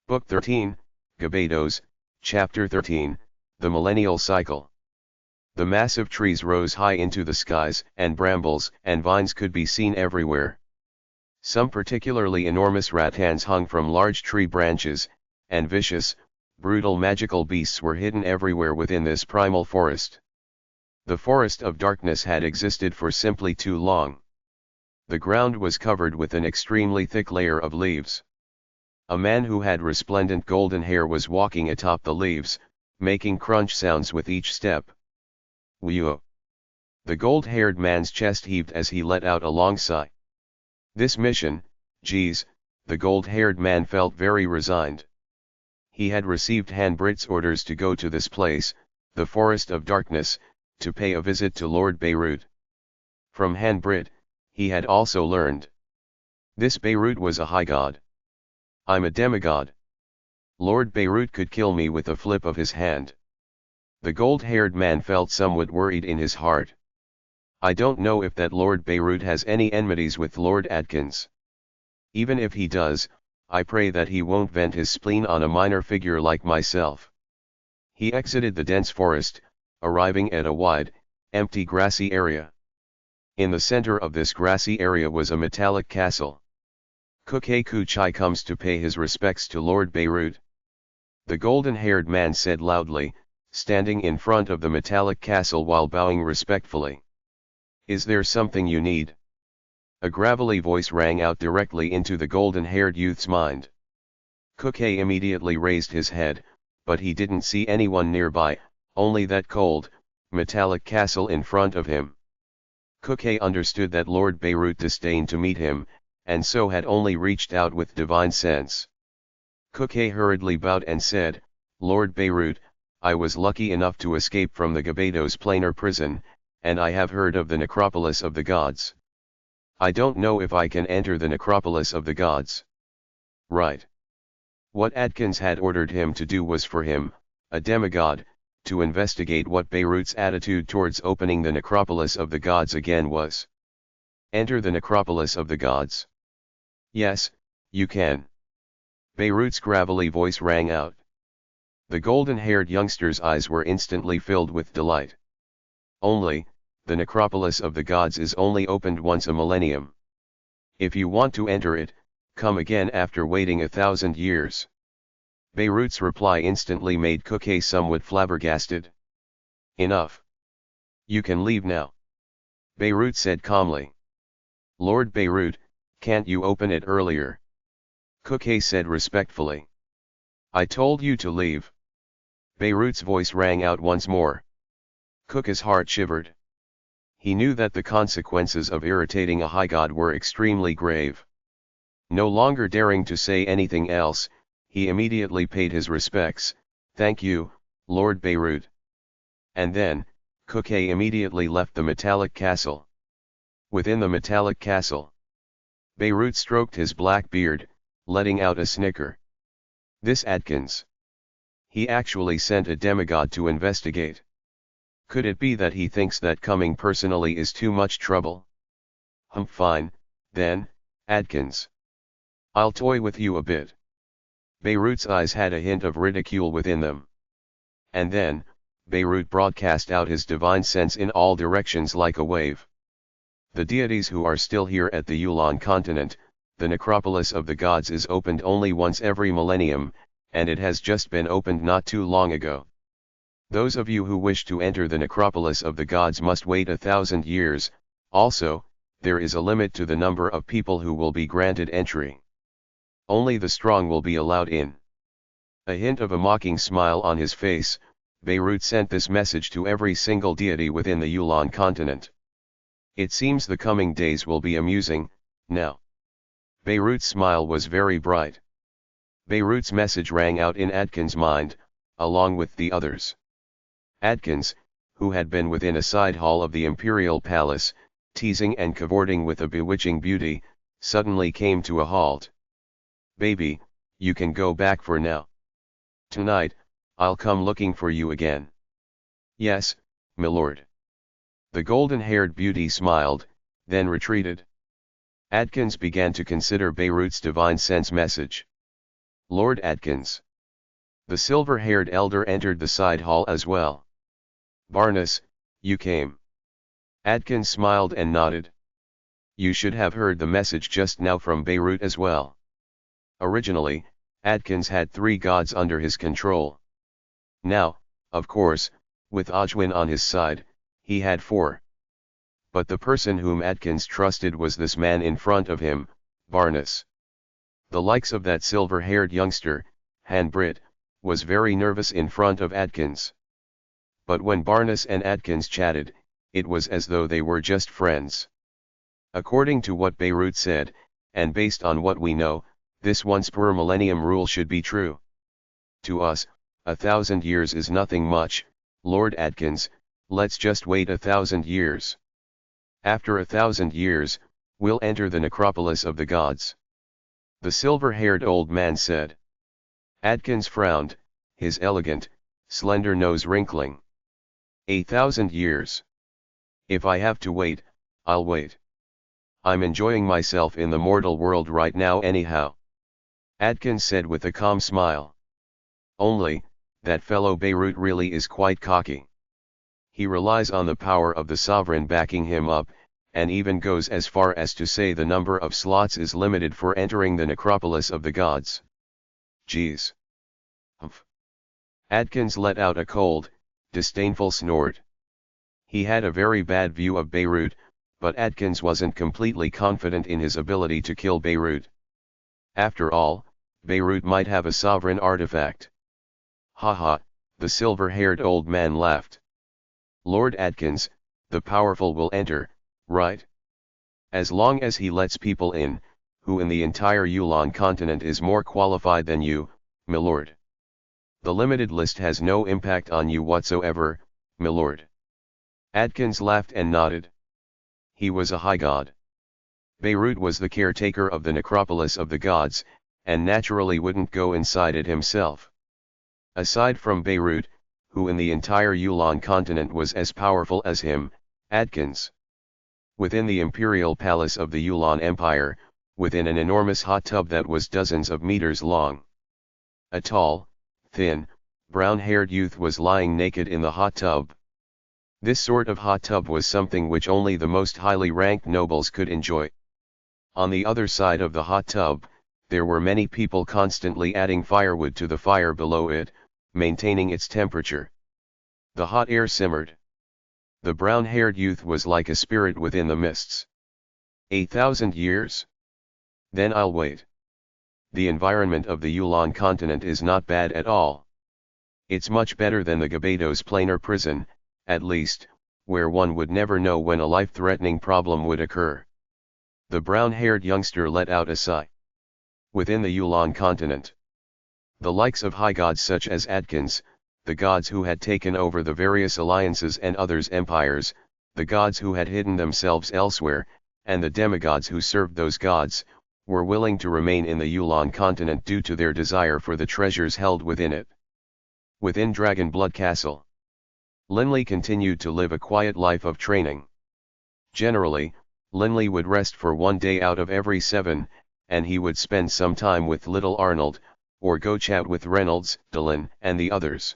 Book 13, Gebados, Chapter 13, The Millennial Cycle. The massive trees rose high into the skies, and brambles and vines could be seen everywhere. Some particularly enormous rattans hung from large tree branches, and vicious, brutal magical beasts were hidden everywhere within this primal forest. The forest of darkness had existed for simply too long. The ground was covered with an extremely thick layer of leaves. A man who had resplendent golden hair was walking atop the leaves, making crunch sounds with each step. Whew! The gold-haired man's chest heaved as he let out a long sigh. This mission, geez, the gold-haired man felt very resigned. He had received Hanbrit's orders to go to this place, the Forest of Darkness, to pay a visit to Lord Beirut. From Hanbrit, he had also learned. This Beirut was a high god. I'm a demigod. Lord Beirut could kill me with a flip of his hand. The gold-haired man felt somewhat worried in his heart. I don't know if that Lord Beirut has any enmities with Lord Atkins. Even if he does, I pray that he won't vent his spleen on a minor figure like myself. He exited the dense forest, arriving at a wide, empty grassy area. In the center of this grassy area was a metallic castle. Kuke Kuchai comes to pay his respects to Lord Beirut. The golden-haired man said loudly, standing in front of the metallic castle while bowing respectfully. Is there something you need? A gravelly voice rang out directly into the golden-haired youth's mind. Kuke immediately raised his head, but he didn't see anyone nearby, only that cold, metallic castle in front of him. Kuke understood that Lord Beirut disdained to meet him, and so had only reached out with divine sense. Kuke hurriedly bowed and said, Lord Beirut, I was lucky enough to escape from the Gebados Planar Prison, and I have heard of the necropolis of the gods. I don't know if I can enter the necropolis of the gods. Right. What Atkins had ordered him to do was for him, a demigod, to investigate what Beirut's attitude towards opening the necropolis of the gods again was. Enter the necropolis of the gods. Yes, you can. Beirut's gravelly voice rang out. The golden-haired youngster's eyes were instantly filled with delight. Only, the necropolis of the gods is only opened once a millennium. If you want to enter it, come again after waiting 1,000 years. Beirut's reply instantly made Kuke somewhat flabbergasted. Enough. You can leave now. Beirut said calmly. Lord Beirut, can't you open it earlier? Kuke said respectfully. I told you to leave. Beirut's voice rang out once more. Kuke's heart shivered. He knew that the consequences of irritating a high god were extremely grave. No longer daring to say anything else, he immediately paid his respects. Thank you, Lord Beirut. And then, Kuke immediately left the metallic castle. Within the metallic castle, Beirut stroked his black beard, letting out a snicker. This Atkins. He actually sent a demigod to investigate. Could it be that he thinks that coming personally is too much trouble? Fine, then, Atkins. I'll toy with you a bit. Beirut's eyes had a hint of ridicule within them. And then, Beirut broadcast out his divine sense in all directions like a wave. The deities who are still here at the Yulan continent, the necropolis of the gods is opened only once every millennium, and it has just been opened not too long ago. Those of you who wish to enter the necropolis of the gods must wait 1,000 years, also, there is a limit to the number of people who will be granted entry. Only the strong will be allowed in. A hint of a mocking smile on his face, Beirut sent this message to every single deity within the Yulan continent. It seems the coming days will be amusing, now. Beirut's smile was very bright. Beirut's message rang out in Atkins' mind, along with the others. Atkins, who had been within a side hall of the imperial palace, teasing and cavorting with a bewitching beauty, suddenly came to a halt. Baby, you can go back for now. Tonight, I'll come looking for you again. Yes, milord. The golden-haired beauty smiled, then retreated. Atkins began to consider Beirut's divine sense message. Lord Atkins. The silver-haired elder entered the side hall as well. Barnes, you came. Atkins smiled and nodded. You should have heard the message just now from Beirut as well. Originally, Atkins had 3 gods under his control. Now, of course, with Ajwin on his side, he had 4. But the person whom Atkins trusted was this man in front of him, Barnes. The likes of that silver-haired youngster, Han Britt, was very nervous in front of Atkins. But when Barnes and Atkins chatted, it was as though they were just friends. According to what Beirut said, and based on what we know, this once per millennium rule should be true. To us, 1,000 years is nothing much, Lord Atkins, let's just wait 1,000 years. After 1,000 years, we'll enter the necropolis of the gods. The silver-haired old man said. Atkins frowned, his elegant, slender nose wrinkling. 1,000 years. If I have to wait, I'll wait. I'm enjoying myself in the mortal world right now anyhow. Atkins said with a calm smile. Only, that fellow Beirut really is quite cocky. He relies on the power of the sovereign backing him up, and even goes as far as to say the number of slots is limited for entering the necropolis of the gods. Geez. Humph. Atkins let out a cold, disdainful snort. He had a very bad view of Beirut, but Atkins wasn't completely confident in his ability to kill Beirut. After all, Beirut might have a sovereign artifact. Ha ha, the silver-haired old man laughed. Lord Atkins, the powerful will enter, right? As long as he lets people in, who in the entire Yulon continent is more qualified than you, milord. The limited list has no impact on you whatsoever, milord. Atkins laughed and nodded. He was a high god. Beirut was the caretaker of the necropolis of the gods, and naturally wouldn't go inside it himself. Aside from Beirut, who in the entire Yulon continent was as powerful as him, Atkins. Within the imperial palace of the Yulon Empire, within an enormous hot tub that was dozens of meters long. A tall, thin, brown-haired youth was lying naked in the hot tub. This sort of hot tub was something which only the most highly ranked nobles could enjoy. On the other side of the hot tub, there were many people constantly adding firewood to the fire below it, maintaining its temperature. The hot air simmered. The brown-haired youth was like a spirit within the mists. 1,000 years? Then I'll wait. The environment of the Yulon continent is not bad at all. It's much better than the Gebados Planar Prison, at least, where one would never know when a life-threatening problem would occur. The brown-haired youngster let out a sigh. Within the Yulon continent, the likes of high gods such as Atkins, the gods who had taken over the various alliances and others' empires, the gods who had hidden themselves elsewhere, and the demigods who served those gods, were willing to remain in the Yulon continent due to their desire for the treasures held within it. Within Dragon Blood Castle, Linley continued to live a quiet life of training. Generally, Linley would rest for 1 day out of every 7, and he would spend some time with little Arnold, or go chat with Reynolds, Dylan, and the others.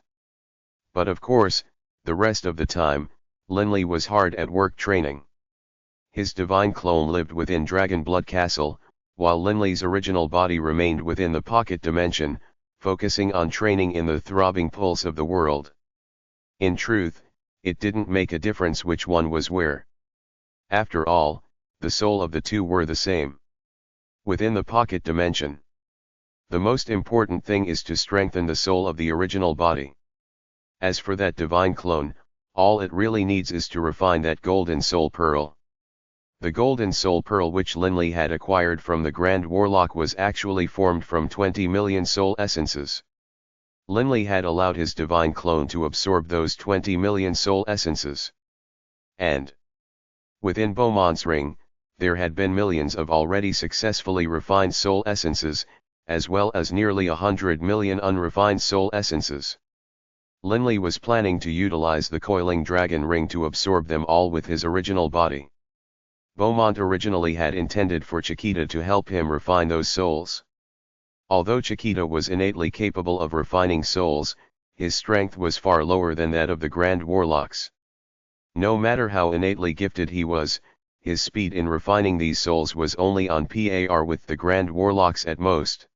But of course, the rest of the time, Linley was hard at work training. His divine clone lived within Dragon Blood Castle, while Linley's original body remained within the pocket dimension, focusing on training in the throbbing pulse of the world. In truth, it didn't make a difference which one was where. After all, the soul of the two were the same. Within the pocket dimension, the most important thing is to strengthen the soul of the original body. As for that divine clone, all it really needs is to refine that golden soul pearl. The golden soul pearl which Linley had acquired from the Grand Warlock was actually formed from 20 million soul essences. Linley had allowed his divine clone to absorb those 20 million soul essences. And within Beaumont's ring, there had been millions of already successfully refined soul essences, as well as nearly 100 million unrefined soul essences. Linley was planning to utilize the Coiling Dragon ring to absorb them all with his original body. Beaumont originally had intended for Chiquita to help him refine those souls. Although Chiquita was innately capable of refining souls, his strength was far lower than that of the Grand Warlocks. No matter how innately gifted he was, his speed in refining these souls was only on par with the Grand Warlocks at most.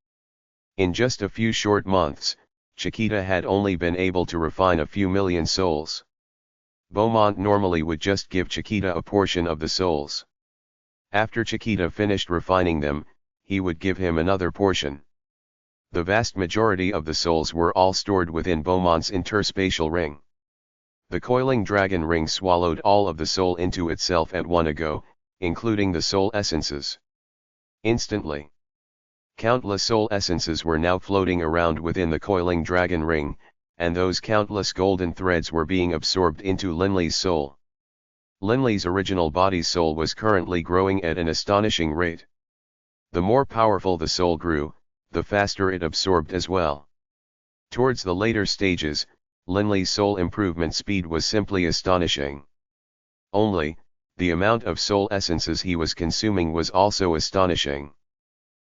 In just a few short months, Chiquita had only been able to refine a few million souls. Beaumont normally would just give Chiquita a portion of the souls. After Chiquita finished refining them, he would give him another portion. The vast majority of the souls were all stored within Beaumont's interspatial ring. The Coiling Dragon ring swallowed all of the soul into itself at one go, including the soul essences. Instantly, countless soul essences were now floating around within the Coiling Dragon ring, and those countless golden threads were being absorbed into Linley's soul. Linley's original body's soul was currently growing at an astonishing rate. The more powerful the soul grew, the faster it absorbed as well. Towards the later stages, Linley's soul improvement speed was simply astonishing. Only, the amount of soul essences he was consuming was also astonishing.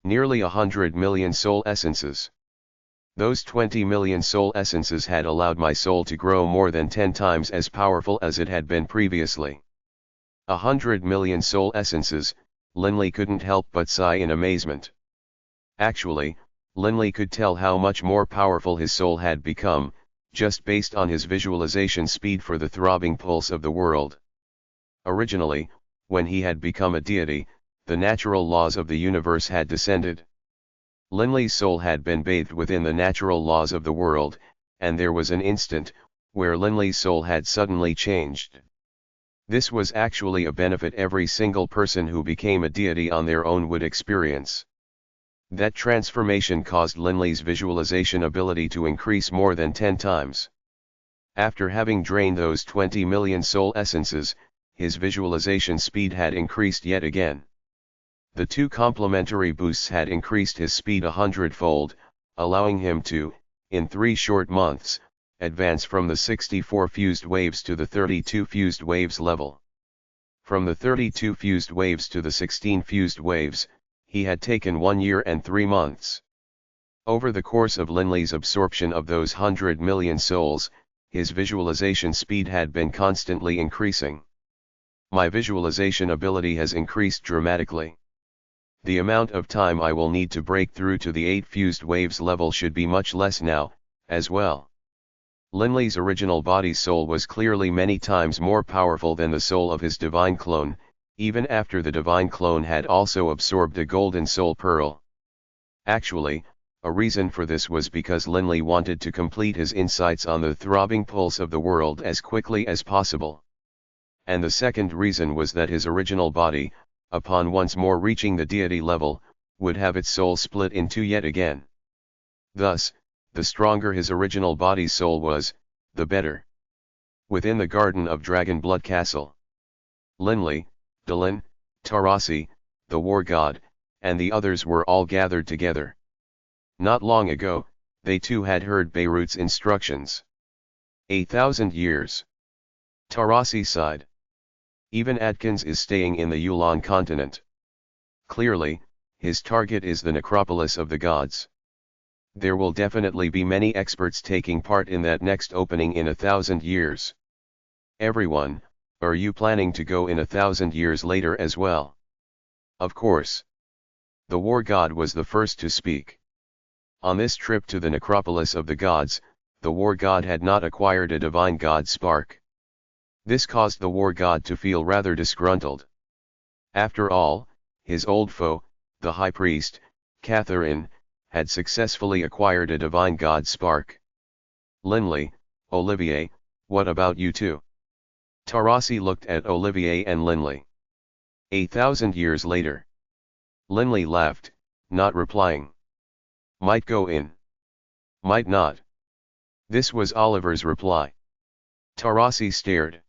Nearly 100 million soul essences. Those 20 million soul essences had allowed my soul to grow more than 10 times as powerful as it had been previously. 100 million soul essences, Linley couldn't help but sigh in amazement. Actually, Linley could tell how much more powerful his soul had become, just based on his visualization speed for the throbbing pulse of the world. Originally, when he had become a deity, the natural laws of the universe had descended. Linley's soul had been bathed within the natural laws of the world, and there was an instant where Linley's soul had suddenly changed. This was actually a benefit every single person who became a deity on their own would experience. That transformation caused Linley's visualization ability to increase more than 10 times. After having drained those 20 million soul essences, his visualization speed had increased yet again. The two complementary boosts had increased his speed 100-fold, allowing him to, in 3 short months, advance from the 64 fused waves to the 32 fused waves level. From the 32 fused waves to the 16 fused waves, he had taken 1 year and 3 months. Over the course of Linley's absorption of those 100 million souls, his visualization speed had been constantly increasing. My visualization ability has increased dramatically. The amount of time I will need to break through to the 8 fused waves level should be much less now, as well. Linley's original body's soul was clearly many times more powerful than the soul of his divine clone, even after the divine clone had also absorbed a golden soul pearl. Actually, a reason for this was because Linley wanted to complete his insights on the throbbing pulse of the world as quickly as possible. And the second reason was that his original body, upon once more reaching the deity level, would have its soul split in two yet again. Thus, the stronger his original body's soul was, the better. Within the Garden of Dragonblood Castle, Linley, Dylan, Tarasi, the war god, and the others were all gathered together. Not long ago, they too had heard Beirut's instructions. 1,000 years. Tarasi sighed. Even Atkins is staying in the Yulan continent. Clearly, his target is the necropolis of the gods. There will definitely be many experts taking part in that next opening in 1,000 years. Everyone, are you planning to go in 1,000 years later as well? Of course. The war god was the first to speak. On this trip to the necropolis of the gods, the war god had not acquired a divine god spark. This caused the war god to feel rather disgruntled. After all, his old foe, the high priest, Catherine, had successfully acquired a divine god spark. Linley, Olivier, what about you two? Tarasi looked at Olivier and Linley. 1,000 years later. Linley laughed, not replying. Might go in. Might not. This was Oliver's reply. Tarasi stared.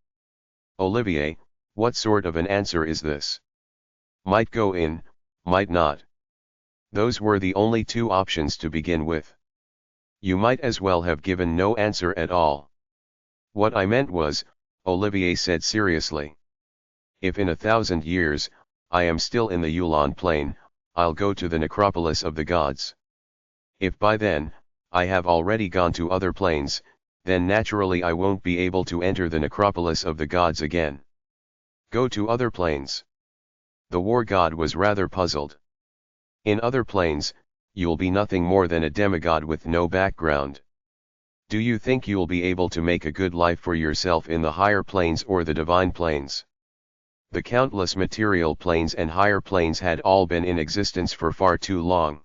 Olivier, what sort of an answer is this? Might go in, might not. Those were the only two options to begin with. You might as well have given no answer at all. What I meant was, Olivier said seriously. If in 1,000 years, I am still in the Yulan plain, I'll go to the necropolis of the gods. If by then, I have already gone to other planes, then naturally I won't be able to enter the necropolis of the gods again. Go to other planes. The war god was rather puzzled. In other planes, you'll be nothing more than a demigod with no background. Do you think you'll be able to make a good life for yourself in the higher planes or the divine planes? The countless material planes and higher planes had all been in existence for far too long.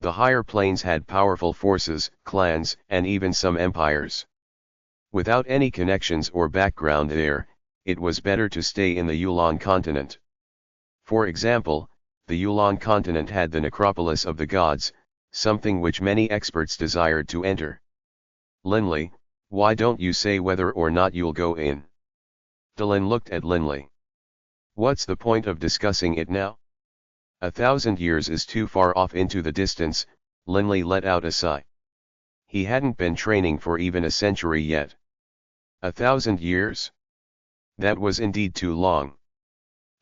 The higher planes had powerful forces, clans, and even some empires. Without any connections or background there, it was better to stay in the Yulan continent. For example, the Yulan continent had the necropolis of the gods, something which many experts desired to enter. Linley, why don't you say whether or not you'll go in? Dylan looked at Linley. What's the point of discussing it now? 1,000 years is too far off into the distance, Linley let out a sigh. He hadn't been training for even a century yet. 1,000 years? That was indeed too long.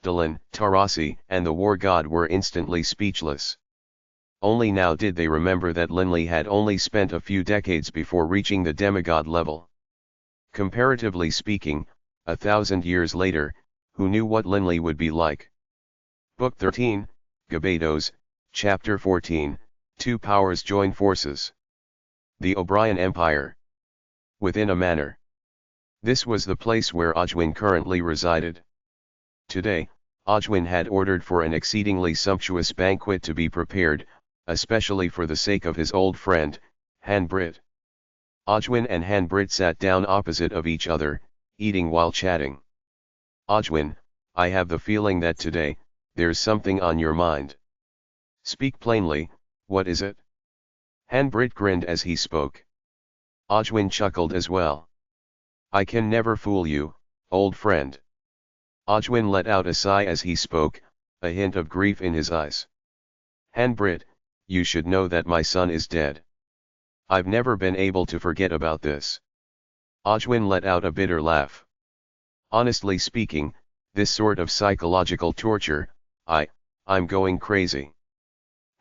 Dylan, Tarasi, and the war god were instantly speechless. Only now did they remember that Linley had only spent a few decades before reaching the demigod level. Comparatively speaking, 1,000 years later, who knew what Linley would be like? Book 13, Gebados, Chapter 14, Two Powers Join Forces. The O'Brien Empire. Within a manor. This was the place where Ojwin currently resided. Today, Ojwin had ordered for an exceedingly sumptuous banquet to be prepared, especially for the sake of his old friend, Hanbrit. Ojwin and Hanbrit sat down opposite of each other, eating while chatting. Ojwin, I have the feeling that today, there's something on your mind. Speak plainly, what is it? Hanbrit grinned as he spoke. Ojwin chuckled as well. I can never fool you, old friend. Ojwin let out a sigh as he spoke, a hint of grief in his eyes. Hanbrit, you should know that my son is dead. I've never been able to forget about this. Ojwin let out a bitter laugh. Honestly speaking, this sort of psychological torture, I'm going crazy.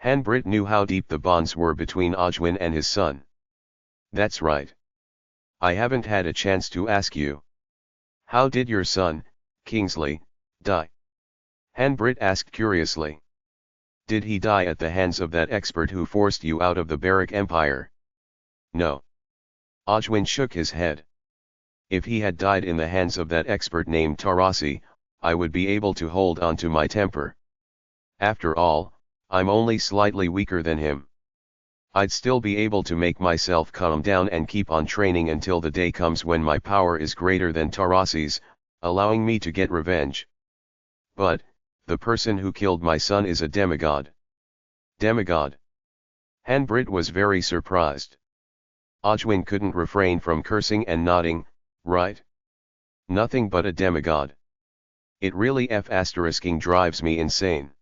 Hanbrit knew how deep the bonds were between Ojwin and his son. That's right. I haven't had a chance to ask you. How did your son, Kingsley, die? Hanbrit asked curiously. Did he die at the hands of that expert who forced you out of the Barak Empire? No. Ojwin shook his head. If he had died in the hands of that expert named Tarasi, I would be able to hold on to my temper. After all, I'm only slightly weaker than him. I'd still be able to make myself calm down and keep on training until the day comes when my power is greater than Tarasi's, allowing me to get revenge. But, the person who killed my son is a demigod. Demigod? Hanbrit was very surprised. Ojwin couldn't refrain from cursing and nodding, right? Nothing but a demigod. It really f***ing drives me insane.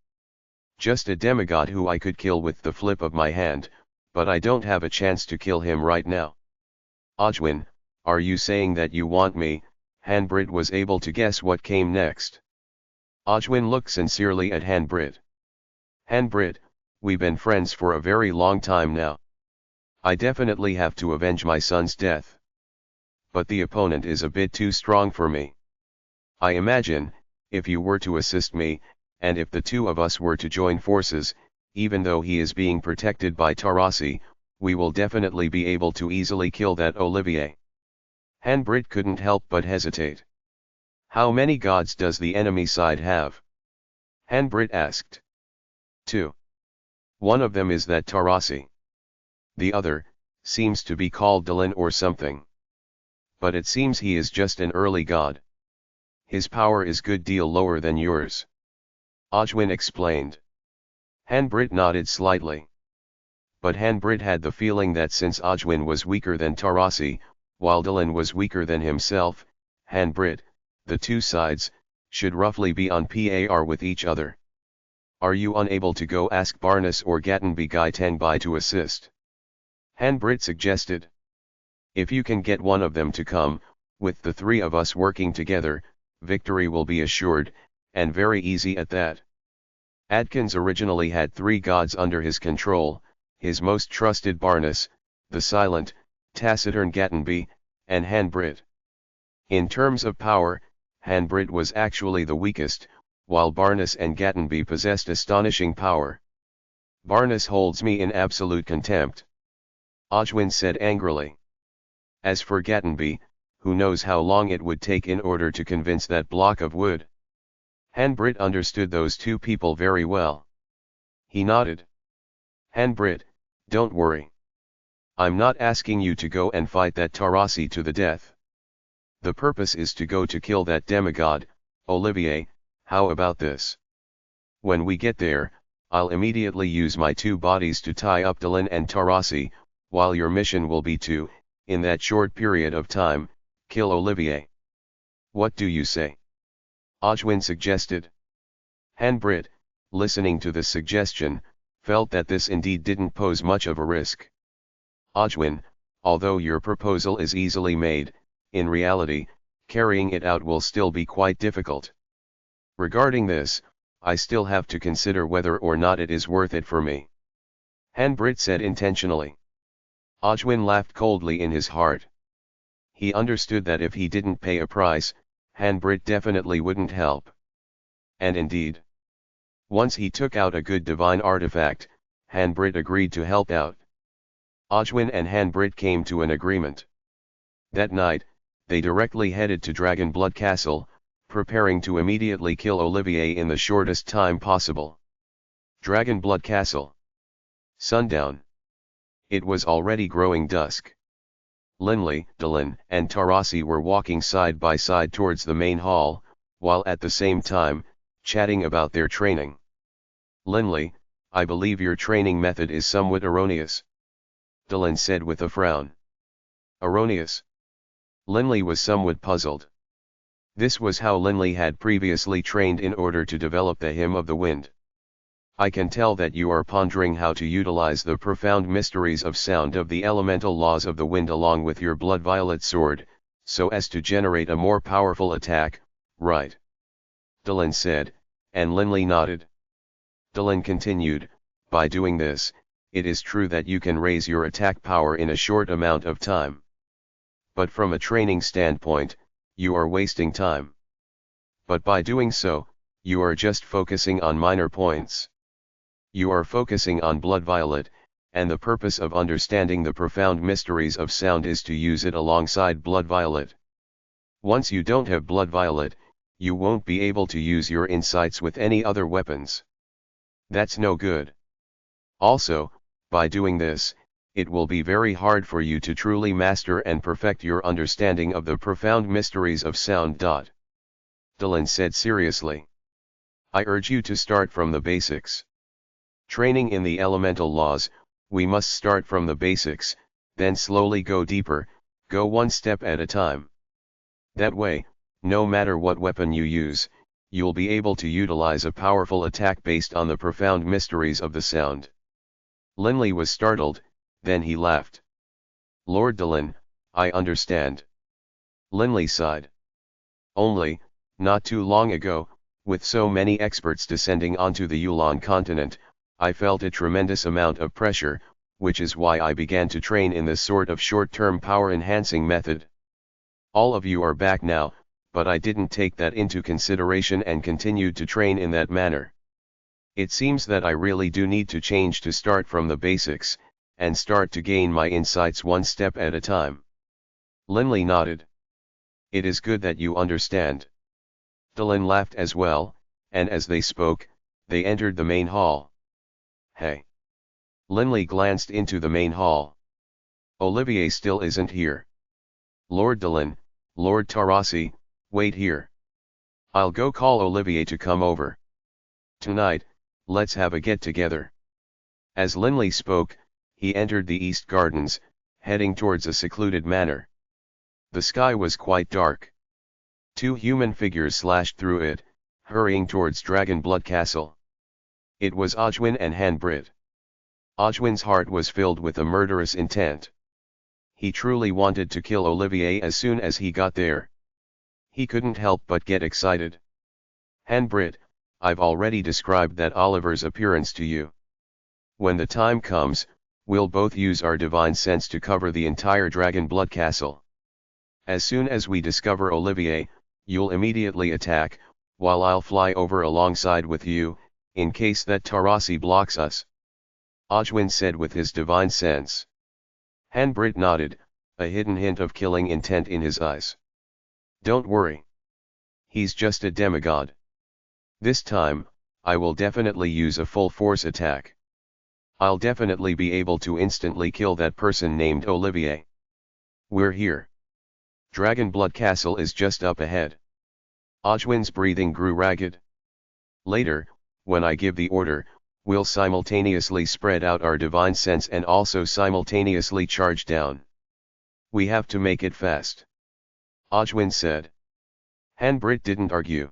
Just a demigod who I could kill with the flip of my hand, but I don't have a chance to kill him right now. Ojwin, are you saying that you want me? Hanbrit was able to guess what came next. Ojwin looked sincerely at Hanbrit. Hanbrit, we've been friends for a very long time now. I definitely have to avenge my son's death. But the opponent is a bit too strong for me. I imagine, if you were to assist me, and if the two of us were to join forces, even though he is being protected by Tarasi, we will definitely be able to easily kill that Olivier. Hanbrit couldn't help but hesitate. How many gods does the enemy side have? Hanbrit asked. 2. One of them is that Tarasi. The other, seems to be called Dylan or something. But it seems he is just an early god. His power is good deal lower than yours. Ojwin explained. Hanbrit nodded slightly. But Hanbrit had the feeling that since Ojwin was weaker than Tarasi, while Dylan was weaker than himself, Hanbrit, the two sides, should roughly be on par with each other. Are you unable to go ask Barnes or Gatenby Guy Tengbai to assist? Hanbrit suggested. If you can get one of them to come, with the three of us working together, victory will be assured, and very easy at that. Adkins originally had 3 gods under his control, his most trusted Barnes, the silent, taciturn Gatenby, and Hanbrit. In terms of power, Hanbrit was actually the weakest, while Barnes and Gatenby possessed astonishing power. Barnes holds me in absolute contempt, Ojwin said angrily. As for Gatenby, who knows how long it would take in order to convince that block of wood. Hanbrit understood those two people very well. He nodded. Hanbrit, don't worry. I'm not asking you to go and fight that Tarasi to the death. The purpose is to go to kill that demigod, Olivier. How about this? When we get there, I'll immediately use my two bodies to tie up Dylan and Tarasi, while your mission will be to, in that short period of time, kill Olivier. What do you say? Ojwin suggested. Hanbrit, listening to this suggestion, felt that this indeed didn't pose much of a risk. Ojwin, although your proposal is easily made, in reality, carrying it out will still be quite difficult. Regarding this, I still have to consider whether or not it is worth it for me. Hanbrit said intentionally. Ojwin laughed coldly in his heart. He understood that if he didn't pay a price, Hanbrit definitely wouldn't help. And indeed, once he took out a good divine artifact, Hanbrit agreed to help out. Ojwin and Hanbrit came to an agreement. That night, they directly headed to Dragonblood Castle, preparing to immediately kill Olivier in the shortest time possible. Dragonblood Castle. Sundown. It was already growing dusk. Linley, Dylan, and Tarasi were walking side by side towards the main hall, while at the same time, chatting about their training. Linley, I believe your training method is somewhat erroneous, Dylan said with a frown. Erroneous? Linley was somewhat puzzled. This was how Linley had previously trained in order to develop the Hymn of the Wind. I can tell that you are pondering how to utilize the profound mysteries of sound of the elemental laws of the wind along with your blood violet sword, so as to generate a more powerful attack, right? Dylan said, and Linley nodded. Dylan continued, by doing this, it is true that you can raise your attack power in a short amount of time. But from a training standpoint, you are wasting time. But by doing so, you are just focusing on minor points. You are focusing on blood violet, and the purpose of understanding the profound mysteries of sound is to use it alongside blood violet. Once you don't have blood violet, you won't be able to use your insights with any other weapons. That's no good. Also, by doing this, it will be very hard for you to truly master and perfect your understanding of the profound mysteries of sound. Dylan said seriously. I urge you to start from the basics. Training in the elemental laws, we must start from the basics, then slowly go deeper, go one step at a time. That way, no matter what weapon you use, you'll be able to utilize a powerful attack based on the profound mysteries of the sound. Linley was startled, then he laughed. Lord Dylan, I understand. Linley sighed. Only, not too long ago, with so many experts descending onto the Yulan continent, I felt a tremendous amount of pressure, which is why I began to train in this sort of short-term power-enhancing method. All of you are back now, but I didn't take that into consideration and continued to train in that manner. It seems that I really do need to change to start from the basics, and start to gain my insights one step at a time. Linley nodded. It is good that you understand. Dylan laughed as well, and as they spoke, they entered the main hall. Hey. Linley glanced into the main hall. Olivier still isn't here. Lord Dylan, Lord Tarasi, wait here. I'll go call Olivier to come over. Tonight, let's have a get-together. As Linley spoke, he entered the East Gardens, heading towards a secluded manor. The sky was quite dark. Two human figures slashed through it, hurrying towards Dragonblood Castle. It was Ojwin and Hanbrit. Ojwin's heart was filled with a murderous intent. He truly wanted to kill Olivier as soon as he got there. He couldn't help but get excited. Hanbrit, I've already described that Oliver's appearance to you. When the time comes, we'll both use our divine sense to cover the entire Dragon Blood Castle. As soon as we discover Olivier, you'll immediately attack, while I'll fly over alongside with you, in case that Tarasi blocks us. Ojwin said with his divine sense. Hanbrit nodded, a hidden hint of killing intent in his eyes. Don't worry. He's just a demigod. This time, I will definitely use a full force attack. I'll definitely be able to instantly kill that person named Olivier. We're here. Dragon Blood Castle is just up ahead. Ojwin's breathing grew ragged. Later, when I give the order, we'll simultaneously spread out our divine sense and also simultaneously charge down. We have to make it fast. Ojwin said. Hanbrit didn't argue.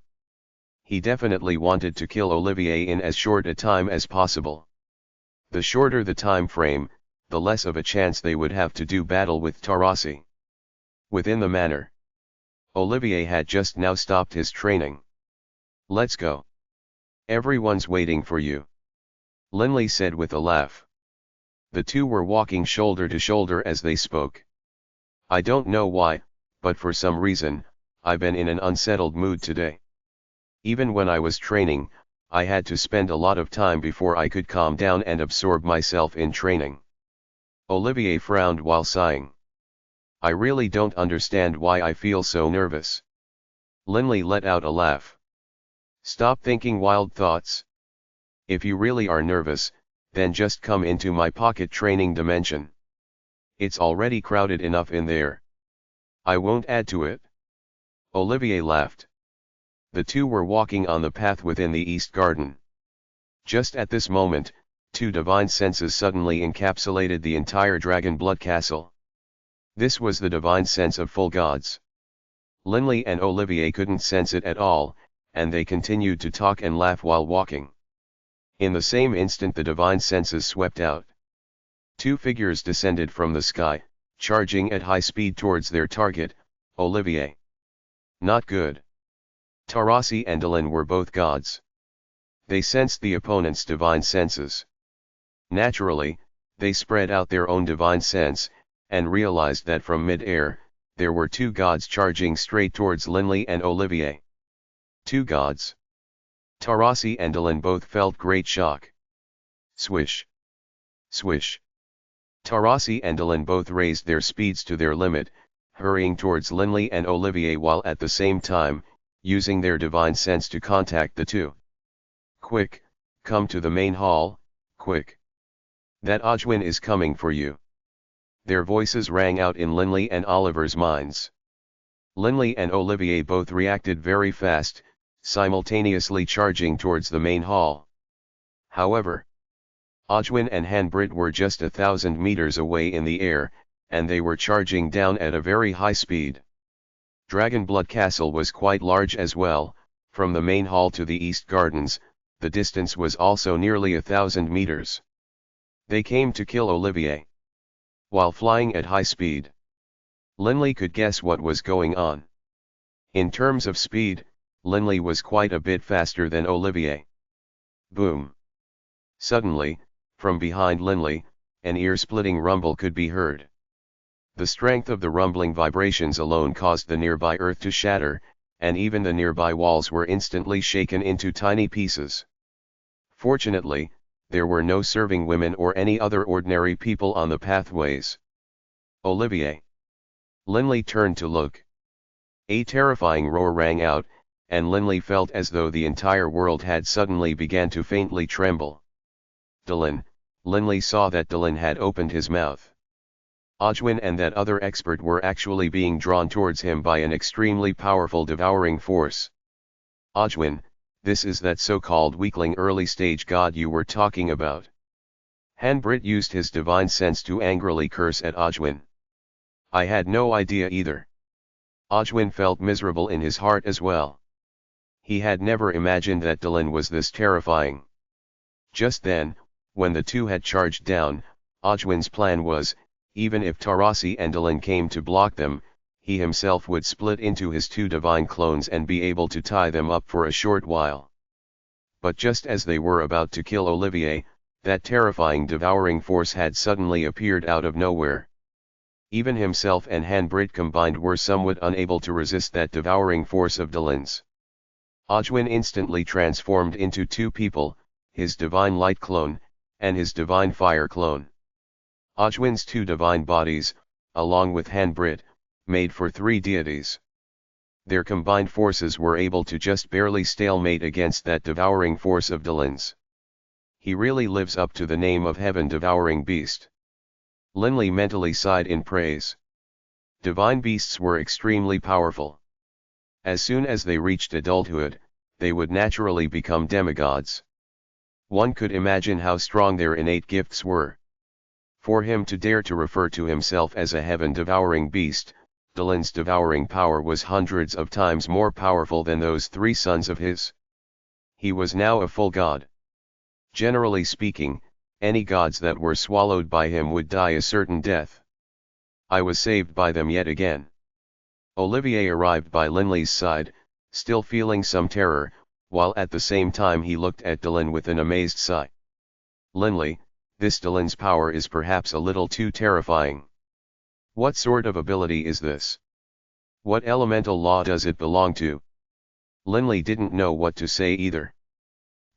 He definitely wanted to kill Olivier in as short a time as possible. The shorter the time frame, the less of a chance they would have to do battle with Tarasi. Within the manor, Olivier had just now stopped his training. Let's go. Everyone's waiting for you, Linley said with a laugh. The two were walking shoulder to shoulder as they spoke. I don't know why, but for some reason, I've been in an unsettled mood today. Even when I was training, I had to spend a lot of time before I could calm down and absorb myself in training. Olivier frowned while sighing. I really don't understand why I feel so nervous. Linley let out a laugh. Stop thinking wild thoughts. If you really are nervous, then just come into my pocket training dimension. It's already crowded enough in there. I won't add to it. Olivier laughed. The two were walking on the path within the East Garden. Just at this moment, two divine senses suddenly encapsulated the entire Dragon Blood Castle. This was the divine sense of full gods. Linley and Olivier couldn't sense it at all, and they continued to talk and laugh while walking. In the same instant the divine senses swept out. Two figures descended from the sky, charging at high speed towards their target, Olivier. Not good. Tarasi and Dylan were both gods. They sensed the opponent's divine senses. Naturally, they spread out their own divine sense, and realized that from mid-air, there were two gods charging straight towards Linley and Olivier. Two gods. Tarasi and Dylan both felt great shock. Swish. Swish. Tarasi and Dylan both raised their speeds to their limit, hurrying towards Linley and Olivier while at the same time, using their divine sense to contact the two. Quick, come to the main hall, quick. That Ojwin is coming for you. Their voices rang out in Linley and Oliver's minds. Linley and Olivier both reacted very fast, simultaneously charging towards the main hall. However, Ojwin and Hanbrit were just 1,000 meters away in the air, and they were charging down at a very high speed. Dragon Blood Castle was quite large as well. From the main hall to the East Gardens, the distance was also nearly 1,000 meters. They came to kill Olivier. While flying at high speed, Linley could guess what was going on. In terms of speed, Linley was quite a bit faster than Olivier. Boom. Suddenly, from behind Linley, an ear-splitting rumble could be heard. The strength of the rumbling vibrations alone caused the nearby earth to shatter, and even the nearby walls were instantly shaken into tiny pieces. Fortunately, there were no serving women or any other ordinary people on the pathways. Olivier. Linley turned to look. A terrifying roar rang out, and Linley felt as though the entire world had suddenly began to faintly tremble. Dylan. Linley saw that Dylan had opened his mouth. Ojwin and that other expert were actually being drawn towards him by an extremely powerful devouring force. Ojwin, this is that so-called weakling early-stage god you were talking about. Hanbrit used his divine sense to angrily curse at Ojwin. I had no idea either. Ojwin felt miserable in his heart as well. He had never imagined that Dylan was this terrifying. Just then, when the two had charged down, Ojwin's plan was, even if Tarasi and Dylan came to block them, he himself would split into his two divine clones and be able to tie them up for a short while. But just as they were about to kill Olivier, That terrifying devouring force had suddenly appeared out of nowhere. Even himself and Hanbrit combined were somewhat unable to resist that devouring force of Dylan's. Ojwin instantly transformed into two people, his divine light clone, and his divine fire clone. Ojwin's two divine bodies, along with Hanbrit, made for three deities. Their combined forces were able to just barely stalemate against that devouring force of Dylan's. He really lives up to the name of heaven-devouring beast. Linley mentally sighed in praise. Divine beasts were extremely powerful. As soon as they reached adulthood, they would naturally become demigods. One could imagine how strong their innate gifts were. For him to dare to refer to himself as a heaven-devouring beast, Dylan's devouring power was hundreds of times more powerful than those three sons of his. He was now a full god. Generally speaking, any gods that were swallowed by him would die a certain death. I was saved by them yet again. Olivier arrived by Linley's side, still feeling some terror, while at the same time he looked at Dylan with an amazed sigh. Linley, this Dylan's power is perhaps a little too terrifying. What sort of ability is this? What elemental law does it belong to? Linley didn't know what to say either.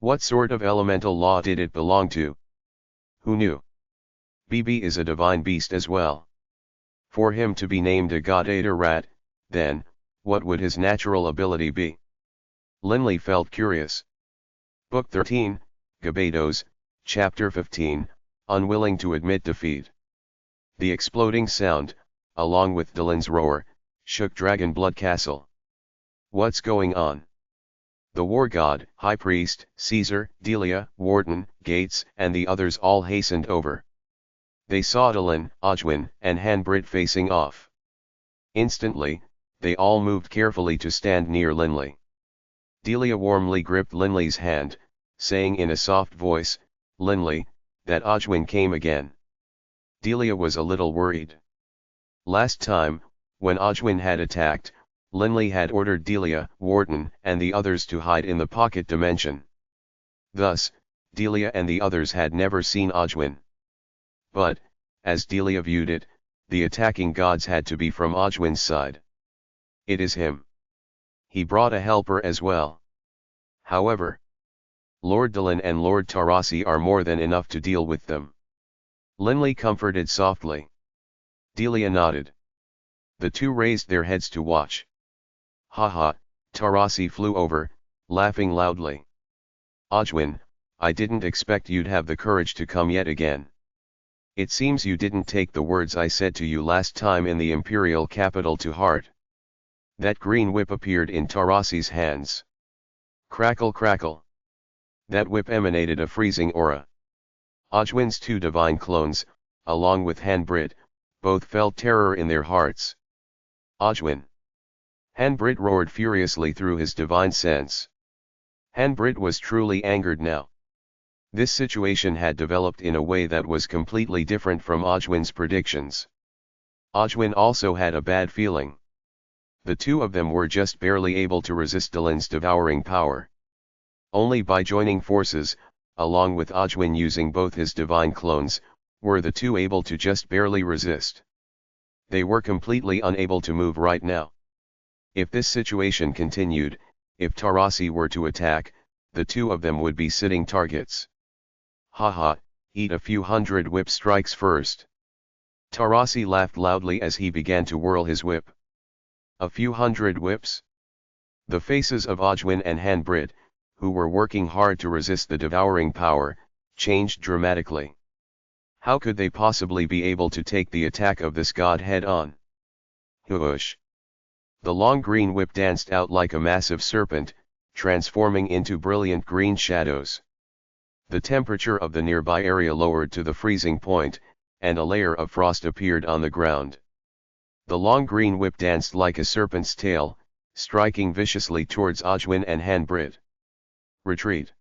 What sort of elemental law did it belong to? Who knew? BB is a divine beast as well. For him to be named a god-eater rat, then, what would his natural ability be? Linley felt curious. Book 13, Gebados, Chapter 15, Unwilling to Admit Defeat. The exploding sound, along with Dylan's roar, shook Dragon Blood Castle. What's going on? The war god, high priest, Caesar, Delia, Warden, Gates, and the others all hastened over. They saw Dylan, Ojwin, and Hanbrit facing off. Instantly, they all moved carefully to stand near Linley. Delia warmly gripped Linley's hand, saying in a soft voice, "Linley, that Ojwin came again." Delia was a little worried. Last time, when Ojwin had attacked, Linley had ordered Delia, Warden, and the others to hide in the pocket dimension. Thus, Delia and the others had never seen Ojwin. But, as Delia viewed it, the attacking gods had to be from Ojwin's side. It is him. He brought a helper as well. However, Lord Dylan and Lord Tarasi are more than enough to deal with them. Linley comforted softly. Delia nodded. The two raised their heads to watch. "Ha ha," Tarasi flew over, laughing loudly. "Ojwin, I didn't expect you'd have the courage to come yet again. It seems you didn't take the words I said to you last time in the imperial capital to heart." That green whip appeared in Tarasi's hands. Crackle crackle. That whip emanated a freezing aura. Ojwin's two divine clones, along with Hanbrit, both felt terror in their hearts. "Ojwin!" Hanbrit roared furiously through his divine sense. Hanbrit was truly angered now. This situation had developed in a way that was completely different from Ojwin's predictions. Ojwin also had a bad feeling. The two of them were just barely able to resist Dylan's devouring power. Only by joining forces, along with Ojwin using both his divine clones, were the two able to just barely resist. They were completely unable to move right now. If this situation continued, if Tarasi were to attack, the two of them would be sitting targets. "Ha, eat a few hundred whip strikes first." Tarasi laughed loudly as he began to whirl his whip. A few hundred whips? The faces of Ojwin and Hanbrit, who were working hard to resist the devouring power, changed dramatically. How could they possibly be able to take the attack of this god head-on? Whoosh! The long green whip danced out like a massive serpent, transforming into brilliant green shadows. The temperature of the nearby area lowered to the freezing point, and a layer of frost appeared on the ground. The long green whip danced like a serpent's tail, striking viciously towards Ojwin and Hanbrit. Retreat!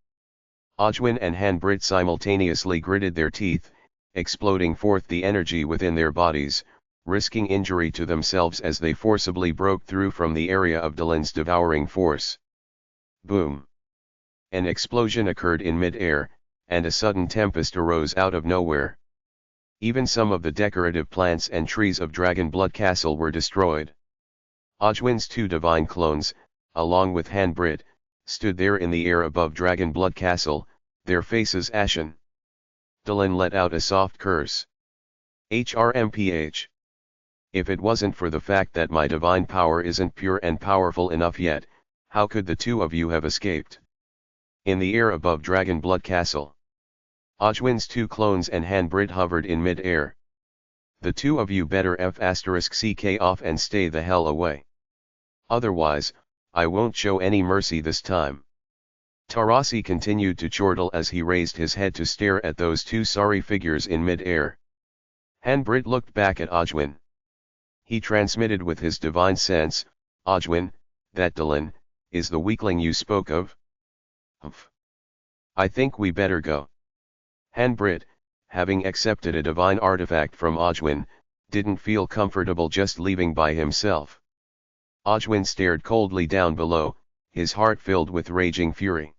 Ojwin and Hanbrit simultaneously gritted their teeth, exploding forth the energy within their bodies, risking injury to themselves as they forcibly broke through from the area of Dylan's devouring force. Boom! An explosion occurred in mid-air, and a sudden tempest arose out of nowhere. Even some of the decorative plants and trees of Dragon Blood Castle were destroyed. Ojwin's 2 divine clones, along with Hanbrit, stood there in the air above Dragon Blood Castle, their faces ashen. Dylan let out a soft curse. HRMPH. If it wasn't for the fact that my divine power isn't pure and powerful enough yet, how could the 2 of you have escaped? In the air above Dragon Blood Castle, Ojwin's 2 clones and Hanbrit hovered in mid-air. The 2 of you better F***ck off and stay the hell away. Otherwise, I won't show any mercy this time. Tarasi continued to chortle as he raised his head to stare at those 2 sorry figures in mid-air. Hanbrit looked back at Ojwin. He transmitted with his divine sense, Ojwin, that Dylan, is the weakling you spoke of? Humph. I think we better go. Hanbrit, having accepted a divine artifact from Ojwin, didn't feel comfortable just leaving by himself. Ojwin stared coldly down below, his heart filled with raging fury.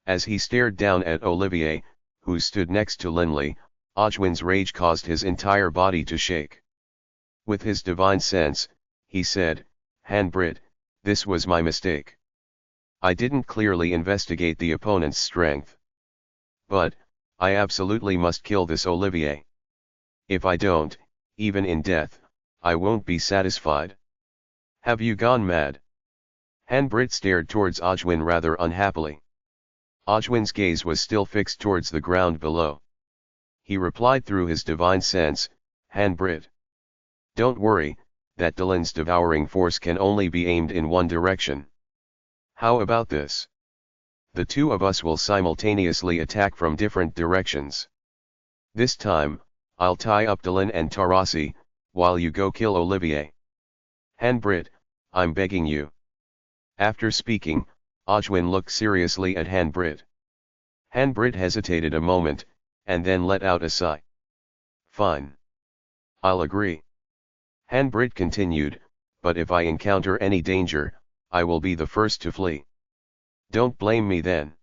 As he stared down at Olivier, who stood next to Linley, Ojwin's rage caused his entire body to shake. With his divine sense, he said, Hanbrit, this was my mistake. I didn't clearly investigate the opponent's strength. But, I absolutely must kill this Olivier. If I don't, even in death, I won't be satisfied. Have you gone mad? Hanbrit stared towards Ojwin rather unhappily. Ojwin's gaze was still fixed towards the ground below. He replied through his divine sense, Hanbrit. Don't worry, that Dylan's devouring force can only be aimed in one direction. How about this? The 2 of us will simultaneously attack from different directions. This time, I'll tie up Dylan and Tarasi, while you go kill Olivier. Hanbrit, I'm begging you. After speaking, Ojwin looked seriously at Hanbrit. Hanbrit hesitated a moment, and then let out a sigh. Fine. I'll agree. Hanbrit continued, but if I encounter any danger, I will be the first to flee. Don't blame me then.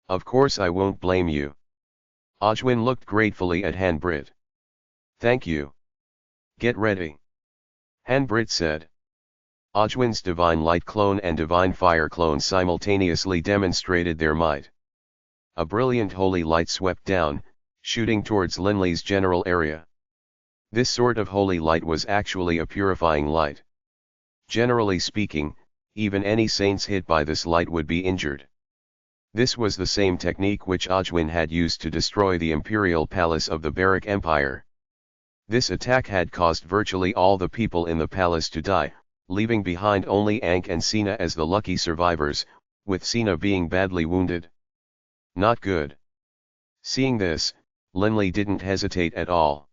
Of course I won't blame you. Ojwin looked gratefully at Hanbrit. Thank you. Get ready. Hanbrit said. Ojwin's divine light clone and divine fire clone simultaneously demonstrated their might. A brilliant holy light swept down, shooting towards Linley's general area. This sort of holy light was actually a purifying light. Generally speaking, even any saints hit by this light would be injured. This was the same technique which Ojwin had used to destroy the imperial palace of the Barak Empire. This attack had caused virtually all the people in the palace to die, leaving behind only Ankh and Sina as the lucky survivors, with Sina being badly wounded. Not good. Seeing this, Linley didn't hesitate at all.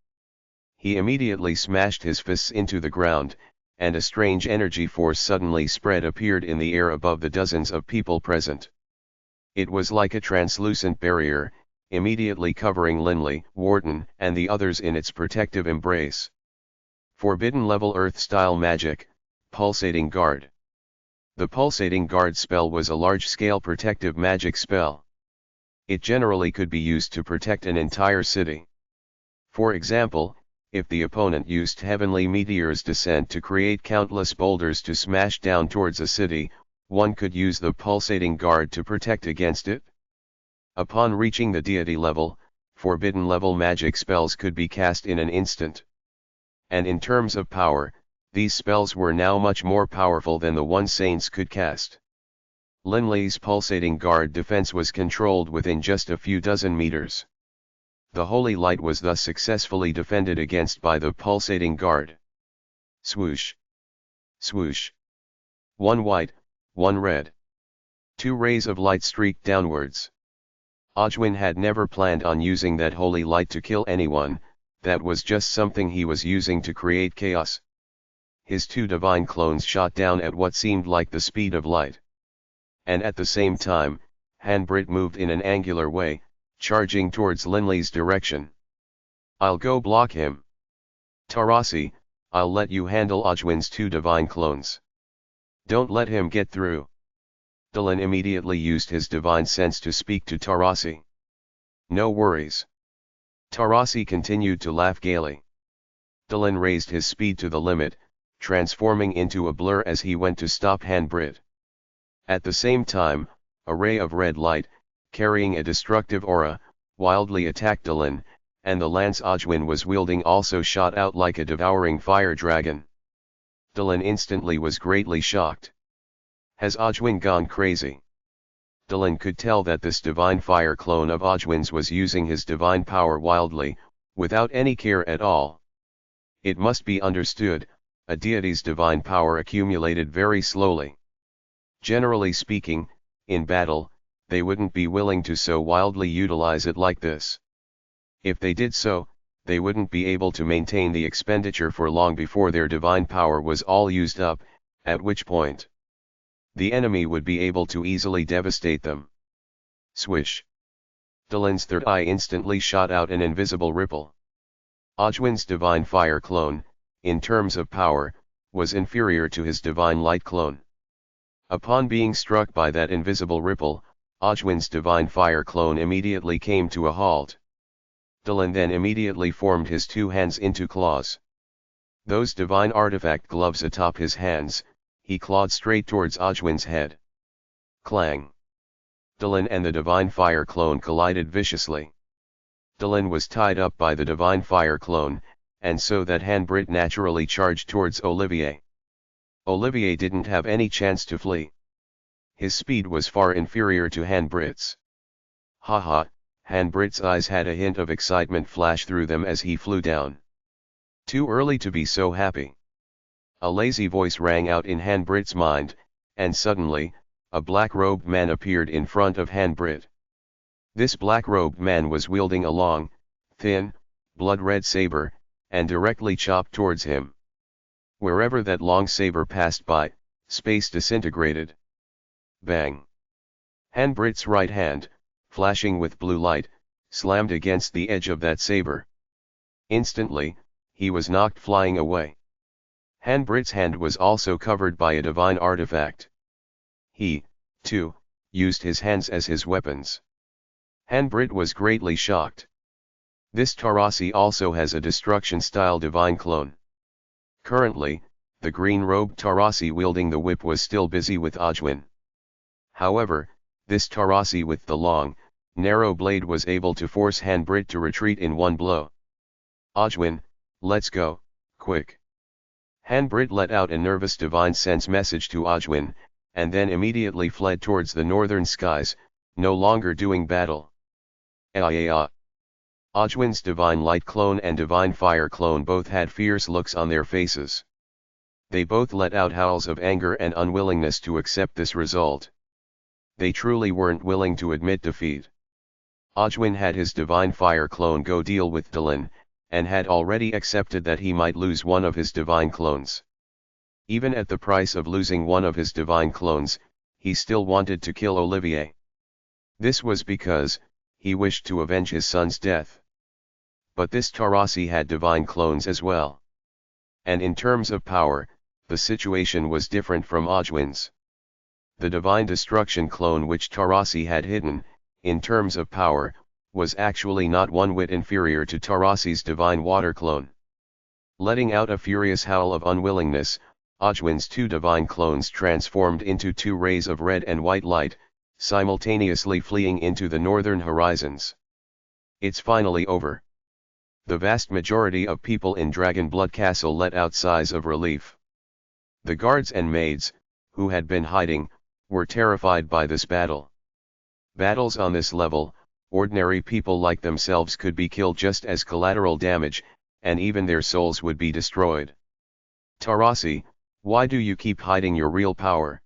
He immediately smashed his fists into the ground, and a strange energy force suddenly appeared in the air above the dozens of people present. It was like a translucent barrier, immediately covering Linley, Wharton, and the others in its protective embrace. Forbidden level Earth-style magic, Pulsating Guard. The Pulsating Guard spell was a large-scale protective magic spell. It generally could be used to protect an entire city. For example, if the opponent used heavenly meteors descent to create countless boulders to smash down towards a city, one could use the Pulsating Guard to protect against it. Upon reaching the deity level, forbidden level magic spells could be cast in an instant. And in terms of power, these spells were now much more powerful than the one saints could cast. Linley's Pulsating Guard defense was controlled within just a few dozen meters. The holy light was thus successfully defended against by the Pulsating Guard. Swoosh! Swoosh! One white, one red. 2 rays of light streaked downwards. Ojwin had never planned on using that holy light to kill anyone, that was just something he was using to create chaos. His 2 divine clones shot down at what seemed like the speed of light. And at the same time, Hanbrit moved in an angular way, charging towards Linley's direction. I'll go block him. Tarasi, I'll let you handle Ojwin's 2 divine clones. Don't let him get through. Dylan immediately used his divine sense to speak to Tarasi. No worries. Tarasi continued to laugh gaily. Dylan raised his speed to the limit, transforming into a blur as he went to stop Hanbrit. At the same time, a ray of red light, carrying a destructive aura, wildly attacked Dylan, and the lance Ojwin was wielding also shot out like a devouring fire dragon. Dylan instantly was greatly shocked. Has Ojwin gone crazy? Dylan could tell that this divine fire clone of Ojwin's was using his divine power wildly, without any care at all. It must be understood, a deity's divine power accumulated very slowly. Generally speaking, in battle, they wouldn't be willing to so wildly utilize it like this. If they did so, they wouldn't be able to maintain the expenditure for long before their divine power was all used up, at which point the enemy would be able to easily devastate them. Swish! Dylan's third eye instantly shot out an invisible ripple. Ojwin's divine fire clone, in terms of power, was inferior to his divine light clone. Upon being struck by that invisible ripple, Ojwin's divine fire clone immediately came to a halt. Dylan then immediately formed his two hands into claws. Those divine artifact gloves atop his hands, he clawed straight towards Ojwin's head. Clang! Dylan and the divine fire clone collided viciously. Dylan was tied up by the divine fire clone, and so that Hanbrit naturally charged towards Olivier. Olivier didn't have any chance to flee. His speed was far inferior to Hanbrit's. Haha, Hanbrit's eyes had a hint of excitement flash through them as he flew down. Too early to be so happy. A lazy voice rang out in Hanbrit's mind, and suddenly, a black-robed man appeared in front of Hanbrit. This black-robed man was wielding a long, thin, blood-red saber, and directly chopped towards him. Wherever that long saber passed by, space disintegrated. Bang! Hanbrit's right hand, flashing with blue light, slammed against the edge of that saber. Instantly, he was knocked flying away. Hanbrit's hand was also covered by a divine artifact. He, too, used his hands as his weapons. Hanbrit was greatly shocked. This Tarasi also has a destruction-style divine clone. Currently, the green-robed Tarasi wielding the whip was still busy with Ojwin. However, this Tarasi with the long, narrow blade was able to force Hanbrit to retreat in one blow. Ojwin, let's go, quick! Hanbrit let out a nervous divine sense message to Ojwin, and then immediately fled towards the northern skies, no longer doing battle. Ojwin's divine light clone and divine fire clone both had fierce looks on their faces. They both let out howls of anger and unwillingness to accept this result. They truly weren't willing to admit defeat. Ojwin had his divine fire clone go deal with Dylan, and had already accepted that he might lose one of his divine clones. Even at the price of losing one of his divine clones, he still wanted to kill Olivier. This was because he wished to avenge his son's death. But this Tarasi had divine clones as well. And in terms of power, the situation was different from Ojwin's. The divine destruction clone which Tarasi had hidden, in terms of power, was actually not one whit inferior to Tarasi's divine water clone. Letting out a furious howl of unwillingness, Ojwin's two divine clones transformed into two rays of red and white light, simultaneously fleeing into the northern horizons. It's finally over. The vast majority of people in Dragonblood Castle let out sighs of relief. The guards and maids, who had been hiding, were terrified by this battle. Battles on this level, ordinary people like themselves could be killed just as collateral damage, and even their souls would be destroyed. Tarasi, why do you keep hiding your real power?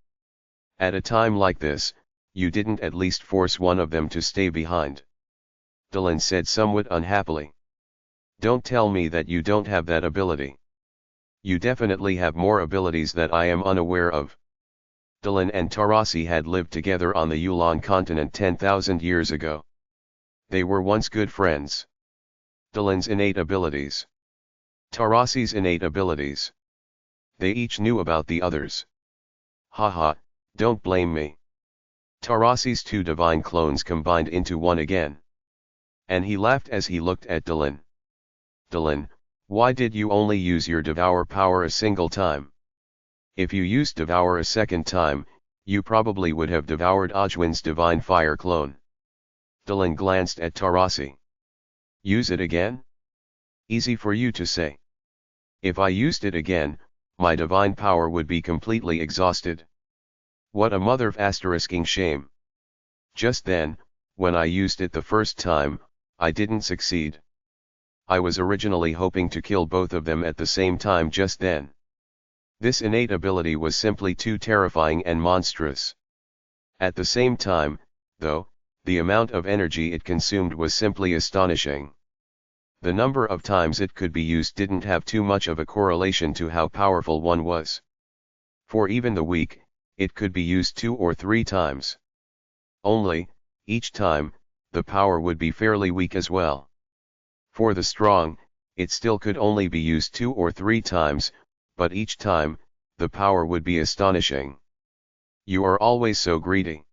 At a time like this, you didn't at least force one of them to stay behind. Dylan said somewhat unhappily. Don't tell me that you don't have that ability. You definitely have more abilities that I am unaware of. Dylan and Tarasi had lived together on the Yulan continent 10,000 years ago. They were once good friends. Dylan's innate abilities. Tarasi's innate abilities. They each knew about the others. Haha, don't blame me. Tarasi's two divine clones combined into one again. And he laughed as he looked at Dylan. Dylan, why did you only use your devour power a single time? If you used devour a second time, you probably would have devoured Ojwin's divine fire clone. Dylan glanced at Tarasi. Use it again? Easy for you to say. If I used it again, my divine power would be completely exhausted. What a mother of asterisking shame. Just then, when I used it the first time, I didn't succeed. I was originally hoping to kill both of them at the same time just then. This innate ability was simply too terrifying and monstrous. At the same time, though, the amount of energy it consumed was simply astonishing. The number of times it could be used didn't have too much of a correlation to how powerful one was. For even the weak, it could be used 2 or 3 times. Only, each time, the power would be fairly weak as well. For the strong, it still could only be used 2 or 3 times, but each time, the power would be astonishing. You are always so greedy.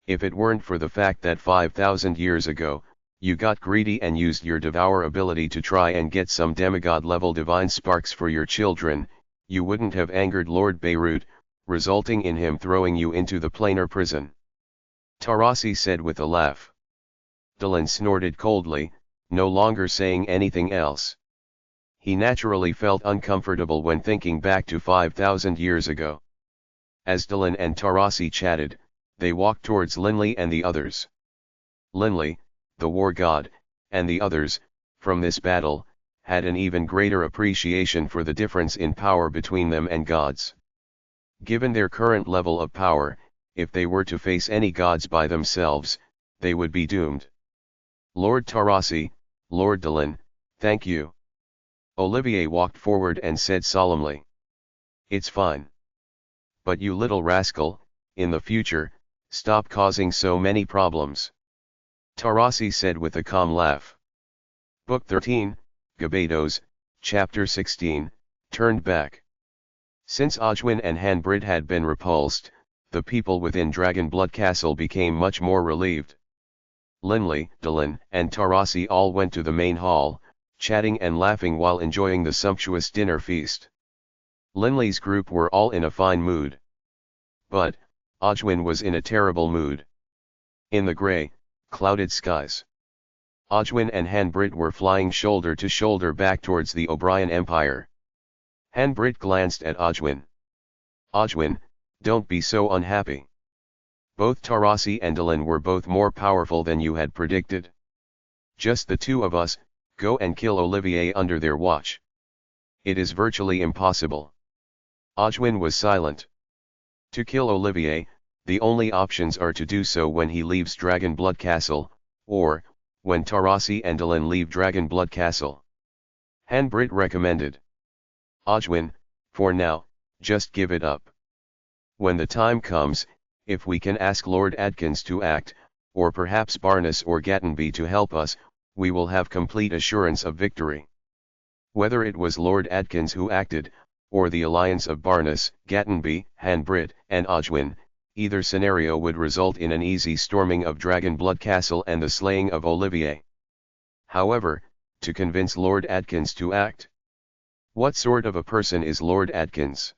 If it weren't for the fact that 5,000 years ago, you got greedy and used your devour ability to try and get some demigod-level divine sparks for your children, you wouldn't have angered Lord Beirut, resulting in him throwing you into the planar prison. Tarasi said with a laugh. Dylan snorted coldly, no longer saying anything else. He naturally felt uncomfortable when thinking back to 5,000 years ago. As Dylan and Tarasi chatted, they walked towards Linley and the others. Linley, the war god, and the others, from this battle, had an even greater appreciation for the difference in power between them and gods. Given their current level of power, if they were to face any gods by themselves, they would be doomed. Lord Tarasi, Lord Dylan, thank you. Olivier walked forward and said solemnly. It's fine. But you little rascal, in the future, stop causing so many problems. Tarasi said with a calm laugh. Book 13, Gebados, Chapter 16, Turned Back. Since Ojwin and Hanbrid had been repulsed, the people within Dragonblood Castle became much more relieved. Linley, Dylan, and Tarasi all went to the main hall, chatting and laughing while enjoying the sumptuous dinner feast. Linley's group were all in a fine mood. But, Ojwin was in a terrible mood. In the grey, clouded skies, Ojwin and Hanbrid were flying shoulder to shoulder back towards the O'Brien Empire. Hanbrid glanced at Ojwin. Ojwin, don't be so unhappy. Both Tarasi and Dylan were both more powerful than you had predicted. Just the two of us, go and kill Olivier under their watch. It is virtually impossible. Ojwin was silent. To kill Olivier, the only options are to do so when he leaves Dragonblood Castle, or, when Tarasi and Dylan leave Dragonblood Castle. Hanbrid recommended. Ojwin, for now, just give it up. When the time comes, if we can ask Lord Adkins to act, or perhaps Barnes or Gattenby to help us, we will have complete assurance of victory. Whether it was Lord Adkins who acted, or the alliance of Barnes, Gattenby, Hanbrid, and Ojwin, either scenario would result in an easy storming of Dragonblood Castle and the slaying of Olivier. However, to convince Lord Adkins to act. What sort of a person is Lord Adkins?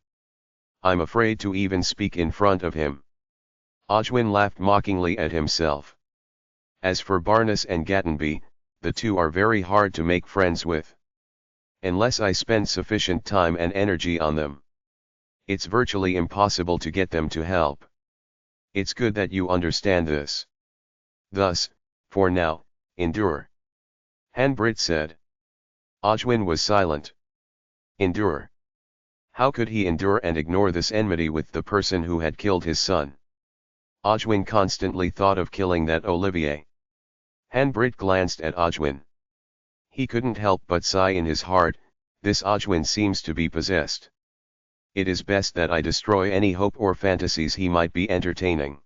I'm afraid to even speak in front of him. Ojwin laughed mockingly at himself. As for Barnes and Gattenby, the two are very hard to make friends with. Unless I spend sufficient time and energy on them, it's virtually impossible to get them to help. It's good that you understand this. Thus, for now, endure. Hanbrid said. Ojwin was silent. Endure. How could he endure and ignore this enmity with the person who had killed his son? Ojwin constantly thought of killing that Olivier. Hanbrid glanced at Ojwin. He couldn't help but sigh in his heart, this Ojwin seems to be possessed. It is best that I destroy any hope or fantasies he might be entertaining.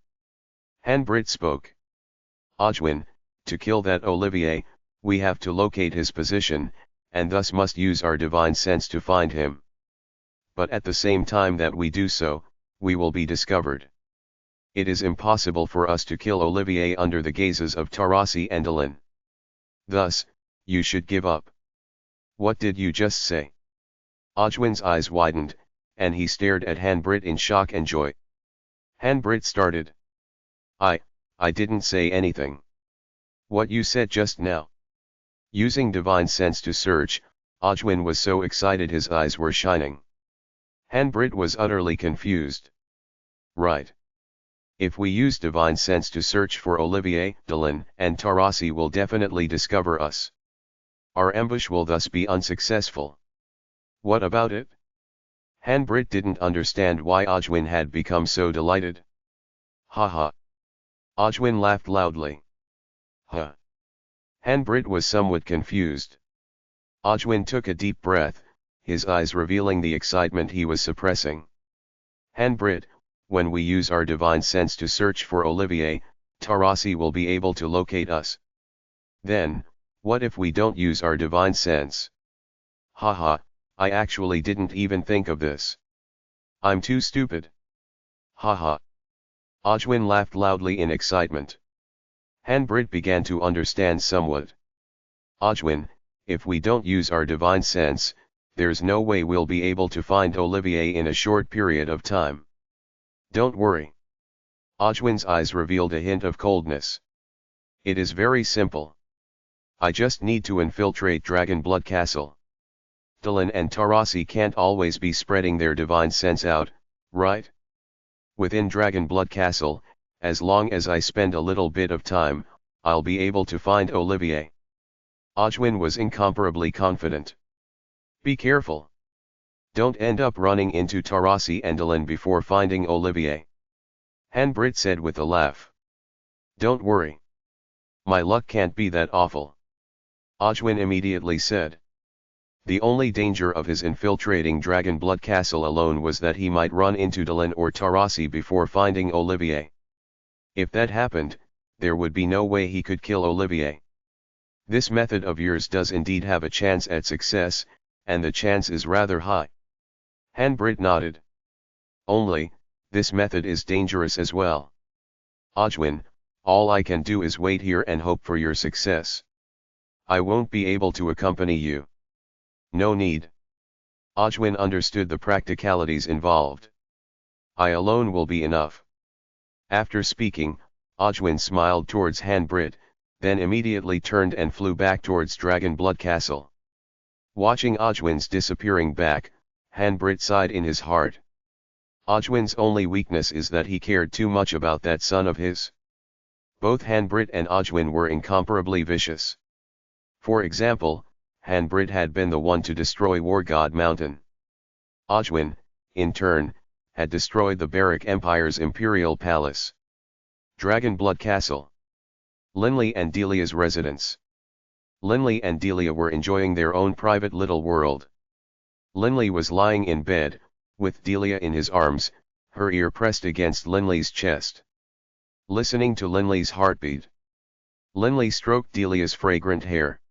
Hanbrid spoke. Ojwin, to kill that Olivier, we have to locate his position, and thus must use our divine sense to find him. But at the same time that we do so, we will be discovered. It is impossible for us to kill Olivier under the gazes of Tarasi and Dylan. Thus, you should give up. What did you just say? Ojwin's eyes widened, and he stared at Hanbrit in shock and joy. Hanbrit started. I didn't say anything. What you said just now. Using divine sense to search, Ojwin was so excited his eyes were shining. Hanbrit was utterly confused. Right. If we use divine sense to search for Olivier, Dylan, and Tarasi will definitely discover us. Our ambush will thus be unsuccessful. What about it? Hanbrit didn't understand why Ojwin had become so delighted. Ha. Ojwin laughed loudly. Huh. Hanbrit was somewhat confused. Ojwin took a deep breath, his eyes revealing the excitement he was suppressing. Hanbrit, when we use our divine sense to search for Olivier, Tarasi will be able to locate us. Then, what if we don't use our divine sense? Haha, I actually didn't even think of this. I'm too stupid. Haha. Ojwin laughed loudly in excitement. Hanbrit began to understand somewhat. Ojwin, if we don't use our divine sense, there's no way we'll be able to find Olivier in a short period of time. Don't worry. Ojwin's eyes revealed a hint of coldness. It is very simple. I just need to infiltrate Dragon Blood Castle. Dylan and Tarasi can't always be spreading their divine sense out, right? Within Dragon Blood Castle, as long as I spend a little bit of time, I'll be able to find Olivier. Ojwin was incomparably confident. Be careful. Don't end up running into Tarasi and Dylan before finding Olivier. Hanbrit said with a laugh. Don't worry. My luck can't be that awful. Ojwin immediately said. The only danger of his infiltrating Dragon Blood Castle alone was that he might run into Dylan or Tarasi before finding Olivier. If that happened, there would be no way he could kill Olivier. This method of yours does indeed have a chance at success, and the chance is rather high. Hanbrit nodded. Only, this method is dangerous as well. Ojwin, all I can do is wait here and hope for your success. I won't be able to accompany you. No need. Ojwin understood the practicalities involved. I alone will be enough. After speaking, Ojwin smiled towards Hanbrit, then immediately turned and flew back towards Dragon Blood Castle. Watching Ojwin's disappearing back, Hanbrit sighed in his heart. Ojwin's only weakness is that he cared too much about that son of his. Both Hanbrit and Ojwin were incomparably vicious. For example, Hanbrit had been the one to destroy War God Mountain. Ojwin, in turn, had destroyed the Barak Empire's imperial palace. Dragon Blood Castle. Linley and Delia's residence. Linley and Delia were enjoying their own private little world. Linley was lying in bed, with Delia in his arms, her ear pressed against Linley's chest. Listening to Linley's heartbeat. Linley stroked Delia's fragrant hair.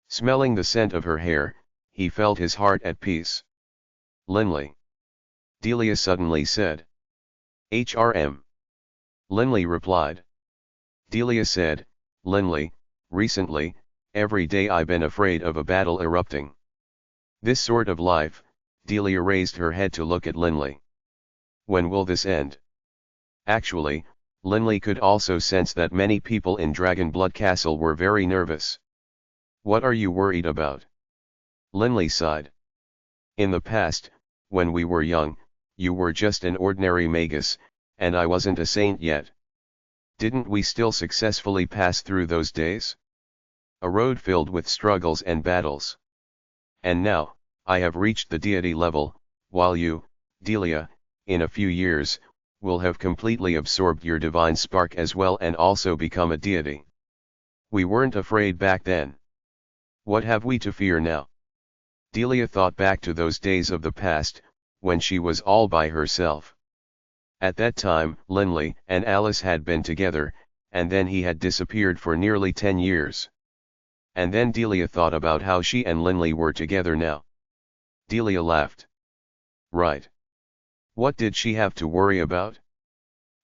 Smelling the scent of her hair, he felt his heart at peace. Linley. Delia suddenly said. HRM. Linley replied. Delia said, Linley, recently, every day I've been afraid of a battle erupting. This sort of life, Delia raised her head to look at Linley. When will this end? Actually, Linley could also sense that many people in Dragon Blood Castle were very nervous. What are you worried about? Linley sighed. In the past, when we were young, you were just an ordinary magus, and I wasn't a saint yet. Didn't we still successfully pass through those days? A road filled with struggles and battles. And now, I have reached the deity level, while you, Delia, in a few years, will have completely absorbed your divine spark as well and also become a deity. We weren't afraid back then. What have we to fear now? Delia thought back to those days of the past, when she was all by herself. At that time, Linley and Alice had been together, and then he had disappeared for nearly 10 years. And then Delia thought about how she and Linley were together now. Delia laughed. Right. What did she have to worry about?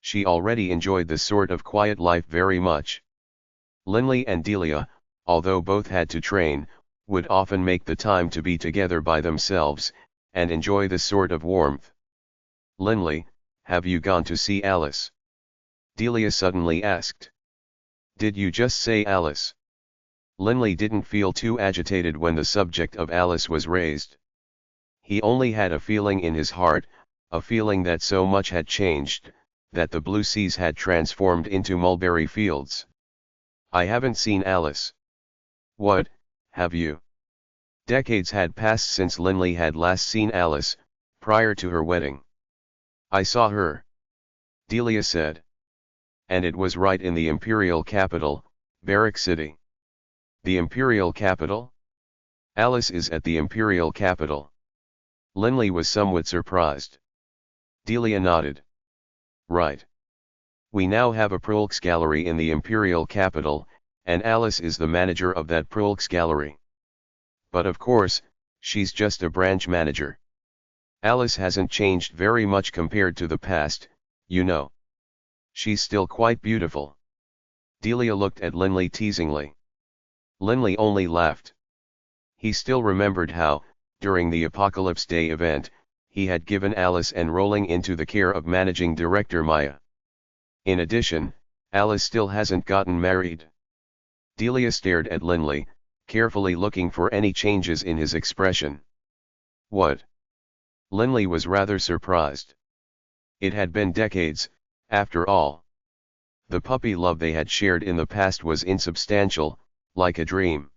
She already enjoyed this sort of quiet life very much. Linley and Delia, although both had to train, would often make the time to be together by themselves, and enjoy this sort of warmth. "Linley, have you gone to see Alice?" Delia suddenly asked. "Did you just say Alice?" Linley didn't feel too agitated when the subject of Alice was raised. He only had a feeling in his heart, a feeling that so much had changed, that the blue seas had transformed into mulberry fields. "I haven't seen Alice." "What, have you?" Decades had passed since Linley had last seen Alice, prior to her wedding. "I saw her," Delia said. "And it was right in the imperial capital, Barrack City." "The imperial capital? Alice is at the imperial capital?" Linley was somewhat surprised. Delia nodded. "Right. We now have a Gallery in the imperial capital, and Alice is the manager of that Gallery. But of course, she's just a branch manager. Alice hasn't changed very much compared to the past, you know. She's still quite beautiful." Delia looked at Linley teasingly. Linley only laughed. He still remembered how, during the Apocalypse Day event, he had given Alice an rolling into the care of managing director Maya. In addition, Alice still hasn't gotten married. Delia stared at Linley, carefully looking for any changes in his expression. "What?" Linley was rather surprised. It had been decades, after all. The puppy love they had shared in the past was insubstantial, like a dream.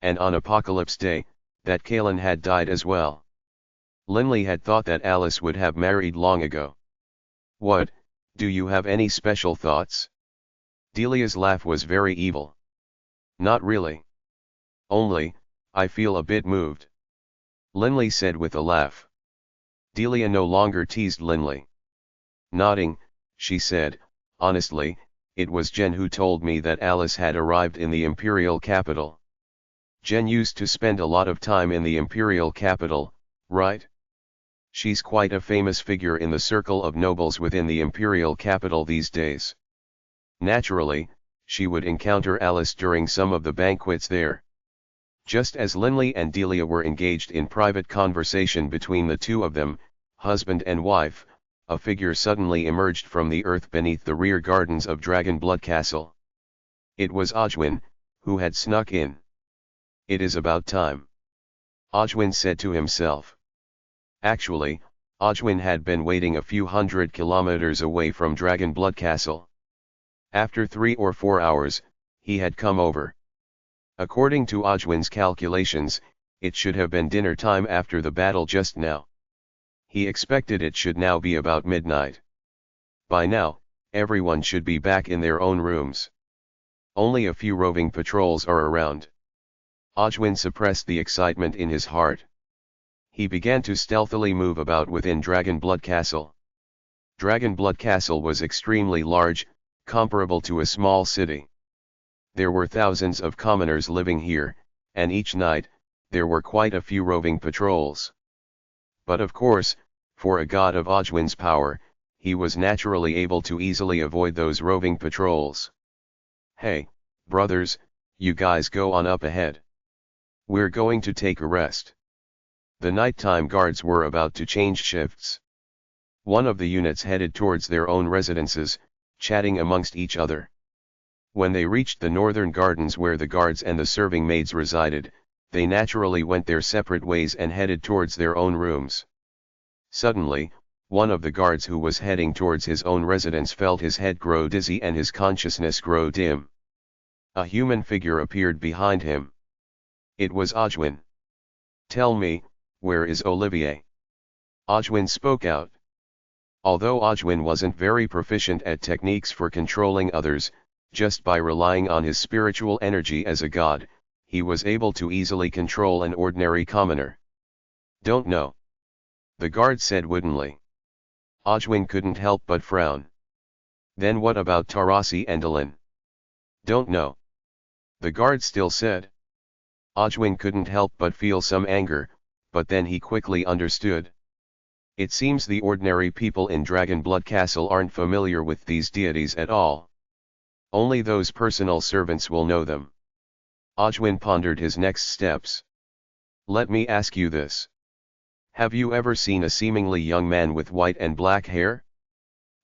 And on Apocalypse Day, that Kaelin had died as well. Linley had thought that Alice would have married long ago. "What, do you have any special thoughts?" Delia's laugh was very evil. "Not really. Only, I feel a bit moved," Linley said with a laugh. Delia no longer teased Linley. Nodding, she said, "Honestly, it was Jen who told me that Alice had arrived in the imperial capital. Jen used to spend a lot of time in the imperial capital, right? She's quite a famous figure in the circle of nobles within the imperial capital these days. Naturally, she would encounter Alice during some of the banquets there." Just as Linley and Delia were engaged in private conversation between the two of them, husband and wife, a figure suddenly emerged from the earth beneath the rear gardens of Dragonblood Castle. It was Ojwin, who had snuck in. "It is about time," Ojwin said to himself. Actually, Ojwin had been waiting a few hundred kilometers away from Dragonblood Castle. After 3 or 4 hours, he had come over. According to Ojwin's calculations, it should have been dinner time after the battle just now. He expected it should now be about midnight. By now, everyone should be back in their own rooms. Only a few roving patrols are around. Ojwin suppressed the excitement in his heart. He began to stealthily move about within Dragonblood Castle. Dragonblood Castle was extremely large, comparable to a small city. There were thousands of commoners living here, and each night, there were quite a few roving patrols. But of course, for a god of Ojwin's power, he was naturally able to easily avoid those roving patrols. "Hey, brothers, you guys go on up ahead. We're going to take a rest." The nighttime guards were about to change shifts. One of the units headed towards their own residences, chatting amongst each other. When they reached the northern gardens where the guards and the serving maids resided, they naturally went their separate ways and headed towards their own rooms. Suddenly, one of the guards who was heading towards his own residence felt his head grow dizzy and his consciousness grow dim. A human figure appeared behind him. It was Ojwin. "Tell me, where is Olivier?" Ojwin spoke out. Although Ojwin wasn't very proficient at techniques for controlling others, just by relying on his spiritual energy as a god, he was able to easily control an ordinary commoner. "Don't know," the guard said woodenly. Ojwin couldn't help but frown. "Then what about Tarasi and Dylan?" "Don't know," the guard still said. Ojwin couldn't help but feel some anger, but then he quickly understood. It seems the ordinary people in Dragonblood Castle aren't familiar with these deities at all. Only those personal servants will know them. Ojwin pondered his next steps. Let me ask you this. Have you ever seen a seemingly young man with white and black hair?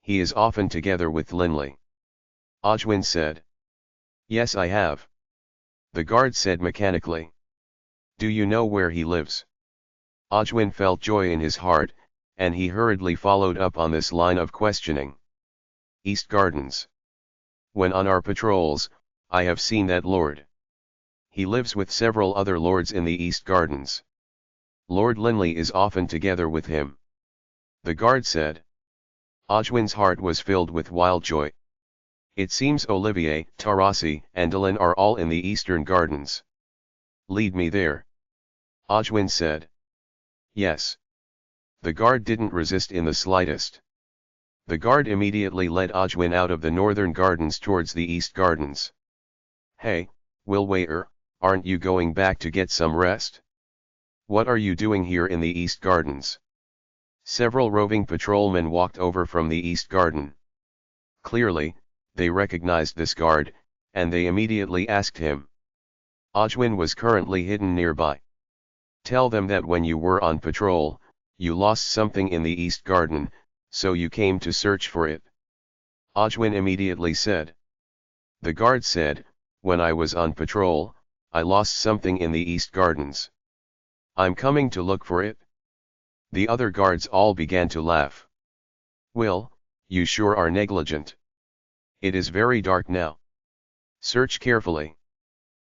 He is often together with Linley. Ojwin said. Yes, I have. The guard said mechanically. Do you know where he lives? Ojwin felt joy in his heart, and he hurriedly followed up on this line of questioning. East Gardens. When on our patrols, I have seen that lord. He lives with several other lords in the East Gardens. Lord Linley is often together with him. The guard said. Ojwin's heart was filled with wild joy. It seems Olivier, Tarasi, and Dylan are all in the Eastern Gardens. Lead me there. Ojwin said. Yes. The guard didn't resist in the slightest. The guard immediately led Ojwin out of the Northern Gardens towards the East Gardens. Hey, Will Waiter, aren't you going back to get some rest? What are you doing here in the East Gardens? Several roving patrolmen walked over from the East Garden. Clearly, they recognized this guard, and they immediately asked him. Ojwin was currently hidden nearby. Tell them that when you were on patrol, you lost something in the East Garden, so you came to search for it. Ojwin immediately said. The guard said, when I was on patrol, I lost something in the East Gardens. I'm coming to look for it. The other guards all began to laugh. Will, you sure are negligent. It is very dark now. Search carefully.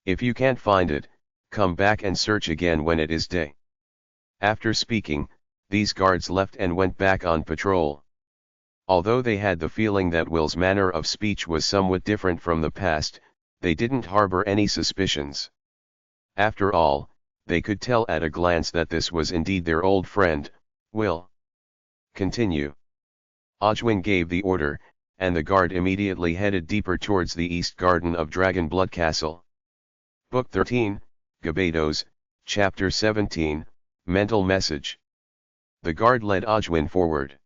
If you can't find it, come back and search again when it is day. After speaking, these guards left and went back on patrol. Although they had the feeling that Will's manner of speech was somewhat different from the past, they didn't harbor any suspicions. After all, they could tell at a glance that this was indeed their old friend, Will. Continue. Ojwin gave the order, and the guard immediately headed deeper towards the East Garden of Dragonblood Castle. Book 13, Gebados, Chapter 17, Mental Message. The guard led Ojwin forward.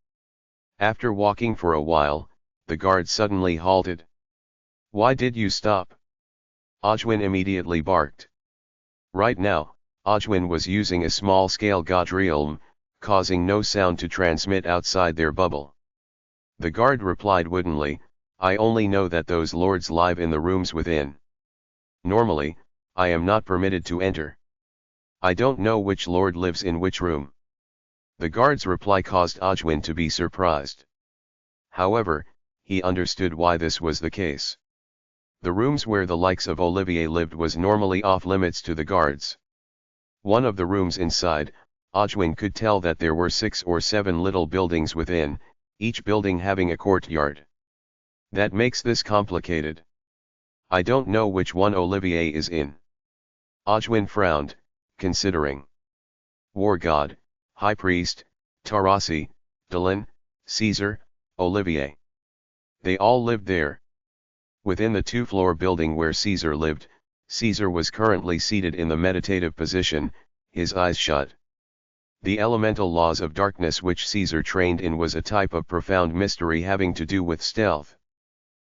After walking for a while, the guard suddenly halted. Why did you stop? Ojwin immediately barked. Right now, Ojwin was using a small-scale Godrealm, causing no sound to transmit outside their bubble. The guard replied woodenly, I only know that those lords live in the rooms within. Normally, I am not permitted to enter. I don't know which lord lives in which room. The guard's reply caused Ojwin to be surprised. However, he understood why this was the case. The rooms where the likes of Olivier lived was normally off-limits to the guards. One of the rooms inside, Ojwin could tell that there were 6 or 7 little buildings within, each building having a courtyard. That makes this complicated. I don't know which one Olivier is in. Ojwin frowned, considering. War God, High Priest, Tarasi, Dylan, Caesar, Olivier. They all lived there. Within the 2-floor building where Caesar lived, Caesar was currently seated in the meditative position, his eyes shut. The elemental laws of darkness which Caesar trained in was a type of profound mystery having to do with stealth.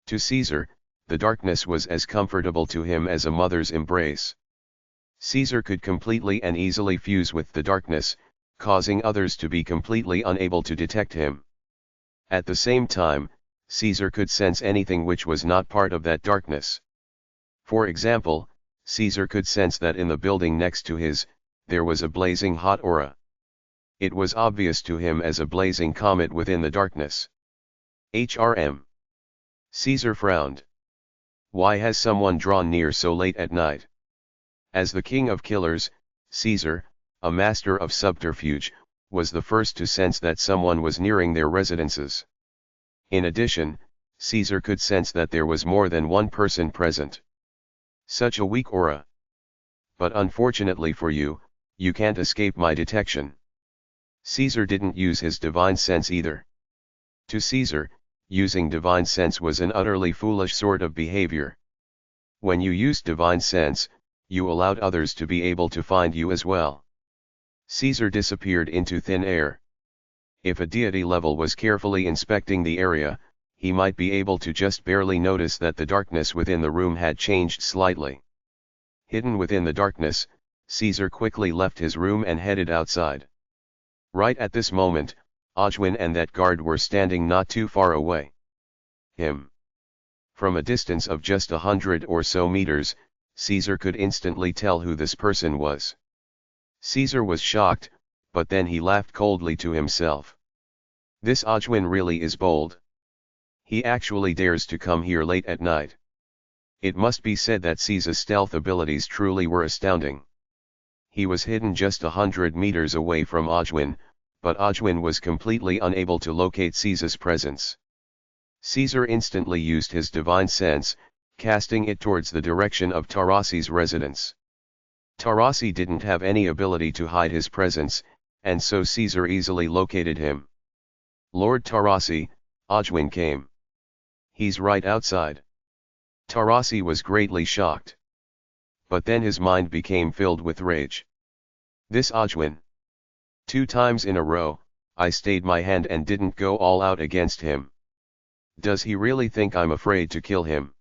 To Caesar, the darkness was as comfortable to him as a mother's embrace. Caesar could completely and easily fuse with the darkness, causing others to be completely unable to detect him. At the same time, Caesar could sense anything which was not part of that darkness. For example, Caesar could sense that in the building next to his, there was a blazing hot aura. It was obvious to him as a blazing comet within the darkness. HRM. Caesar frowned. Why has someone drawn near so late at night? As the king of killers, Caesar, a master of subterfuge, was the first to sense that someone was nearing their residences. In addition, Caesar could sense that there was more than one person present. Such a weak aura. But unfortunately for you, you can't escape my detection. Caesar didn't use his divine sense either. To Caesar, using divine sense was an utterly foolish sort of behavior. When you used divine sense, you allowed others to be able to find you as well. Caesar disappeared into thin air. If a deity level was carefully inspecting the area, he might be able to just barely notice that the darkness within the room had changed slightly. Hidden within the darkness, Caesar quickly left his room and headed outside. Right at this moment, Ojwin and that guard were standing not too far away. From a distance of just 100 or so meters, Caesar could instantly tell who this person was. Caesar was shocked, but then he laughed coldly to himself. This Ojwin really is bold. He actually dares to come here late at night. It must be said that Caesar's stealth abilities truly were astounding. He was hidden just 100 meters away from Ojwin, but Ojwin was completely unable to locate Caesar's presence. Caesar instantly used his divine sense, casting it towards the direction of Tarasi's residence. Tarasi didn't have any ability to hide his presence, and so Caesar easily located him. "Lord Tarasi," Ojwin came. "He's right outside." Tarasi was greatly shocked. But then his mind became filled with rage. This Ojwin. 2 times in a row, I stayed my hand and didn't go all out against him. Does he really think I'm afraid to kill him?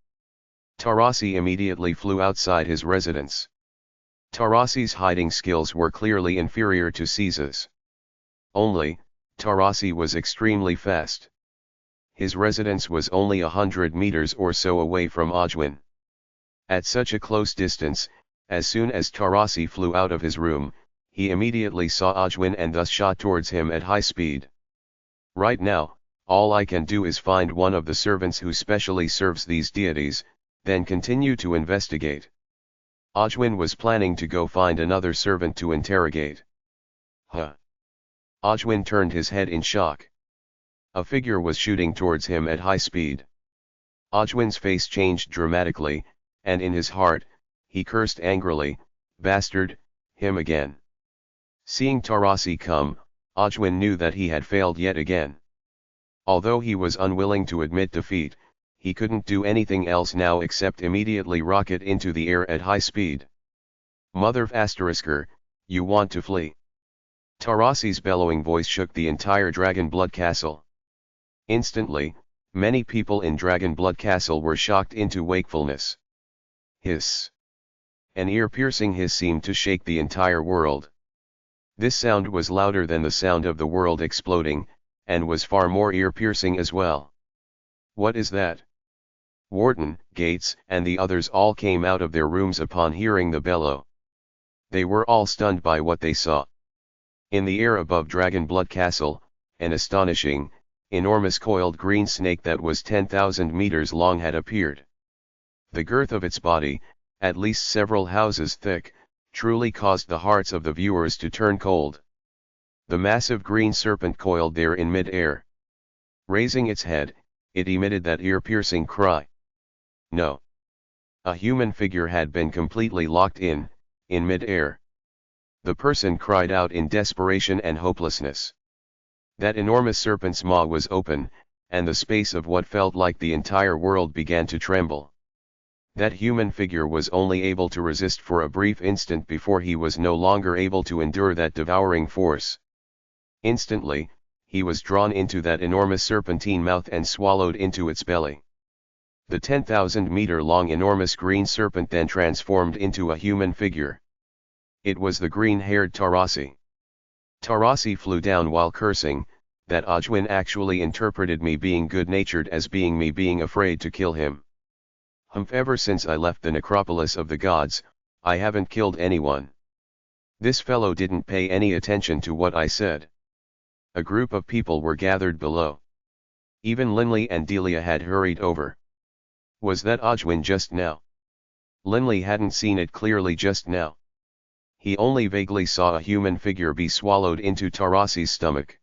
Tarasi immediately flew outside his residence. Tarasi's hiding skills were clearly inferior to Caesar's. Only, Tarasi was extremely fast. His residence was only 100 meters or so away from Ojwin. At such a close distance, as soon as Tarasi flew out of his room, he immediately saw Ojwin and thus shot towards him at high speed. Right now, all I can do is find one of the servants who specially serves these deities, then continue to investigate. Ojwin was planning to go find another servant to interrogate. Ojwin turned his head in shock. A figure was shooting towards him at high speed. Ojwin's face changed dramatically, and in his heart, he cursed angrily, "Bastard, him again." Seeing Tarasi come, Ojwin knew that he had failed yet again. Although he was unwilling to admit defeat, he couldn't do anything else now except immediately rocket into the air at high speed. "Mother ***, you want to flee?" Tarasi's bellowing voice shook the entire Dragon Blood Castle. Instantly, many people in Dragon Blood Castle were shocked into wakefulness. Hiss. An ear-piercing hiss seemed to shake the entire world. This sound was louder than the sound of the world exploding, and was far more ear-piercing as well. "What is that?" Warden, Gates, and the others all came out of their rooms upon hearing the bellow. They were all stunned by what they saw. In the air above Dragon Blood Castle, an astonishing, enormous coiled green snake that was 10,000 meters long had appeared. The girth of its body, at least several houses thick, truly caused the hearts of the viewers to turn cold. The massive green serpent coiled there in mid-air. Raising its head, it emitted that ear-piercing cry. No. A human figure had been completely locked in mid-air. The person cried out in desperation and hopelessness. That enormous serpent's maw was open, and the space of what felt like the entire world began to tremble. That human figure was only able to resist for a brief instant before he was no longer able to endure that devouring force. Instantly, he was drawn into that enormous serpentine mouth and swallowed into its belly. The 10,000-meter-long enormous green serpent then transformed into a human figure. It was the green-haired Tarasi. Tarasi flew down while cursing, that Ojwin actually interpreted me being good-natured as being me being afraid to kill him. Ever since I left the necropolis of the gods, I haven't killed anyone. This fellow didn't pay any attention to what I said. A group of people were gathered below. Even Linley and Delia had hurried over. Was that Ojwin just now? Linley hadn't seen it clearly just now. He only vaguely saw a human figure be swallowed into Tarasi's stomach.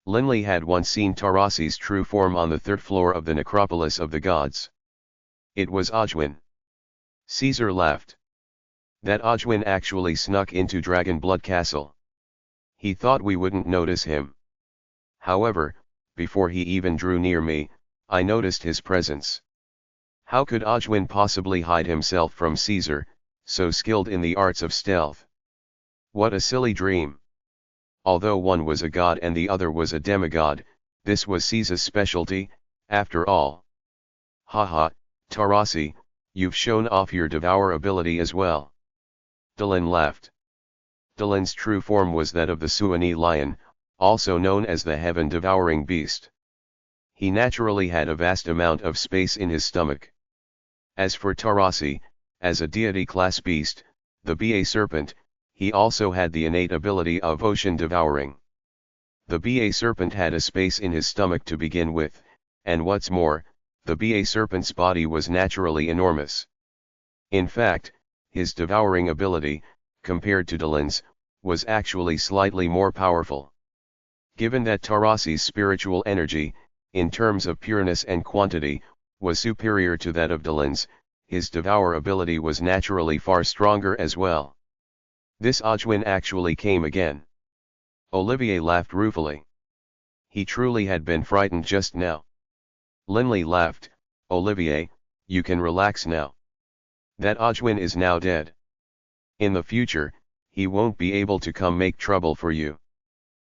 Linley had once seen Tarasi's true form on the 3rd floor of the necropolis of the gods. It was Ojwin. Caesar laughed. That Ojwin actually snuck into Dragon Blood Castle. He thought we wouldn't notice him. However, before he even drew near me, I noticed his presence. How could Ojwin possibly hide himself from Caesar, so skilled in the arts of stealth? What a silly dream. Although one was a god and the other was a demigod, this was Caesar's specialty, after all. Ha ha, Tarasi, You've shown off your devour ability as well. Delin laughed. Delin's true form was that of the Suani lion, also known as the heaven-devouring beast. He naturally had a vast amount of space in his stomach. As for Tarasi, as a deity-class beast, the Ba serpent, he also had the innate ability of ocean devouring. The Ba serpent had a space in his stomach to begin with, and what's more, the Ba serpent's body was naturally enormous. In fact, his devouring ability, compared to Delin's, was actually slightly more powerful. Given that Tarasi's spiritual energy, in terms of pureness and quantity, was superior to that of Delin's, his devour ability was naturally far stronger as well. This Ojwin actually came again. Olivier laughed ruefully. He truly had been frightened just now. Linley laughed. Olivier, you can relax now. That Ojwin is now dead. In the future, he won't be able to come make trouble for you.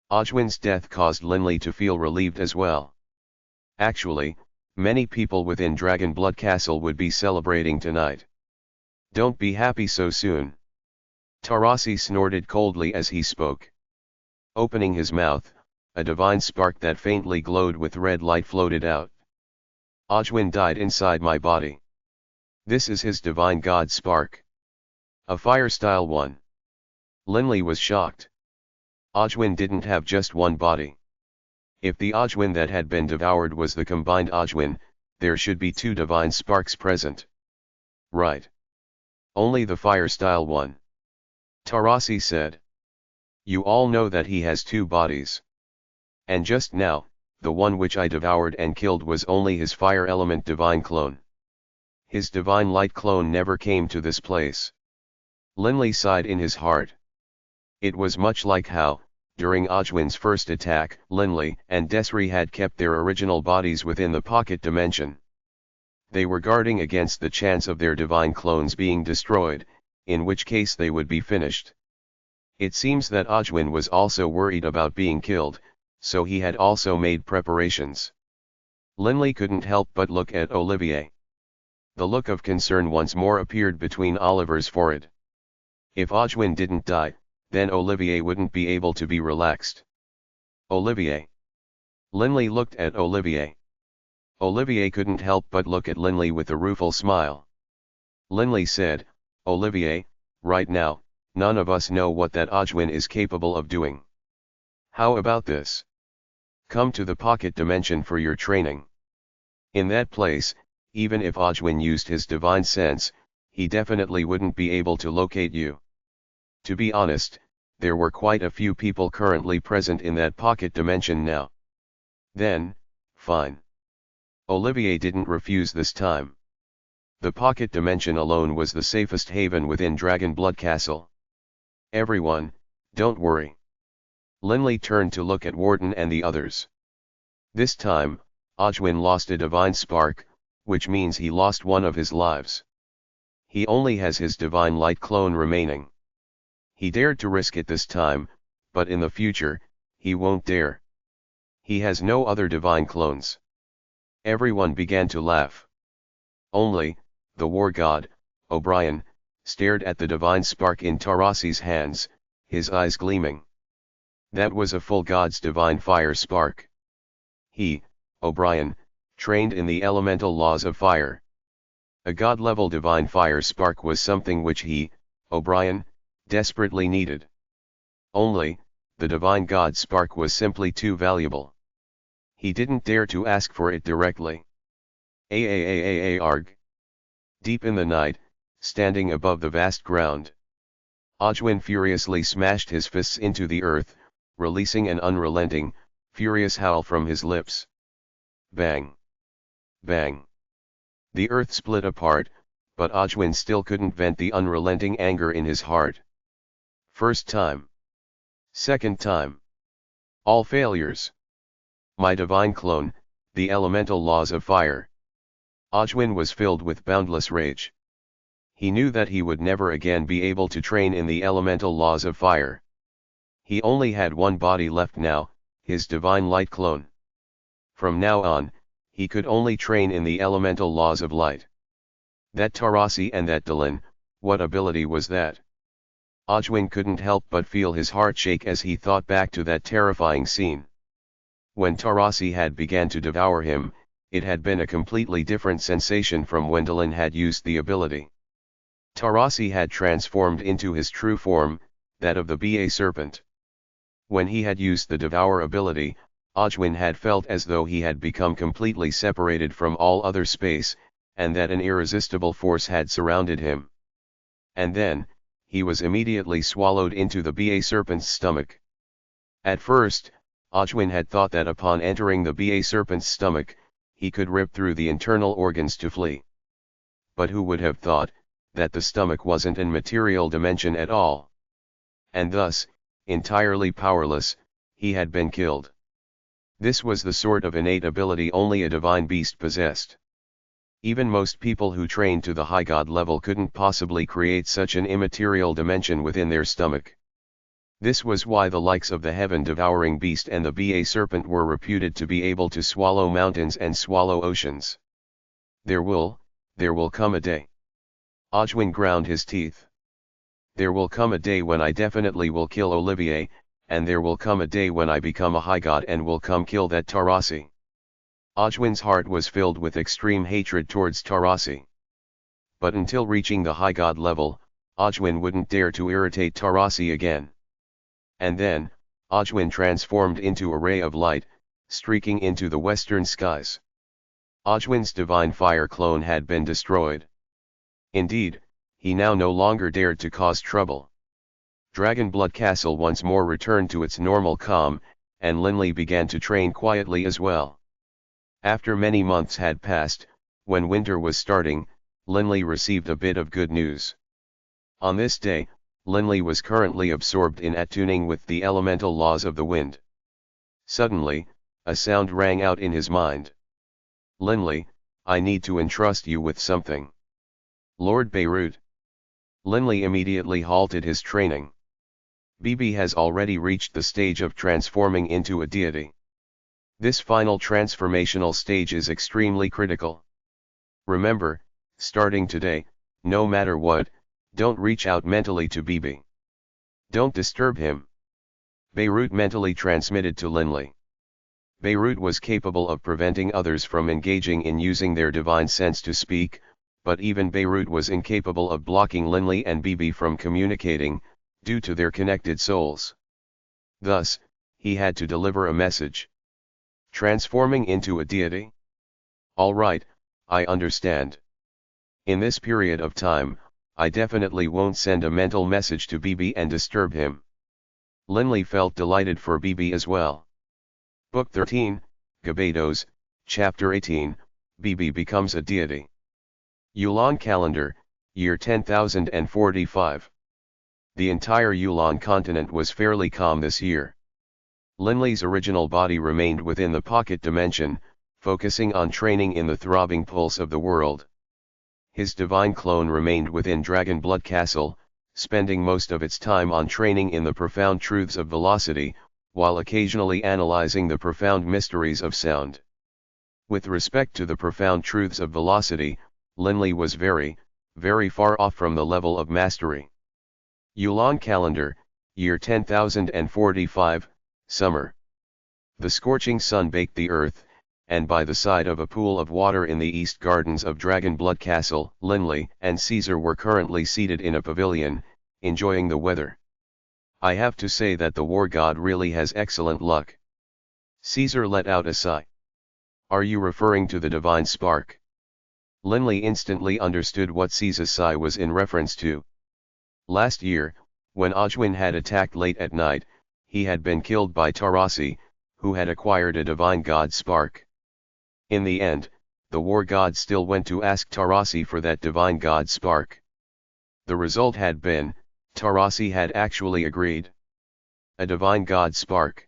Ojwin's death caused Linley to feel relieved as well. Actually, many people within Dragon Blood Castle would be celebrating tonight. Don't be happy so soon. Tarasi snorted coldly as he spoke. Opening his mouth, a divine spark that faintly glowed with red light floated out. Ojwin died inside my body. This is his divine god spark. A fire-style one. Linley was shocked. Ojwin didn't have just one body. If the Ojwin that had been devoured was the combined Ojwin, there should be two divine sparks present. Right. Only the fire-style one. Tarasi said. You all know that he has two bodies. And just now, the one which I devoured and killed was only his fire element divine clone. His divine light clone never came to this place. Linley sighed in his heart. It was much like how, during Ojwin's first attack, Linley and Desri had kept their original bodies within the pocket dimension. They were guarding against the chance of their divine clones being destroyed, in which case they would be finished. It seems that Ojwin was also worried about being killed, so he had also made preparations. Linley couldn't help but look at Olivier. The look of concern once more appeared between Oliver's forehead. If Ojwin didn't die, then Olivier wouldn't be able to be relaxed. Olivier. Linley looked at Olivier. Olivier couldn't help but look at Linley with a rueful smile. Linley said, Olivier, right now, none of us know what that Ojwin is capable of doing. How about this? Come to the pocket dimension for your training. In that place, even if Ojwin used his divine sense, he definitely wouldn't be able to locate you. To be honest, there were quite a few people currently present in that pocket dimension now. Then, fine. Olivier didn't refuse this time. The pocket dimension alone was the safest haven within Dragon Blood Castle. Everyone, don't worry. Linley turned to look at Warden and the others. This time, Ojwin lost a divine spark, which means he lost one of his lives. He only has his divine light clone remaining. He dared to risk it this time, but in the future, he won't dare. He has no other divine clones. Everyone began to laugh. Only, the war god, O'Brien, stared at the divine spark in Tarasi's hands, his eyes gleaming. That was a full god's divine fire spark. He, O'Brien, trained in the elemental laws of fire. A god-level divine fire spark was something which he, O'Brien, desperately needed. Only, the divine god spark was simply too valuable. He didn't dare to ask for it directly. Arg. Deep in the night, standing above the vast ground, Ojwin furiously smashed his fists into the earth, releasing an unrelenting, furious howl from his lips. Bang! Bang! The earth split apart, but Ojwin still couldn't vent the unrelenting anger in his heart. First time. Second time. All failures. My divine clone, the elemental laws of fire. Ojwin was filled with boundless rage. He knew that he would never again be able to train in the elemental laws of fire. He only had one body left now, his divine light clone. From now on, he could only train in the elemental laws of light. That Tarasi and that Dylan, what ability was that? Ojwin couldn't help but feel his heart shake as he thought back to that terrifying scene. When Tarasi had began to devour him, it had been a completely different sensation from when Dylan had used the ability. Tarasi had transformed into his true form, that of the Ba serpent. When he had used the devour ability, Ojwin had felt as though he had become completely separated from all other space, and that an irresistible force had surrounded him. And then, he was immediately swallowed into the Ba serpent's stomach. At first, Ojwin had thought that upon entering the Ba serpent's stomach, he could rip through the internal organs to flee. But who would have thought that the stomach wasn't an material dimension at all? And thus, entirely powerless, he had been killed. This was the sort of innate ability only a divine beast possessed. Even most people who trained to the high god level couldn't possibly create such an immaterial dimension within their stomach. This was why the likes of the heaven-devouring beast and the Ba serpent were reputed to be able to swallow mountains and swallow oceans. There will come a day. Ojwin ground his teeth. There will come a day when I definitely will kill Olivier, and there will come a day when I become a high god and will come kill that Tarasi. Ojwin's heart was filled with extreme hatred towards Tarasi. But until reaching the high god level, Ojwin wouldn't dare to irritate Tarasi again. And then, Ojwin transformed into a ray of light, streaking into the western skies. Ojwin's divine fire clone had been destroyed. Indeed, he now no longer dared to cause trouble. Dragonblood Castle once more returned to its normal calm, and Linley began to train quietly as well. After many months had passed, when winter was starting, Linley received a bit of good news. On this day, Linley was currently absorbed in attuning with the elemental laws of the wind. Suddenly, a sound rang out in his mind. "Linley, I need to entrust you with something." "Lord Beirut." Linley immediately halted his training. BB has already reached the stage of transforming into a deity. This final transformational stage is extremely critical. Remember, starting today, no matter what, don't reach out mentally to BB. Don't disturb him. Beirut mentally transmitted to Linley. Beirut was capable of preventing others from engaging in using their divine sense to speak, but even Beirut was incapable of blocking Linley and BB from communicating, due to their connected souls. Thus, he had to deliver a message. Transforming into a deity? All right, I understand. In this period of time, I definitely won't send a mental message to BB and disturb him. Linley felt delighted for BB as well. Book 13, Gebados, Chapter 18, BB becomes a deity. Yulan calendar, year 10,045. The entire Yulan continent was fairly calm this year. Linley's original body remained within the pocket dimension, focusing on training in the throbbing pulse of the world. His divine clone remained within Dragonblood Castle, spending most of its time on training in the profound truths of velocity, while occasionally analyzing the profound mysteries of sound. With respect to the profound truths of velocity, Linley was very, very far off from the level of mastery. Yulan calendar, year 10,045, summer. The scorching sun baked the earth, and by the side of a pool of water in the east gardens of Dragonblood Castle, Linley and Caesar were currently seated in a pavilion, enjoying the weather. I have to say that the war god really has excellent luck. Caesar let out a sigh. Are you referring to the divine spark? Linley instantly understood what Caesar's sigh was in reference to. Last year, when Ojwin had attacked late at night, he had been killed by Tarasi, who had acquired a divine god spark. In the end, the war god still went to ask Tarasi for that divine god spark. The result had been, Tarasi had actually agreed. A divine god spark.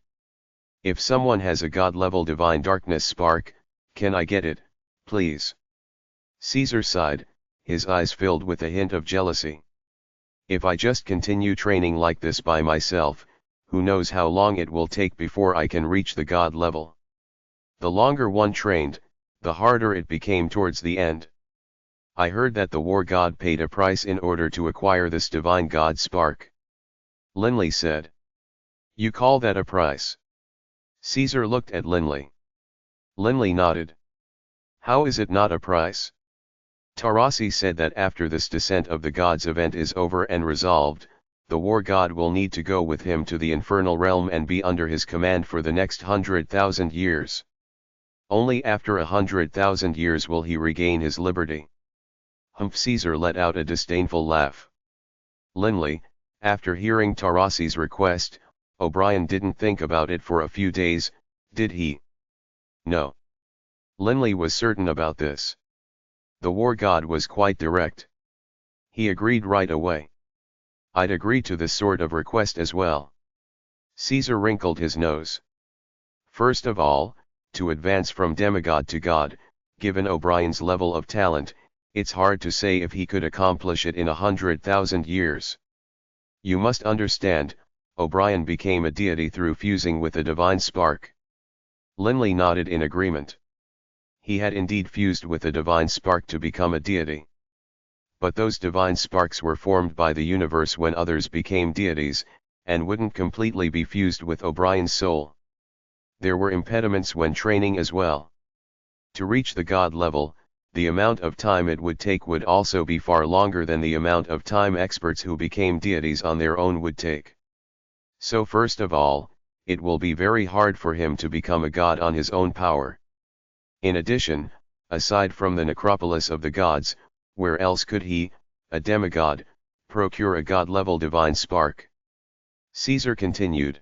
If someone has a god-level divine darkness spark, can I get it, please? Caesar sighed, his eyes filled with a hint of jealousy. If I just continue training like this by myself, who knows how long it will take before I can reach the god level. The longer one trained, the harder it became towards the end. I heard that the war god paid a price in order to acquire this divine god spark. Linley said. You call that a price? Caesar looked at Linley. Linley nodded. How is it not a price? Taurasi said that after this descent of the gods event is over and resolved, the war god will need to go with him to the infernal realm and be under his command for the next 100,000 years. Only after 100,000 years will he regain his liberty. Caesar let out a disdainful laugh. Linley, after hearing Taurasi's request, O'Brien didn't think about it for a few days, did he? No. Linley was certain about this. The war god was quite direct. He agreed right away. I'd agree to this sort of request as well. Caesar wrinkled his nose. First of all, to advance from demigod to god, given O'Brien's level of talent, it's hard to say if he could accomplish it in 100,000 years. You must understand, O'Brien became a deity through fusing with a divine spark. Linley nodded in agreement. He had indeed fused with a divine spark to become a deity. But those divine sparks were formed by the universe when others became deities, and wouldn't completely be fused with O'Brien's soul. There were impediments when training as well. To reach the god level, the amount of time it would take would also be far longer than the amount of time experts who became deities on their own would take. So first of all, it will be very hard for him to become a god on his own power. In addition, aside from the necropolis of the gods, where else could he, a demigod, procure a god-level divine spark? Caesar continued.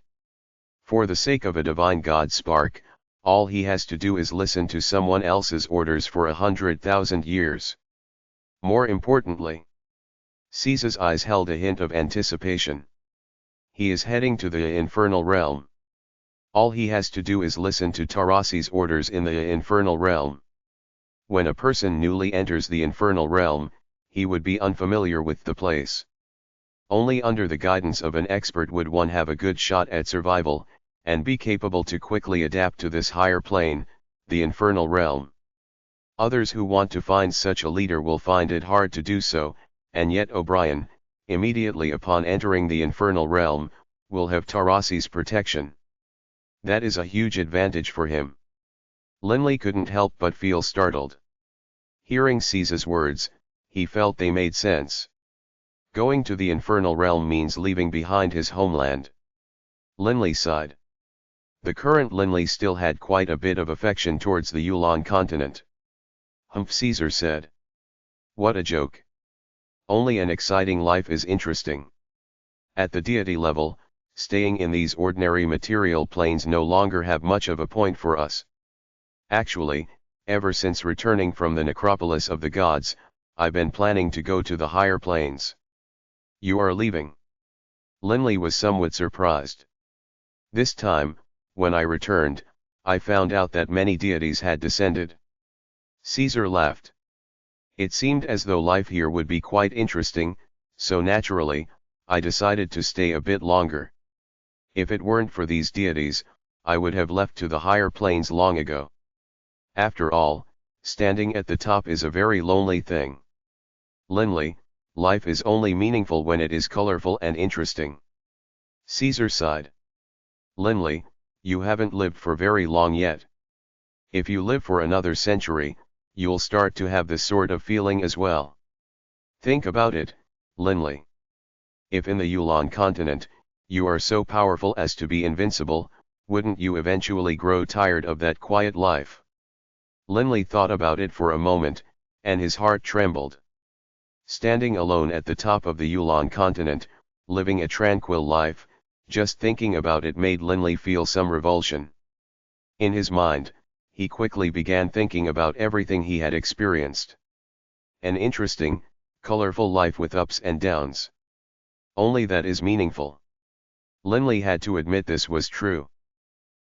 For the sake of a divine god spark, all he has to do is listen to someone else's orders for 100,000 years. More importantly, Caesar's eyes held a hint of anticipation. He is heading to the infernal realm. All he has to do is listen to Taurasi's orders in the infernal realm. When a person newly enters the infernal realm, he would be unfamiliar with the place. Only under the guidance of an expert would one have a good shot at survival, and be capable to quickly adapt to this higher plane, the infernal realm. Others who want to find such a leader will find it hard to do so, and yet O'Brien, immediately upon entering the infernal realm, will have Taurasi's protection. That is a huge advantage for him. Linley couldn't help but feel startled. Hearing Caesar's words, he felt they made sense. Going to the infernal realm means leaving behind his homeland. Linley sighed. The current Linley still had quite a bit of affection towards the Yulon continent. Caesar said. What a joke. Only an exciting life is interesting. At the deity level, staying in these ordinary material planes no longer have much of a point for us. Actually, ever since returning from the necropolis of the gods, I've been planning to go to the higher planes. You are leaving? Linley was somewhat surprised. This time, when I returned, I found out that many deities had descended. Caesar laughed. It seemed as though life here would be quite interesting, so naturally, I decided to stay a bit longer. If it weren't for these deities, I would have left to the higher planes long ago. After all, standing at the top is a very lonely thing. Linley, life is only meaningful when it is colorful and interesting. Caesar sighed. Linley, you haven't lived for very long yet. If you live for another century, you'll start to have this sort of feeling as well. Think about it, Linley. If in the Yulon continent, you are so powerful as to be invincible, wouldn't you eventually grow tired of that quiet life? Linley thought about it for a moment, and his heart trembled. Standing alone at the top of the Yulon continent, living a tranquil life, just thinking about it made Linley feel some revulsion. In his mind, he quickly began thinking about everything he had experienced. An interesting, colorful life with ups and downs. Only that is meaningful. Linley had to admit this was true.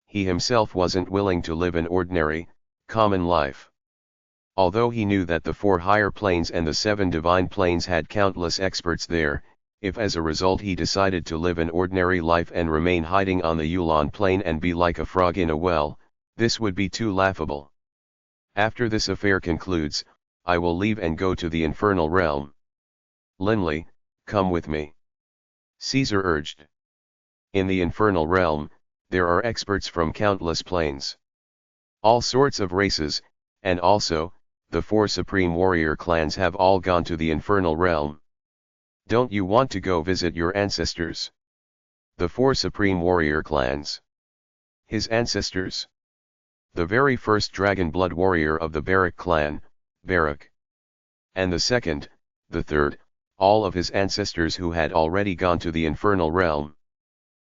He himself wasn't willing to live an ordinary, common life. Although he knew that the 4 higher planes and the 7 divine planes had countless experts there, if as a result he decided to live an ordinary life and remain hiding on the Yulon plane and be like a frog in a well, this would be too laughable. After this affair concludes, I will leave and go to the infernal realm. Linley, come with me. Caesar urged. In the infernal realm, there are experts from countless planes. All sorts of races, and also, the 4 supreme warrior clans have all gone to the infernal realm. Don't you want to go visit your ancestors? The 4 supreme warrior clans. His ancestors. The very first dragon blood warrior of the Barak clan, Barak. And the second, the third, all of his ancestors who had already gone to the infernal realm.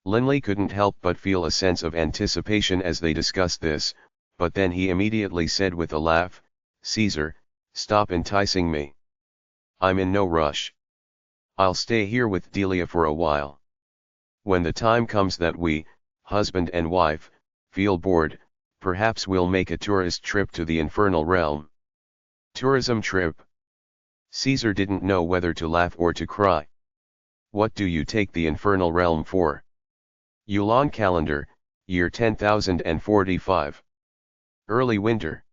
Linley couldn't help but feel a sense of anticipation as they discussed this, but then he immediately said with a laugh, Caesar, stop enticing me. I'm in no rush. I'll stay here with Delia for a while. When the time comes that we, husband and wife, feel bored, perhaps we'll make a tourist trip to the infernal realm. Tourism trip. Caesar didn't know whether to laugh or to cry. What do you take the infernal realm for? Yulon calendar, year 10,045. Early winter.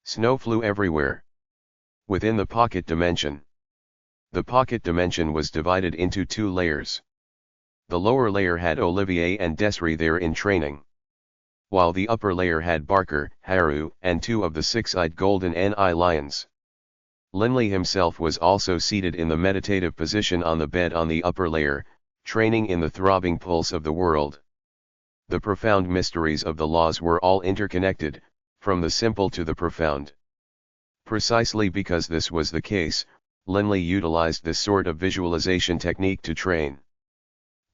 Snow flew everywhere. Within the pocket dimension. The pocket dimension was divided into 2 layers. The lower layer had Olivier and Desiree there in training, while the upper layer had Barker, Haru, and 2 of the 6-eyed golden Ni lions. Linley himself was also seated in the meditative position on the bed on the upper layer, training in the throbbing pulse of the world. The profound mysteries of the laws were all interconnected, from the simple to the profound. Precisely because this was the case, Linley utilized this sort of visualization technique to train.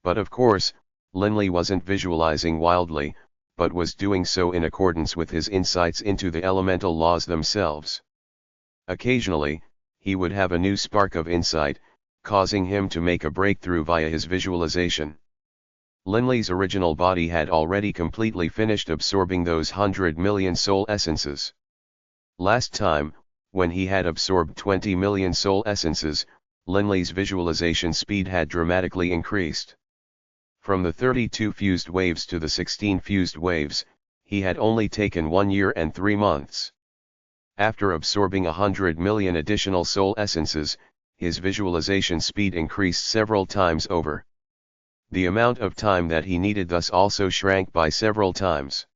But of course, Linley wasn't visualizing wildly, but was doing so in accordance with his insights into the elemental laws themselves. Occasionally, he would have a new spark of insight, causing him to make a breakthrough via his visualization. Linley's original body had already completely finished absorbing those 100 million soul essences. Last time, when he had absorbed 20 million soul essences, Linley's visualization speed had dramatically increased. From the 32 fused waves to the 16 fused waves, he had only taken 1 year and 3 months. After absorbing 100 million additional soul essences, his visualization speed increased several times over. The amount of time that he needed thus also shrank by several times.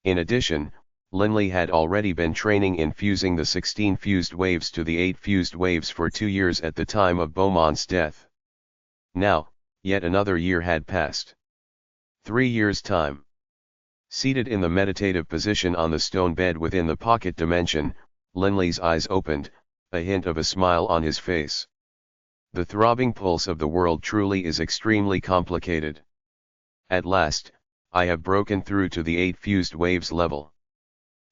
In addition, Linley had already been training in fusing the 16 fused waves to the 8 fused waves for 2 years at the time of Beaumont's death. Now, yet another year had passed. 3 years' time. Seated in the meditative position on the stone bed within the pocket dimension, Linley's eyes opened, a hint of a smile on his face. The throbbing pulse of the world truly is extremely complicated. At last, I have broken through to the 8 fused waves level.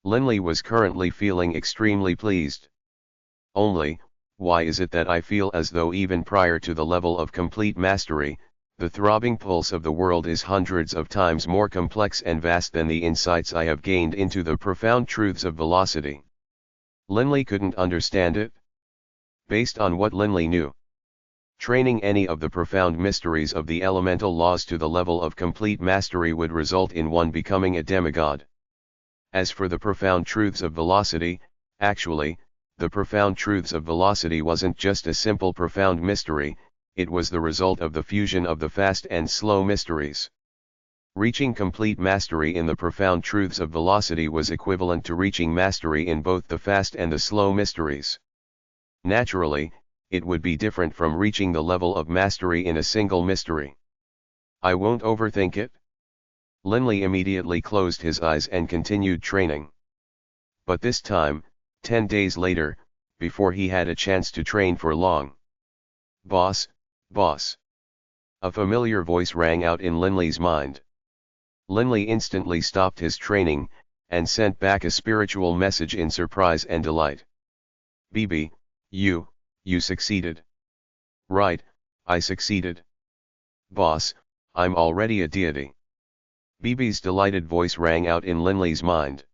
Linley was currently feeling extremely pleased. Only, why is it that I feel as though even prior to the level of complete mastery, the throbbing pulse of the world is hundreds of times more complex and vast than the insights I have gained into the profound truths of velocity? Linley couldn't understand it. Based on what Linley knew, training any of the profound mysteries of the elemental laws to the level of complete mastery would result in one becoming a demigod. As for the profound truths of velocity, actually, the profound truths of velocity wasn't just a simple profound mystery, it was the result of the fusion of the fast and slow mysteries. Reaching complete mastery in the profound truths of velocity was equivalent to reaching mastery in both the fast and the slow mysteries. Naturally, it would be different from reaching the level of mastery in a single mystery. I won't overthink it. Linley immediately closed his eyes and continued training. But this time, 10 days later, before he had a chance to train for long. Boss, boss. A familiar voice rang out in Linley's mind. Linley instantly stopped his training, and sent back a spiritual message in surprise and delight. BB, you succeeded. Right, I succeeded. Boss, I'm already a deity. BB's delighted voice rang out in Linley's mind.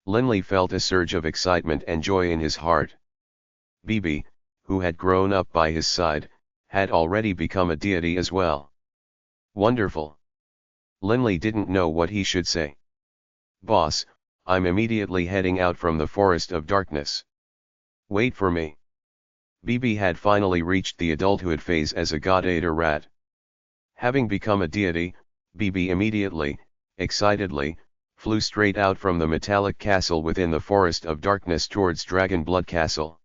Linley felt a surge of excitement and joy in his heart. BB, who had grown up by his side, had already become a deity as well. Wonderful. Linley didn't know what he should say. Boss, I'm immediately heading out from the forest of darkness. Wait for me. BB had finally reached the adulthood phase as a god-eater rat. Having become a deity, BB immediately, excitedly, flew straight out from the metallic castle within the forest of darkness towards Dragon Blood Castle.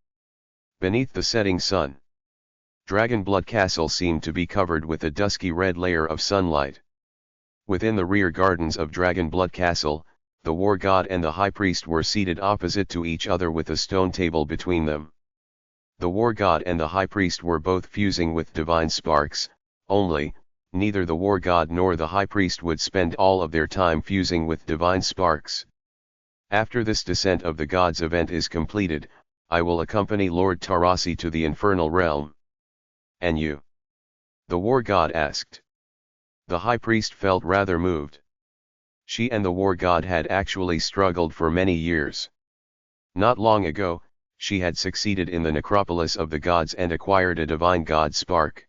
Beneath the setting sun, Dragon Blood Castle seemed to be covered with a dusky red layer of sunlight. Within the rear gardens of Dragon Blood Castle, the war god and the high priest were seated opposite to each other with a stone table between them. The war god and the high priest were both fusing with divine sparks, only, neither the war god nor the high priest would spend all of their time fusing with divine sparks. After this Descent of the Gods event is completed, I will accompany Lord Tarasi to the infernal realm. And you? The war god asked. The high priest felt rather moved. She and the war god had actually struggled for many years. Not long ago, she had succeeded in the necropolis of the gods and acquired a divine god spark.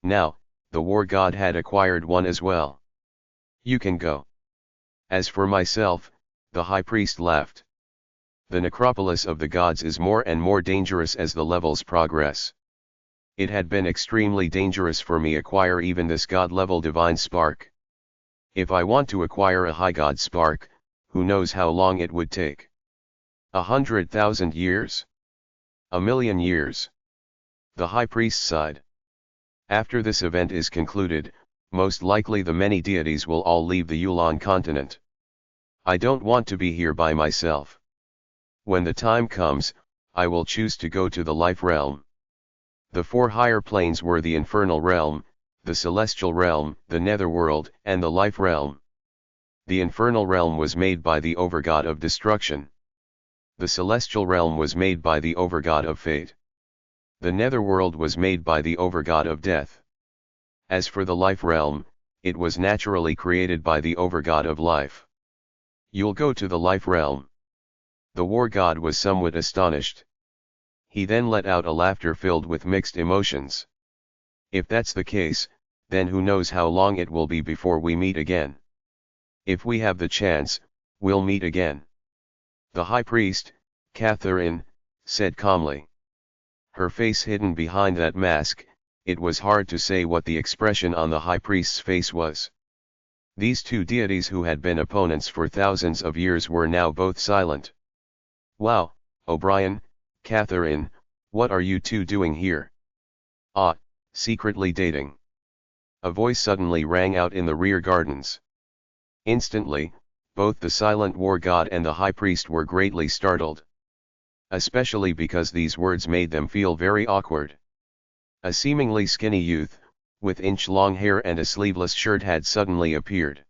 Now, the war god had acquired one as well. You can go. As for myself, the high priest laughed. The necropolis of the gods is more and more dangerous as the levels progress. It had been extremely dangerous for me acquire even this god-level divine spark. If I want to acquire a high god spark, who knows how long it would take? 100,000 years? 1,000,000 years? The high priest sighed. After this event is concluded, most likely the many deities will all leave the Yulan continent. I don't want to be here by myself. When the time comes, I will choose to go to the life realm. The four higher planes were the infernal realm, the celestial realm, the netherworld, and the life realm. The infernal realm was made by the overgod of destruction. The celestial realm was made by the overgod of fate. The netherworld was made by the overgod of death. As for the life realm, it was naturally created by the overgod of life. You'll go to the life realm. The war god was somewhat astonished. He then let out a laughter filled with mixed emotions. If that's the case, then who knows how long it will be before we meet again. If we have the chance, we'll meet again. The high priest, Catherine, said calmly. Her face hidden behind that mask, it was hard to say what the expression on the high priest's face was. These two deities who had been opponents for thousands of years were now both silent. Wow, O'Brien, Catherine, what are you two doing here? Ah, secretly dating. A voice suddenly rang out in the rear gardens. Instantly, both the silent war god and the high priest were greatly startled. Especially because these words made them feel very awkward. A seemingly skinny youth, with inch-long hair and a sleeveless shirt had suddenly appeared.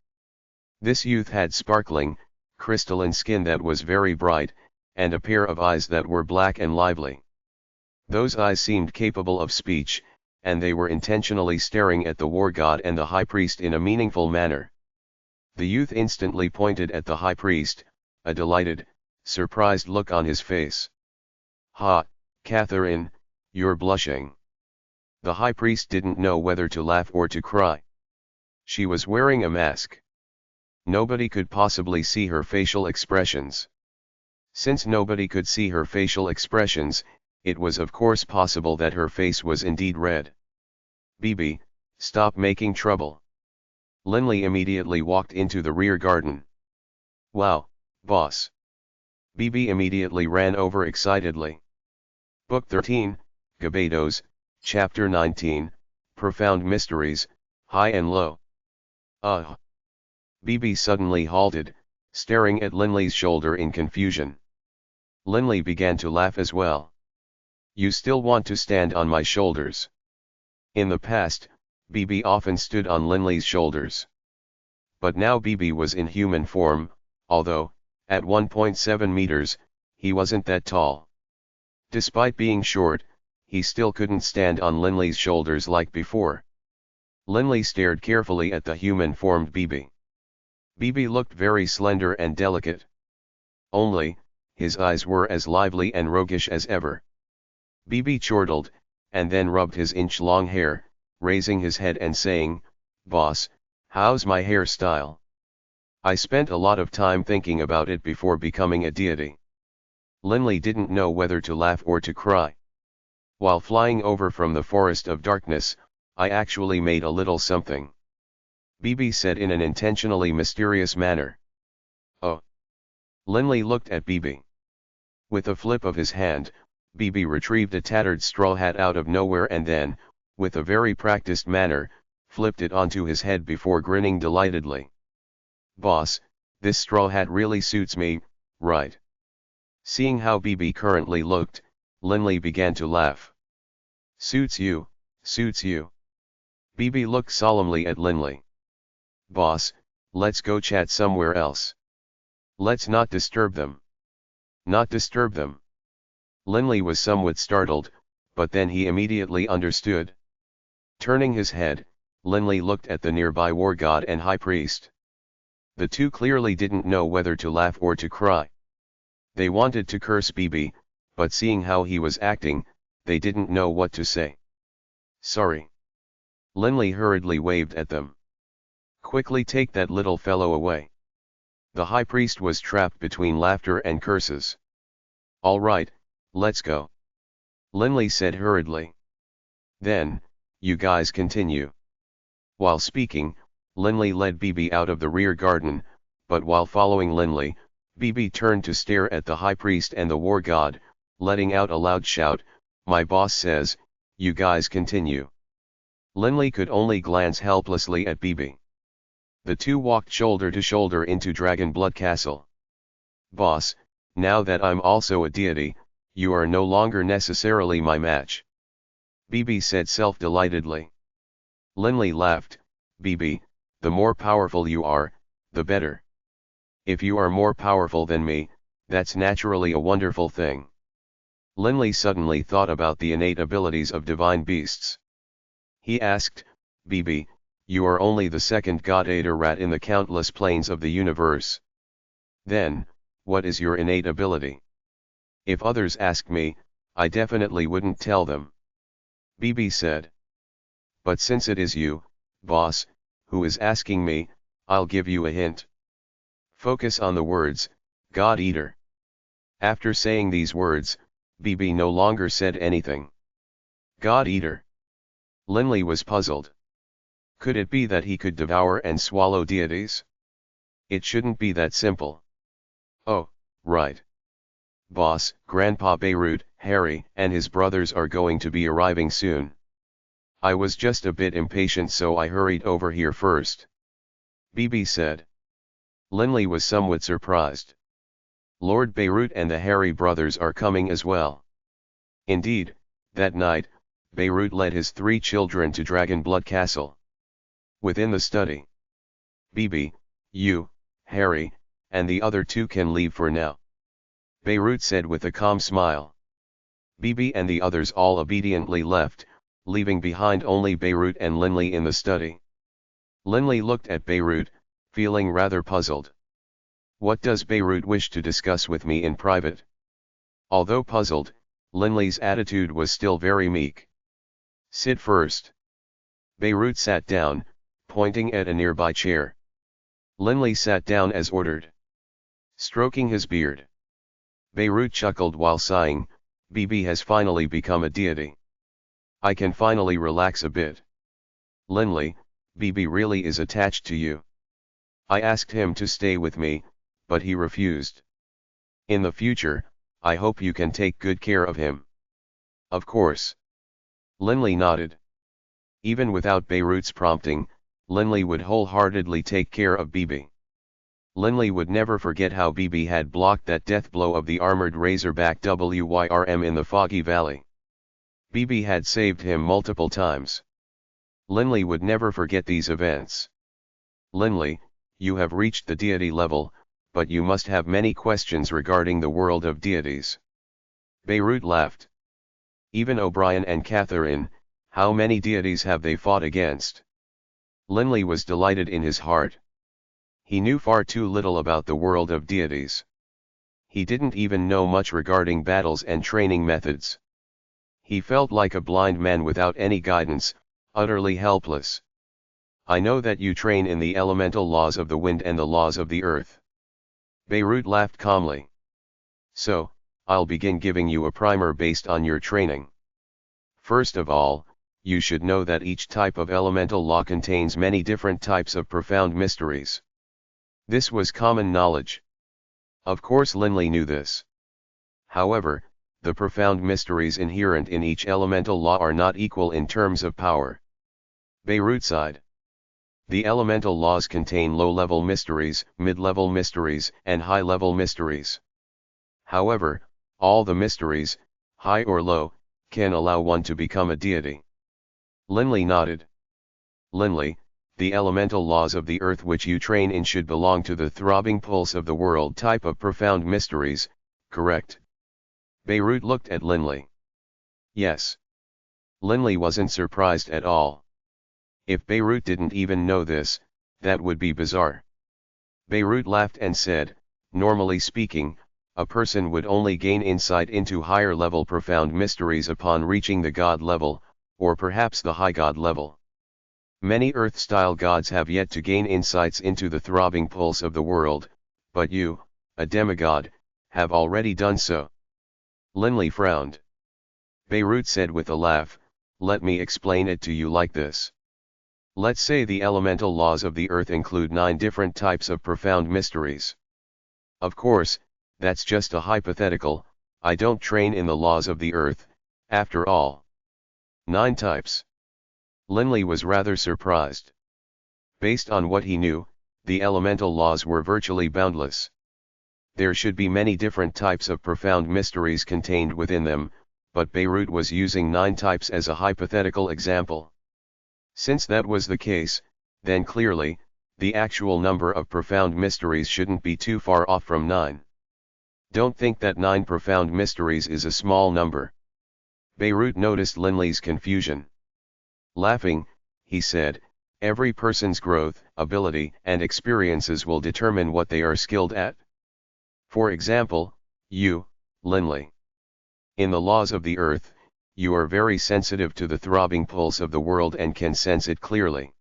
This youth had sparkling, crystalline skin that was very bright, and a pair of eyes that were black and lively. Those eyes seemed capable of speech, and they were intentionally staring at the war god and the high priest in a meaningful manner. The youth instantly pointed at the high priest, a delighted, surprised look on his face. Ha, Catherine, you're blushing. The high priest didn't know whether to laugh or to cry. She was wearing a mask. Nobody could possibly see her facial expressions. Since nobody could see her facial expressions, it was of course possible that her face was indeed red. BB, stop making trouble. Linley immediately walked into the rear garden. Wow, boss. BB immediately ran over excitedly. Book 13, Gebados, Chapter 19, Profound Mysteries, High and Low. BB suddenly halted, staring at Linley's shoulder in confusion. Linley began to laugh as well. You still want to stand on my shoulders? In the past, BB often stood on Linley's shoulders. But now BB was in human form, although, at 1.7 meters, he wasn't that tall. Despite being short, he still couldn't stand on Linley's shoulders like before. Linley stared carefully at the human-formed BB. BB looked very slender and delicate. Only, his eyes were as lively and roguish as ever. BB chortled, and then rubbed his inch-long hair, raising his head and saying, Boss, how's my hairstyle? I spent a lot of time thinking about it before becoming a deity. Linley didn't know whether to laugh or to cry. While flying over from the forest of darkness, I actually made a little something. Bibi said in an intentionally mysterious manner. Oh. Linley looked at Bibi. With a flip of his hand, Bibi retrieved a tattered straw hat out of nowhere and then, with a very practiced manner, flipped it onto his head before grinning delightedly. Boss, this straw hat really suits me, right? Seeing how Bibi currently looked, Linley began to laugh. Suits you, suits you. Bibi looked solemnly at Linley. Boss, let's go chat somewhere else. Let's not disturb them. Not disturb them. Linley was somewhat startled, but then he immediately understood. Turning his head, Linley looked at the nearby war god and high priest. The two clearly didn't know whether to laugh or to cry. They wanted to curse Bibi, but seeing how he was acting, they didn't know what to say. Sorry. Linley hurriedly waved at them. Quickly take that little fellow away. The high priest was trapped between laughter and curses. All right, let's go. Linley said hurriedly. Then, you guys continue. While speaking, Linley led Bibi out of the rear garden, but while following Linley, Bibi turned to stare at the high priest and the war god, letting out a loud shout, my boss says, you guys continue. Linley could only glance helplessly at Bibi. The two walked shoulder to shoulder into Dragonblood Castle. Boss, now that I'm also a deity, you are no longer necessarily my match. Bibi said self-delightedly. Linley laughed, Bibi, the more powerful you are, the better. If you are more powerful than me, that's naturally a wonderful thing. Linley suddenly thought about the innate abilities of divine beasts. He asked, Bibi, you are only the second god-eater rat in the countless planes of the universe. Then, what is your innate ability? If others asked me, I definitely wouldn't tell them. Bibi said. But since it is you, boss, who is asking me, I'll give you a hint. Focus on the words, God-eater. After saying these words, Bibi no longer said anything. God-eater. Linley was puzzled. Could it be that he could devour and swallow deities? It shouldn't be that simple. Oh, right. Boss, Grandpa Beirut, Harry, and his brothers are going to be arriving soon. I was just a bit impatient so I hurried over here first. Bibi said. Linley was somewhat surprised. Lord Beirut and the Harry brothers are coming as well. Indeed, that night, Beirut led his 3 children to Dragonblood Castle. Within the study. Bibi, you, Harry, and the other 2 can leave for now. Beirut said with a calm smile. Bibi and the others all obediently left, leaving behind only Beirut and Linley in the study. Linley looked at Beirut, feeling rather puzzled. What does Beirut wish to discuss with me in private? Although puzzled, Linley's attitude was still very meek. Sit first. Beirut sat down, pointing at a nearby chair. Linley sat down as ordered. Stroking his beard. Beirut chuckled while sighing, Bibi has finally become a deity. I can finally relax a bit. Linley, Bibi really is attached to you. I asked him to stay with me, but he refused. In the future, I hope you can take good care of him. Of course. Linley nodded. Even without Beirut's prompting, Linley would wholeheartedly take care of Bibi. Linley would never forget how Bibi had blocked that death blow of the armored razorback Wyrm in the Foggy Valley. Bibi had saved him multiple times. Linley would never forget these events. Linley, you have reached the deity level, but you must have many questions regarding the world of deities. Beirut laughed. Even O'Brien and Catherine, how many deities have they fought against? Linley was delighted in his heart. He knew far too little about the world of deities. He didn't even know much regarding battles and training methods. He felt like a blind man without any guidance, utterly helpless. I know that you train in the elemental laws of the wind and the laws of the earth. Beirut laughed calmly. So, I'll begin giving you a primer based on your training. First of all, you should know that each type of elemental law contains many different types of profound mysteries. This was common knowledge. Of course Linley knew this. However, the profound mysteries inherent in each elemental law are not equal in terms of power. Beirut side. The elemental laws contain low-level mysteries, mid-level mysteries, and high-level mysteries. However, all the mysteries, high or low, can allow one to become a deity. Linley nodded. Linley, the elemental laws of the earth which you train in should belong to the throbbing pulse of the world type of profound mysteries, correct? Beirut looked at Linley. Yes. Linley wasn't surprised at all. If Beirut didn't even know this, that would be bizarre. Beirut laughed and said, normally speaking, a person would only gain insight into higher level profound mysteries upon reaching the god level, or perhaps the high god level. Many earth-style gods have yet to gain insights into the throbbing pulse of the world, but you, a demigod, have already done so. Linley frowned. Beirut said with a laugh, let me explain it to you like this. Let's say the elemental laws of the earth include 9 different types of profound mysteries. Of course, that's just a hypothetical, I don't train in the laws of the earth, after all. 9 types. Linley was rather surprised. Based on what he knew, the elemental laws were virtually boundless. There should be many different types of profound mysteries contained within them, but Beirut was using 9 types as a hypothetical example. Since that was the case, then clearly, the actual number of profound mysteries shouldn't be too far off from 9. Don't think that 9 profound mysteries is a small number. Beirut noticed Linley's confusion. Laughing, he said, every person's growth, ability, and experiences will determine what they are skilled at. For example, you, Linley. In the laws of the earth, you are very sensitive to the throbbing pulse of the world and can sense it clearly.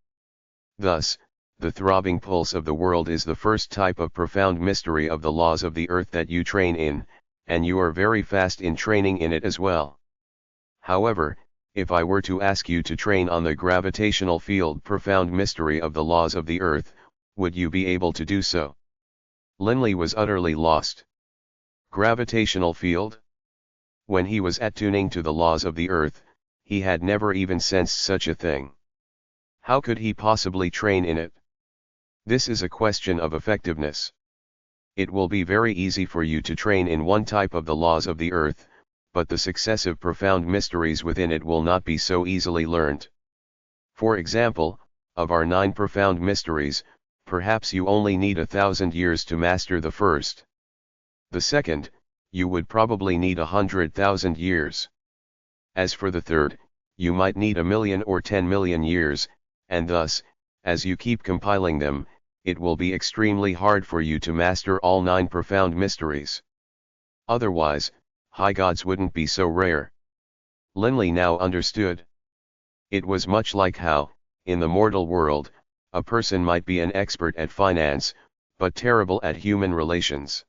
Thus, the throbbing pulse of the world is the first type of profound mystery of the laws of the earth that you train in, and you are very fast in training in it as well. However, if I were to ask you to train on the gravitational field profound mystery of the laws of the earth, would you be able to do so? Linley was utterly lost. Gravitational field? When he was attuning to the laws of the earth, he had never even sensed such a thing. How could he possibly train in it? This is a question of effectiveness. It will be very easy for you to train in one type of the laws of the earth, but the successive profound mysteries within it will not be so easily learned. For example, of our 9 profound mysteries, perhaps you only need 1,000 years to master the first. The second, you would probably need 100,000 years. As for the third, you might need 1,000,000 or 10,000,000 years, and thus, as you keep compiling them, it will be extremely hard for you to master all 9 profound mysteries. Otherwise, high gods wouldn't be so rare. Linley now understood. It was much like how, in the mortal world, a person might be an expert at finance, but terrible at human relations.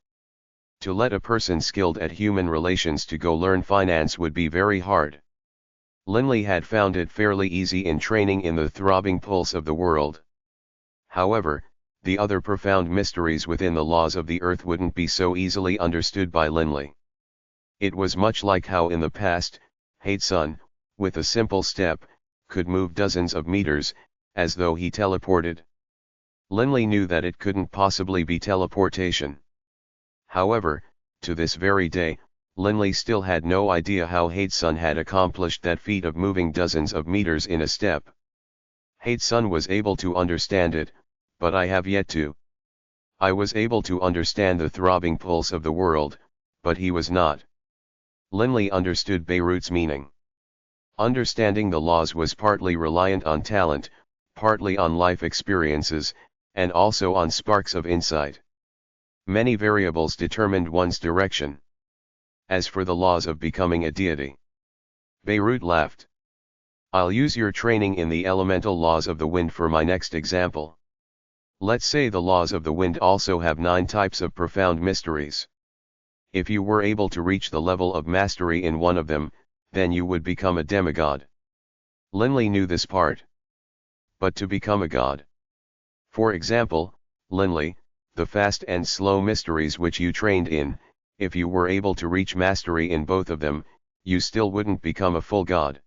To let a person skilled at human relations to go learn finance would be very hard. Linley had found it fairly easy in training in the throbbing pulse of the world. However, the other profound mysteries within the laws of the earth wouldn't be so easily understood by Linley. It was much like how in the past, Hadesun, with a simple step, could move dozens of meters, as though he teleported. Linley knew that it couldn't possibly be teleportation. However, to this very day, Linley still had no idea how Hadesun had accomplished that feat of moving dozens of meters in a step. Hadesun was able to understand it, but I have yet to. I was able to understand the throbbing pulse of the world, but he was not. Linley understood Beirut's meaning. Understanding the laws was partly reliant on talent, partly on life experiences, and also on sparks of insight. Many variables determined one's direction. As for the laws of becoming a deity, Beirut laughed. I'll use your training in the elemental laws of the wind for my next example. Let's say the laws of the wind also have 9 types of profound mysteries. If you were able to reach the level of mastery in one of them, then you would become a demigod. Linley knew this part. But to become a god. For example, Linley, the fast and slow mysteries which you trained in, if you were able to reach mastery in both of them, you still wouldn't become a full god.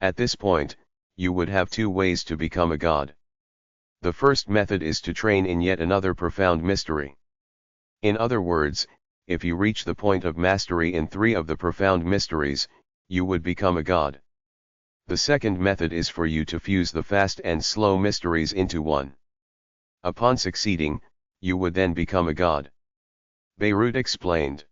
At this point, you would have two ways to become a god. The first method is to train in yet another profound mystery. In other words, if you reach the point of mastery in 3 of the profound mysteries, you would become a god. The second method is for you to fuse the fast and slow mysteries into one. Upon succeeding, you would then become a god. Beirut explained.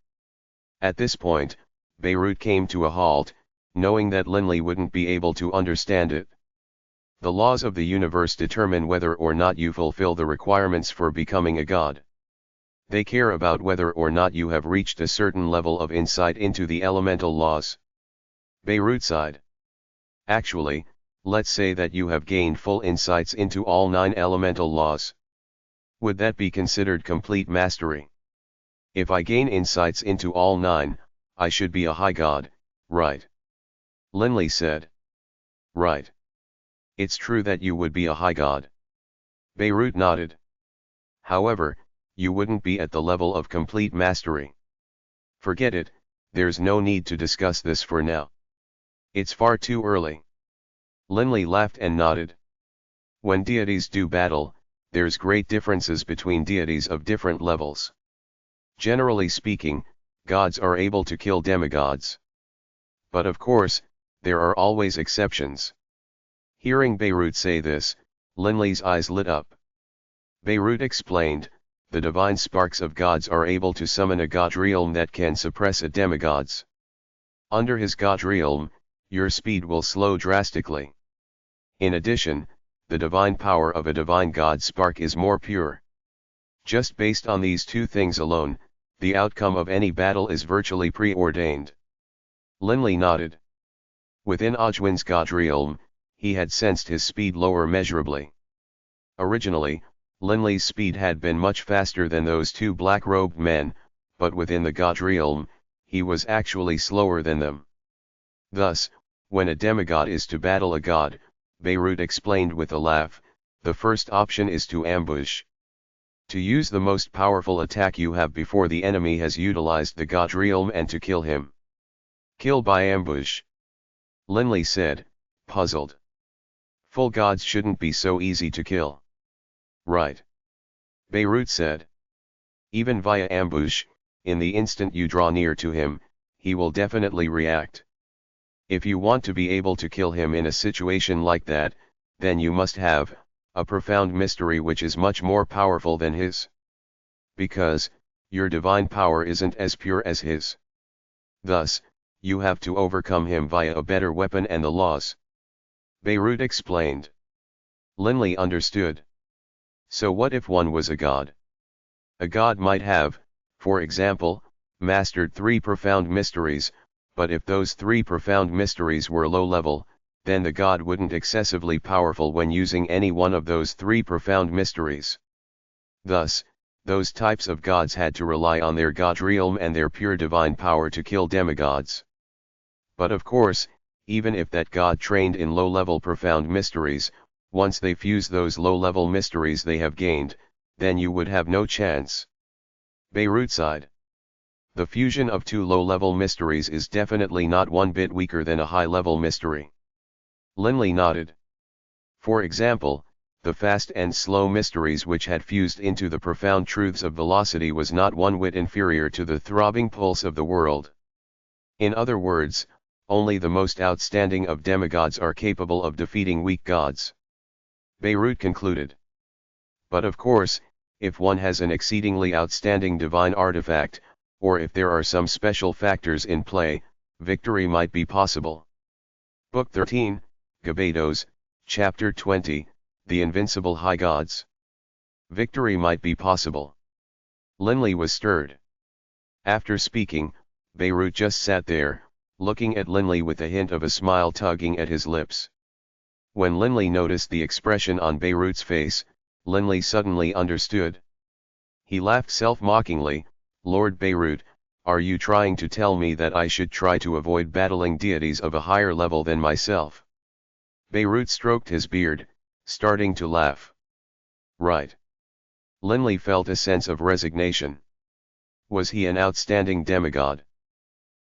At this point, Beirut came to a halt, knowing that Linley wouldn't be able to understand it. The laws of the universe determine whether or not you fulfill the requirements for becoming a god. They care about whether or not you have reached a certain level of insight into the elemental laws. Beirut sighed. Actually, let's say that you have gained full insights into all 9 elemental laws. Would that be considered complete mastery? If I gain insights into all 9, I should be a high god, right? Linley said. Right. It's true that you would be a high god. Beirut nodded. However, you wouldn't be at the level of complete mastery. Forget it, there's no need to discuss this for now. It's far too early. Linley laughed and nodded. When deities do battle, there's great differences between deities of different levels. Generally speaking, gods are able to kill demigods. But of course, there are always exceptions. Hearing Beirut say this, Linley's eyes lit up. Beirut explained, the divine sparks of gods are able to summon a god realm that can suppress a demigods. Under his god realm, your speed will slow drastically. In addition, the divine power of a divine god spark is more pure. Just based on these 2 things alone, the outcome of any battle is virtually preordained. Linley nodded. Within Ojwin's god realm, he had sensed his speed lower measurably. Originally, Linley's speed had been much faster than those 2 black-robed men, but within the god realm, he was actually slower than them. Thus, when a demigod is to battle a god, Beirut explained with a laugh, the first option is to ambush. To use the most powerful attack you have before the enemy has utilized the god realm and to kill him. Kill by ambush. Linley said, puzzled. Full gods shouldn't be so easy to kill. Right. Beirut said. Even via ambush, in the instant you draw near to him, he will definitely react. If you want to be able to kill him in a situation like that, then you must have a profound mystery which is much more powerful than his. Because your divine power isn't as pure as his. Thus, you have to overcome him via a better weapon and the laws. Beirut explained. Linley understood. So what if one was a god? A god might have, for example, mastered 3 profound mysteries, but if those 3 profound mysteries were low level, then the god wouldn't excessively powerful when using any one of those 3 profound mysteries. Thus, those types of gods had to rely on their god realm and their pure divine power to kill demigods. But of course, even if that god trained in low-level profound mysteries, once they fuse those low-level mysteries they have gained, then you would have no chance. Beirut sighed. The fusion of 2 low-level mysteries is definitely not one bit weaker than a high-level mystery. Linley nodded. For example, the fast and slow mysteries which had fused into the profound truths of velocity was not one whit inferior to the throbbing pulse of the world. In other words, only the most outstanding of demigods are capable of defeating weak gods. Beirut concluded. But of course, if one has an exceedingly outstanding divine artifact, or if there are some special factors in play, victory might be possible. Book 13, Gebados, Chapter 20, The Invincible High Gods. Victory might be possible. Linley was stirred. After speaking, Beirut just sat there, looking at Linley with a hint of a smile tugging at his lips. When Linley noticed the expression on Beirut's face, Linley suddenly understood. He laughed self-mockingly. Lord Beirut, Are you trying to tell me that I should try to avoid battling deities of a higher level than myself? Beirut stroked his beard, starting to laugh. Right. Linley felt a sense of resignation. Was he an outstanding demigod?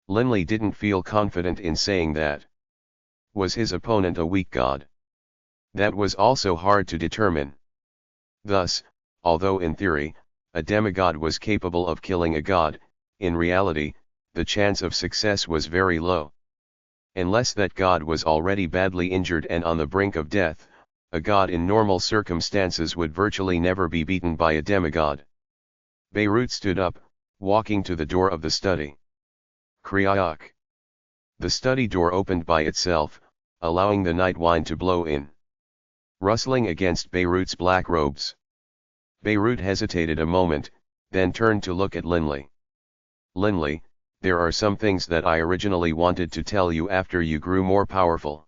Linley didn't feel confident in saying that. Was his opponent a weak god? That was also hard to determine. Thus, although in theory, a demigod was capable of killing a god, in reality, the chance of success was very low. Unless that god was already badly injured and on the brink of death, a god in normal circumstances would virtually never be beaten by a demigod. Beirut stood up, walking to the door of the study. Kriak. The study door opened by itself, allowing the night wind to blow in, rustling against Beirut's black robes. Beirut hesitated a moment, then turned to look at Linley. Linley, there are some things that I originally wanted to tell you after you grew more powerful.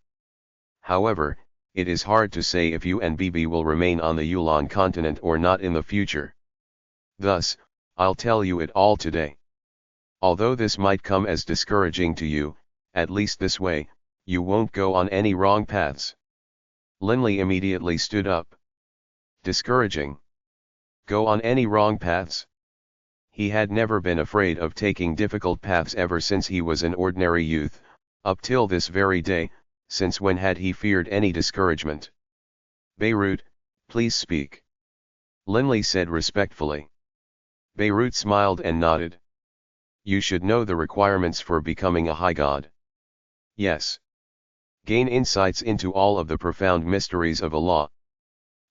However, it is hard to say if you and BB will remain on the Yulon continent or not in the future. Thus, I'll tell you it all today. Although this might come as discouraging to you, at least this way, you won't go on any wrong paths. Linley immediately stood up. Discouraging? Go on any wrong paths? He had never been afraid of taking difficult paths ever since he was an ordinary youth, up till this very day. Since when had he feared any discouragement? Beirut, please speak. Linley said respectfully. Beirut smiled and nodded. You should know the requirements for becoming a high god. Yes. Gain insights into all of the profound mysteries of Allah.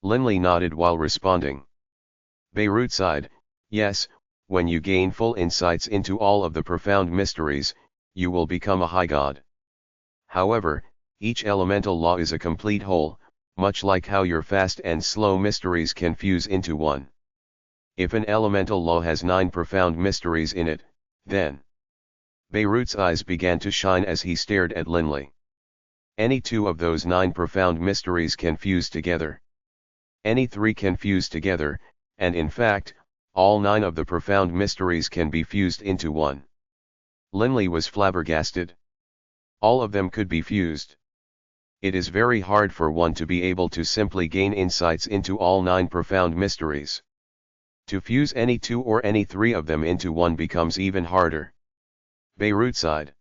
Linley nodded while responding. Beirut sighed, yes, when you gain full insights into all of the profound mysteries, you will become a high god. However, each elemental law is a complete whole, much like how your fast and slow mysteries can fuse into one. If an elemental law has 9 profound mysteries in it, then... Beirut's eyes began to shine as he stared at Linley. Any 2 of those 9 profound mysteries can fuse together. Any 3 can fuse together, and in fact, all 9 of the profound mysteries can be fused into one. Linley was flabbergasted. All of them could be fused. It is very hard for one to be able to simply gain insights into all 9 profound mysteries. To fuse any 2 or any 3 of them into one becomes even harder. Beirut sighed.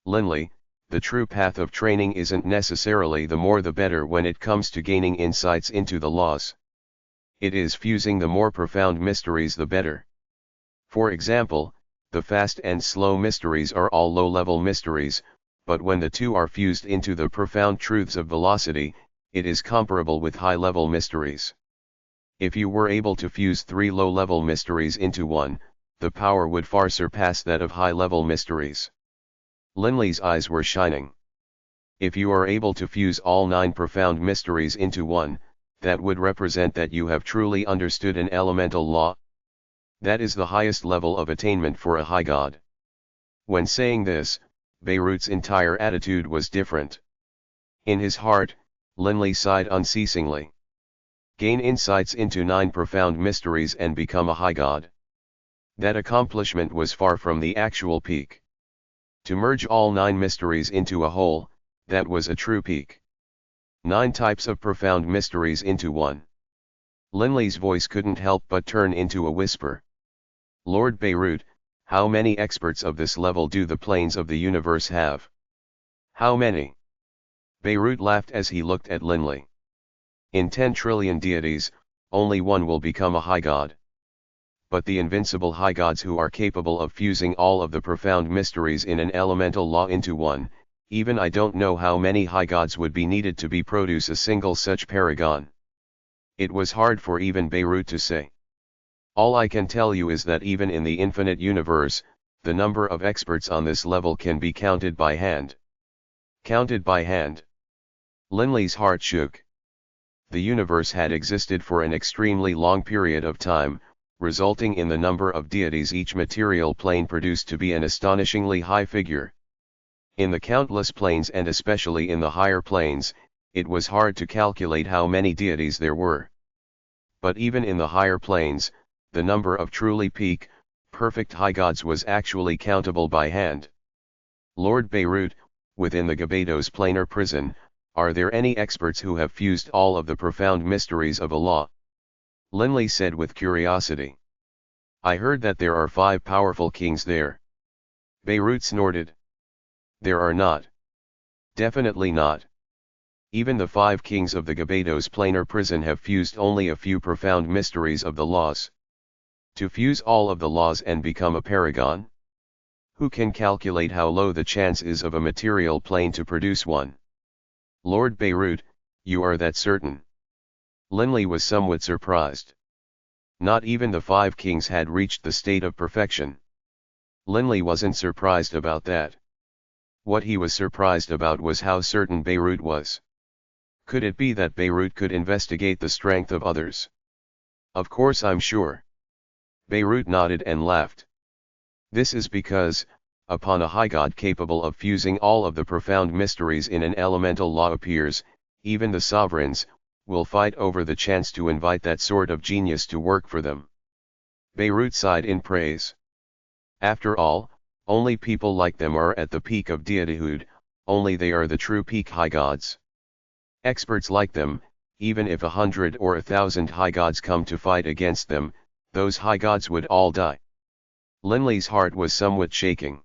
Linley, the true path of training isn't necessarily the more the better when it comes to gaining insights into the laws. It is fusing the more profound mysteries the better. For example, the fast and slow mysteries are all low-level mysteries, but when the 2 are fused into the profound truths of velocity, it is comparable with high-level mysteries. If you were able to fuse 3 low-level mysteries into one, the power would far surpass that of high-level mysteries. Linley's eyes were shining. If you are able to fuse all 9 profound mysteries into one, that would represent that you have truly understood an elemental law. That is the highest level of attainment for a high god. When saying this, Beirut's entire attitude was different. In his heart, Linley sighed unceasingly. Gain insights into 9 profound mysteries and become a high god. That accomplishment was far from the actual peak. To merge all 9 mysteries into a whole, that was a true peak. 9 types of profound mysteries into one. Linley's voice couldn't help but turn into a whisper. Lord Beirut, how many experts of this level do the planes of the universe have? How many? Beirut laughed as he looked at Linley. In 10 trillion deities, only one will become a high god. But the invincible high gods who are capable of fusing all of the profound mysteries in an elemental law into one, even I don't know how many high gods would be needed to produce a single such paragon. It was hard for even Beirut to say. All I can tell you is that even in the infinite universe, the number of experts on this level can be counted by hand. Counted by hand. Linley's heart shook. The universe had existed for an extremely long period of time, resulting in the number of deities each material plane produced to be an astonishingly high figure. In the countless planes and especially in the higher planes, it was hard to calculate how many deities there were. But even in the higher planes, the number of truly peak, perfect high gods was actually countable by hand. Lord Beirut, within the Gebados Planar Prison, are there any experts who have fused all of the profound mysteries of Allah? Linley said with curiosity. I heard that there are 5 powerful kings there. Beirut snorted. There are not. Definitely not. Even the 5 kings of the Gebados Planar Prison have fused only a few profound mysteries of the laws. To fuse all of the laws and become a paragon? Who can calculate how low the chance is of a material plane to produce one? Lord Beirut, you are that certain? Linley was somewhat surprised. Not even the 5 kings had reached the state of perfection. Linley wasn't surprised about that. What he was surprised about was how certain Beirut was. Could it be that Beirut could investigate the strength of others? Of course I'm sure. Beirut nodded and laughed. This is because, upon a high god capable of fusing all of the profound mysteries in an elemental law appears, even the sovereigns will fight over the chance to invite that sort of genius to work for them. Beirut sighed in praise. After all, only people like them are at the peak of deityhood, only they are the true peak high gods. Experts like them, even if 100 or 1,000 high gods come to fight against them, those high gods would all die. Linley's heart was somewhat shaking.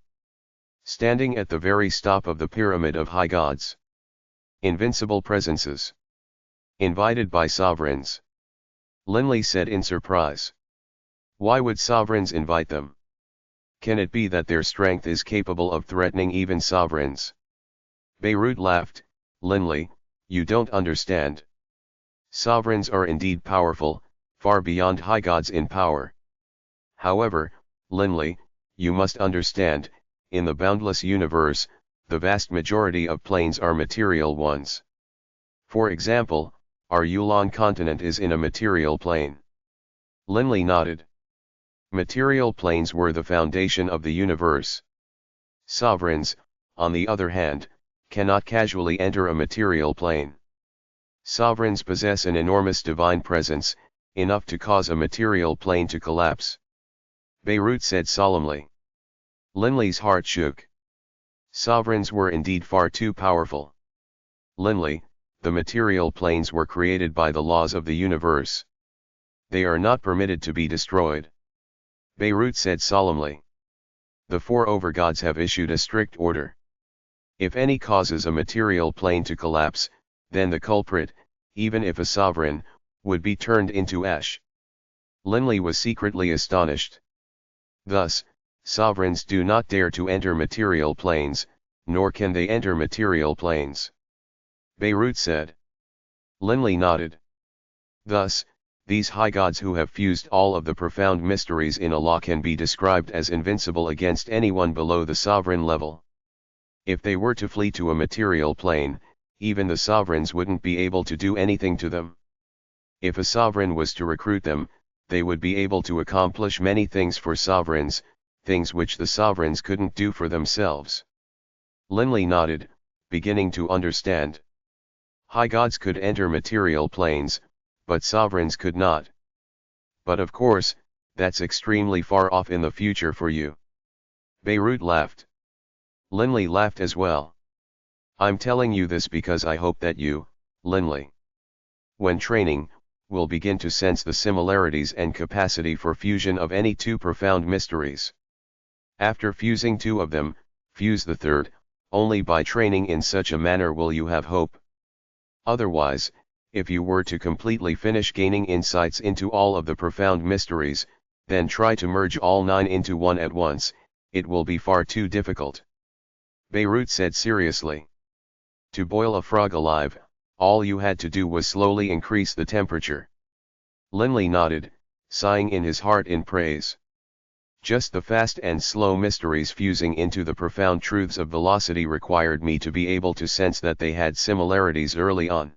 Standing at the very top of the pyramid of high gods. Invincible presences. Invited by sovereigns. Linley said in surprise. Why would sovereigns invite them? Can it be that their strength is capable of threatening even sovereigns? Beirut laughed. Linley, you don't understand. Sovereigns are indeed powerful, far beyond high gods in power. However, Linley, you must understand, in the boundless universe, the vast majority of planes are material ones. For example, our Yulon continent is in a material plane. Linley nodded. Material planes were the foundation of the universe. Sovereigns, on the other hand, cannot casually enter a material plane. Sovereigns possess an enormous divine presence, enough to cause a material plane to collapse. Beirut said solemnly. Linley's heart shook. Sovereigns were indeed far too powerful. Linley, the material planes were created by the laws of the universe. They are not permitted to be destroyed. Beirut said solemnly. The 4 overgods have issued a strict order. If any causes a material plane to collapse, then the culprit, even if a sovereign, would be turned into ash. Linley was secretly astonished. Thus, sovereigns do not dare to enter material planes, nor can they enter material planes. Beirut said. Linley nodded. Thus, these high gods who have fused all of the profound mysteries in Allah can be described as invincible against anyone below the sovereign level. If they were to flee to a material plane, even the sovereigns wouldn't be able to do anything to them. If a sovereign was to recruit them, they would be able to accomplish many things for sovereigns, things which the sovereigns couldn't do for themselves. Linley nodded, beginning to understand. High gods could enter material planes, but sovereigns could not. But of course, that's extremely far off in the future for you. Beirut laughed. Linley laughed as well. I'm telling you this because I hope that you, Linley, when training, will begin to sense the similarities and capacity for fusion of any 2 profound mysteries. After fusing 2 of them, fuse the 3rd, only by training in such a manner will you have hope. Otherwise, if you were to completely finish gaining insights into all of the profound mysteries, then try to merge all 9 into one at once, it will be far too difficult. Beirut said seriously. To boil a frog alive, all you had to do was slowly increase the temperature. Linley nodded, sighing in his heart in praise. Just the fast and slow mysteries fusing into the profound truths of velocity required me to be able to sense that they had similarities early on.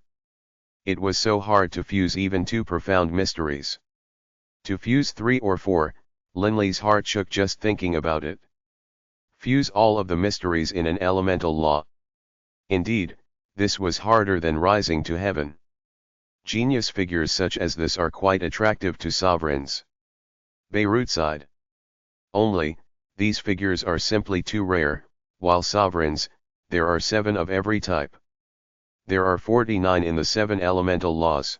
It was so hard to fuse even 2 profound mysteries. To fuse 3 or 4, Linley's heart shook just thinking about it. Fuse all of the mysteries in an elemental law. Indeed, this was harder than rising to heaven. Genius figures such as this are quite attractive to sovereigns. Beirut sighed. Only, these figures are simply too rare, while sovereigns, there are 7 of every type. There are 49 in the 7 elemental laws.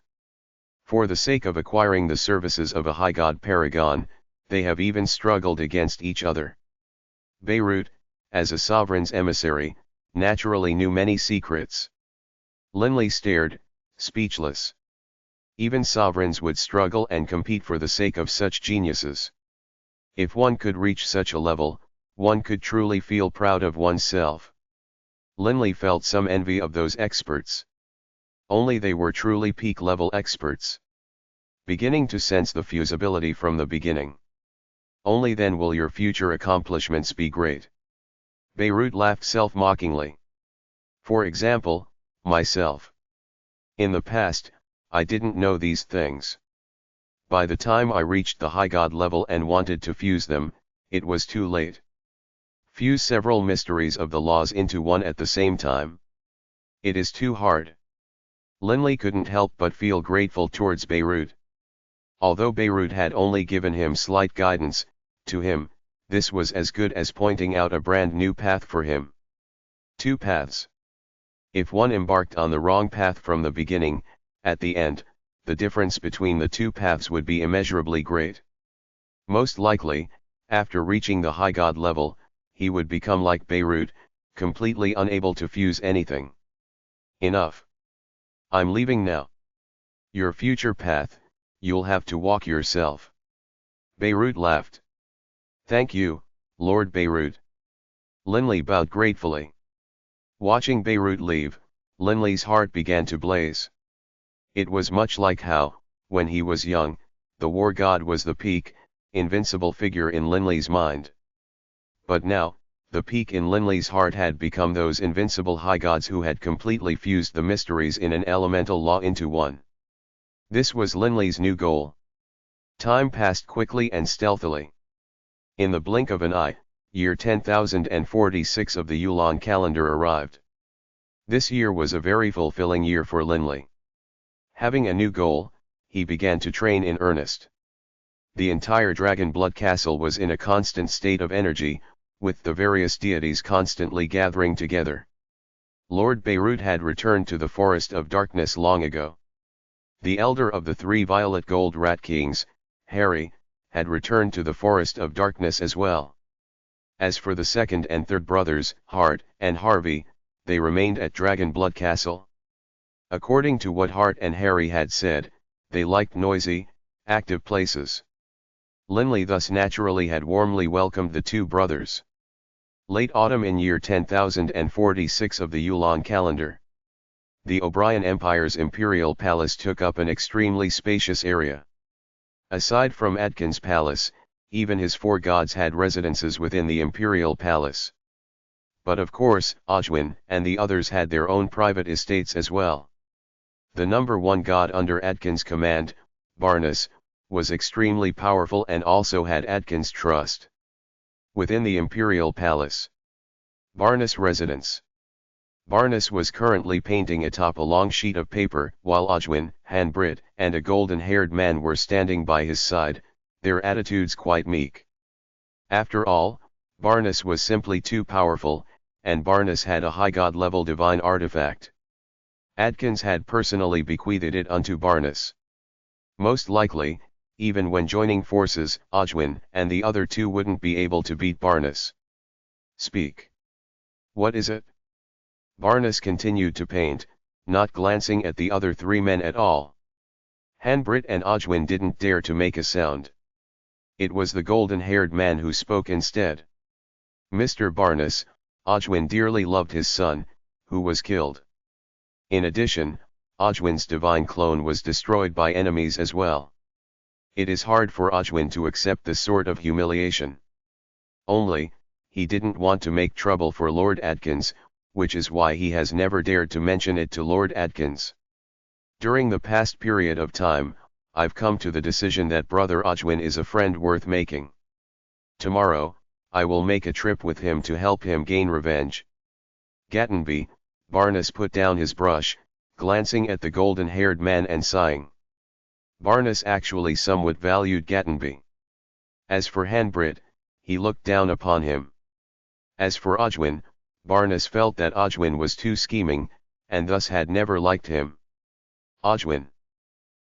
For the sake of acquiring the services of a high god paragon, they have even struggled against each other. Beirut, as a sovereign's emissary, naturally knew many secrets. Linley stared, speechless. Even sovereigns would struggle and compete for the sake of such geniuses. If one could reach such a level, one could truly feel proud of oneself. Linley felt some envy of those experts. Only they were truly peak-level experts. Beginning to sense the feasibility from the beginning. Only then will your future accomplishments be great. Beirut laughed self-mockingly. For example, myself. In the past, I didn't know these things. By the time I reached the high god level and wanted to fuse them, it was too late. Fuse several mysteries of the laws into one at the same time. It is too hard. Linley couldn't help but feel grateful towards Beirut. Although Beirut had only given him slight guidance, to him, this was as good as pointing out a brand new path for him. 2 paths. If one embarked on the wrong path from the beginning, at the end, the difference between the 2 paths would be immeasurably great. Most likely, after reaching the high god level, he would become like Beirut, completely unable to fuse anything. Enough. I'm leaving now. Your future path, you'll have to walk yourself. Beirut laughed. Thank you, Lord Beirut. Linley bowed gratefully. Watching Beirut leave, Linley's heart began to blaze. It was much like how, when he was young, the war god was the peak, invincible figure in Linley's mind. But now, the peak in Linley's heart had become those invincible high gods who had completely fused the mysteries in an elemental law into one. This was Linley's new goal. Time passed quickly and stealthily. In the blink of an eye, year 10,046 of the Yulan calendar arrived. This year was a very fulfilling year for Linley. Having a new goal, he began to train in earnest. The entire Dragon Blood Castle was in a constant state of energy, with the various deities constantly gathering together. Lord Beirut had returned to the Forest of Darkness long ago. The elder of the 3 Violet Gold Rat Kings, Harry, had returned to the Forest of Darkness as well. As for the second and third brothers, Hart and Harvey, they remained at Dragon Blood Castle. According to what Hart and Harry had said, they liked noisy, active places. Linley thus naturally had warmly welcomed the 2 brothers. Late autumn in year 10,046 of the Yulan calendar. The O'Brien Empire's imperial palace took up an extremely spacious area. Aside from Adkin's palace, even his 4 gods had residences within the imperial palace. But of course, Ojwin and the others had their own private estates as well. The number 1 god under Adkin's command, Barnus, was extremely powerful and also had Adkin's trust. Within the imperial palace. Barnus residence. Barnus was currently painting atop a long sheet of paper, while Ojwin, Hanbrit, and a golden-haired man were standing by his side, their attitudes quite meek. After all, Barnus was simply too powerful, and Barnus had a high god-level divine artifact. Adkins had personally bequeathed it unto Barnus. Most likely, even when joining forces, Ojwin and the other 2 wouldn't be able to beat Barnus. Speak. What is it? Barnus continued to paint, not glancing at the other 3 men at all. Hanbrit and Ojwin didn't dare to make a sound. It was the golden-haired man who spoke instead. Mr. Barnus, Ojwin dearly loved his son, who was killed. In addition, Ojwin's divine clone was destroyed by enemies as well. It is hard for Ojwin to accept this sort of humiliation. Only, he didn't want to make trouble for Lord Adkins, which is why he has never dared to mention it to Lord Adkins. During the past period of time, I've come to the decision that Brother Ojwin is a friend worth making. Tomorrow, I will make a trip with him to help him gain revenge. Gattenby, Barnus put down his brush, glancing at the golden-haired man and sighing. Barnus actually somewhat valued Gattenby. As for Hanbrit, he looked down upon him. As for Ogwin, Barnes felt that Ogwin was too scheming, and thus had never liked him. Ogwin.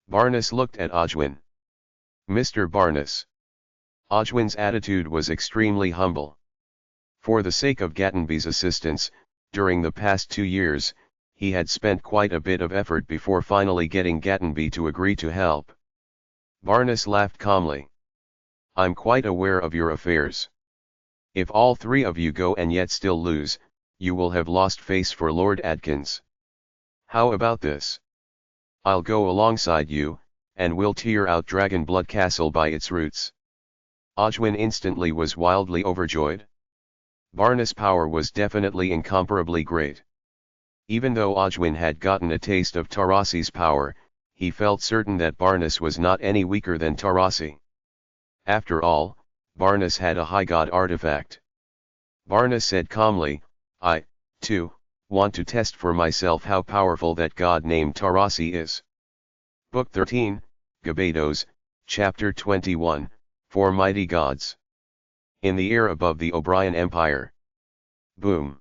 Barnes looked at Ogwin. Mr. Barnes. Ogwin's attitude was extremely humble. For the sake of Gatenby's assistance, during the past 2 years, he had spent quite a bit of effort before finally getting Gatenby to agree to help. Barnes laughed calmly. I'm quite aware of your affairs. If all 3 of you go and yet still lose, you will have lost face for Lord Adkins. How about this? I'll go alongside you, and we'll tear out Dragonblood Castle by its roots. Ogwin instantly was wildly overjoyed. Barnes' power was definitely incomparably great. Even though Ogwin had gotten a taste of Tarasi's power, he felt certain that Barnes was not any weaker than Tarasi. After all, Barnes had a high god artifact. Barnes said calmly, I, too, want to test for myself how powerful that god named Tarasi is. Book 13, Gebados, Chapter 21, 4 Mighty Gods. In the air above the O'Brien Empire. Boom.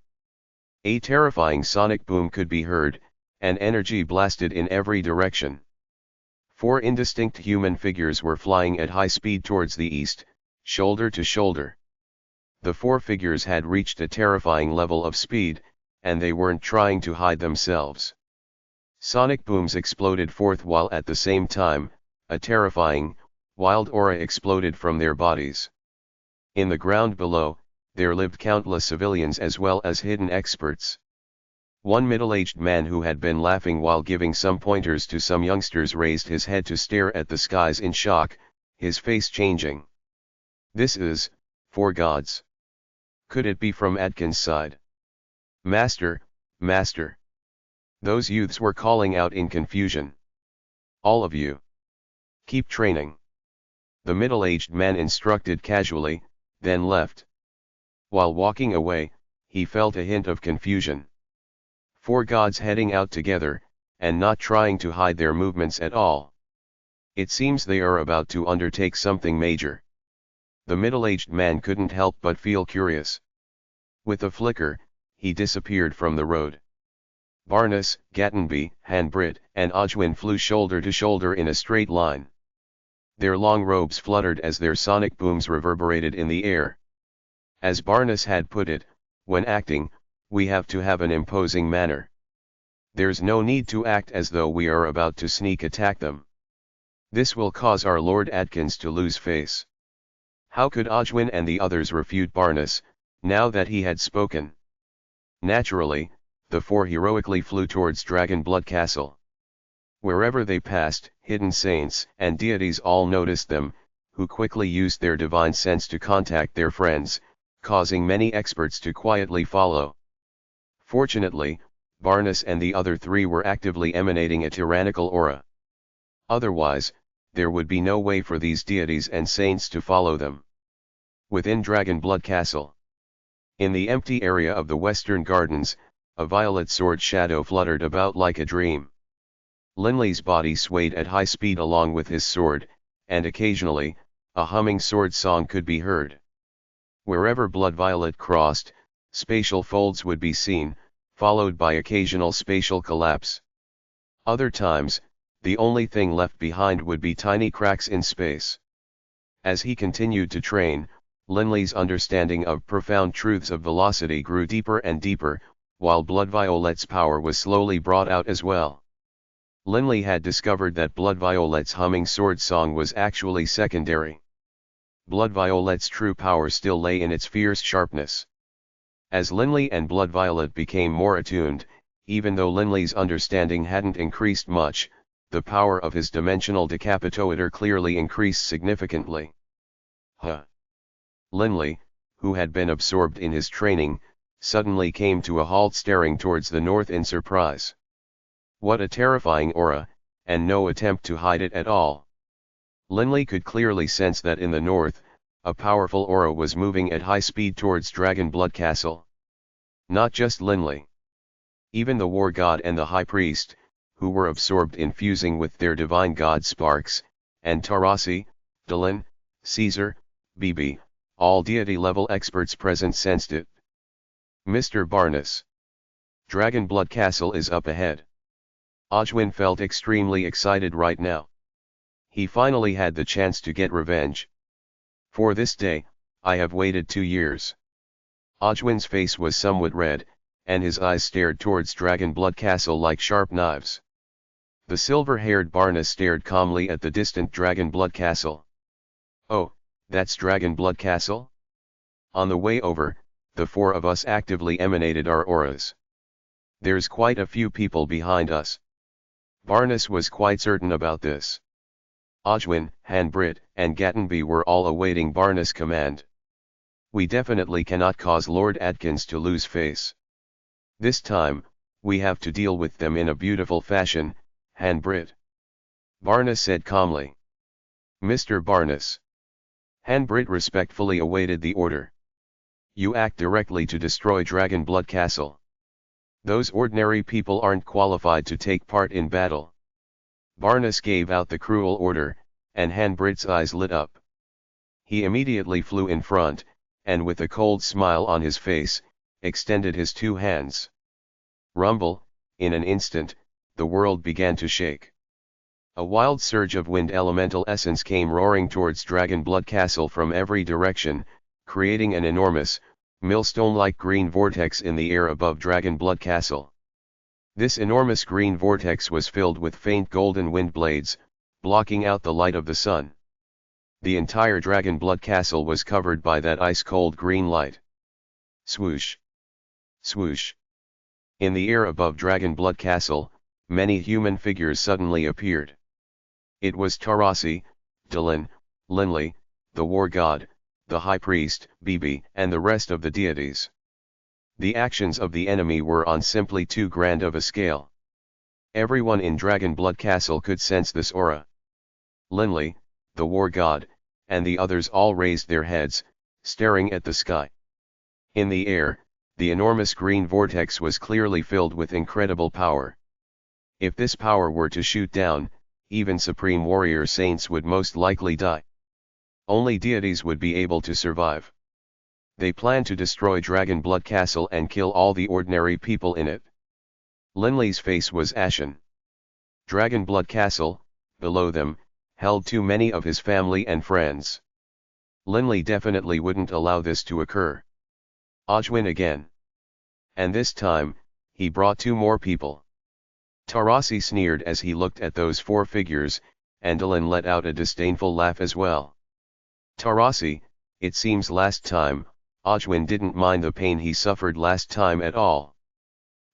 A terrifying sonic boom could be heard, and energy blasted in every direction. 4 indistinct human figures were flying at high speed towards the east, shoulder to shoulder. The 4 figures had reached a terrifying level of speed, and they weren't trying to hide themselves. Sonic booms exploded forth while at the same time, a terrifying, wild aura exploded from their bodies. In the ground below, there lived countless civilians as well as hidden experts. One middle-aged man who had been laughing while giving some pointers to some youngsters raised his head to stare at the skies in shock, his face changing. This is, 4 gods. Could it be from Adkins' side? Master, Master. Those youths were calling out in confusion. All of you. Keep training. The middle-aged man instructed casually, then left. While walking away, he felt a hint of confusion. 4 gods heading out together, and not trying to hide their movements at all. It seems they are about to undertake something major. The middle-aged man couldn't help but feel curious. With a flicker, he disappeared from the road. Barnes, Gatenby, Hanbrit, and Ogwin flew shoulder to shoulder in a straight line. Their long robes fluttered as their sonic booms reverberated in the air. As Barnes had put it, when acting, we have to have an imposing manner. There's no need to act as though we are about to sneak attack them. This will cause our Lord Adkins to lose face. How could Ogwin and the others refute Barnes, now that he had spoken? Naturally, the 4 heroically flew towards Dragonblood Castle. Wherever they passed, hidden saints and deities all noticed them, who quickly used their divine sense to contact their friends, causing many experts to quietly follow. Fortunately, Barnes and the other 3 were actively emanating a tyrannical aura. Otherwise, there would be no way for these deities and saints to follow them. Within Dragonblood Castle. In the empty area of the western gardens, a violet sword shadow fluttered about like a dream. Linley's body swayed at high speed along with his sword, and occasionally, a humming sword song could be heard. Wherever Blood Violet crossed, spatial folds would be seen, followed by occasional spatial collapse. Other times, the only thing left behind would be tiny cracks in space. As he continued to train, Linley's understanding of profound truths of velocity grew deeper and deeper, while Blood Violet's power was slowly brought out as well. Linley had discovered that Blood Violet's humming sword song was actually secondary. Blood Violet's true power still lay in its fierce sharpness. As Linley and Blood Violet became more attuned, even though Linley's understanding hadn't increased much, the power of his dimensional decapitator clearly increased significantly. Huh! Linley, who had been absorbed in his training, suddenly came to a halt staring towards the north in surprise. What a terrifying aura, and no attempt to hide it at all. Linley could clearly sense that in the north, a powerful aura was moving at high speed towards Dragonblood Castle. Not just Linley. Even the war god and the high priest, who were absorbed in fusing with their divine god sparks, and Tarasi, Dylan, Caesar, Bibi, all deity-level experts present sensed it. Mr. Barnes. Dragon Blood Castle is up ahead. Ojwin felt extremely excited right now. He finally had the chance to get revenge. For this day, I have waited 2 years. Ojwin's face was somewhat red, and his eyes stared towards Dragon Blood Castle like sharp knives. The silver-haired Barnes stared calmly at the distant Dragon Blood Castle. Oh, that's Dragon Blood Castle? On the way over, the 4 of us actively emanated our auras. There's quite a few people behind us. Barnes was quite certain about this. Ojwin, Hanbrit, and Gatenby were all awaiting Barnes' command. We definitely cannot cause Lord Atkins to lose face. This time, we have to deal with them in a beautiful fashion, Hanbrit. Barnes said calmly. Mr. Barnes. Hanbrit respectfully awaited the order. You act directly to destroy Dragon Blood Castle. Those ordinary people aren't qualified to take part in battle. Barnes gave out the cruel order, and Hanbrit's eyes lit up. He immediately flew in front, and with a cold smile on his face, extended his 2 hands. Rumble, in an instant, the world began to shake. A wild surge of wind elemental essence came roaring towards Dragon Blood Castle from every direction, creating an enormous, millstone-like green vortex in the air above Dragon Blood Castle. This enormous green vortex was filled with faint golden wind blades, blocking out the light of the sun. The entire Dragon Blood Castle was covered by that ice-cold green light. Swoosh! Swoosh! In the air above Dragon Blood Castle, many human figures suddenly appeared. It was Tarasi, Dylan, Linley, the War God, the High Priest, Bibi, and the rest of the deities. The actions of the enemy were on simply too grand of a scale. Everyone in Dragon Blood Castle could sense this aura. Linley, the War God, and the others all raised their heads, staring at the sky. In the air, the enormous green vortex was clearly filled with incredible power. If this power were to shoot down, even Supreme Warrior Saints would most likely die. Only deities would be able to survive. They planned to destroy Dragon Blood Castle and kill all the ordinary people in it. Linley's face was ashen. Dragon Blood Castle, below them, held too many of his family and friends. Linley definitely wouldn't allow this to occur. Ojwin again. And this time, he brought 2 more people. Tarasi sneered as he looked at those 4 figures, and Dylan let out a disdainful laugh as well. Tarasi, it seems last time, Ojwin didn't mind the pain he suffered last time at all.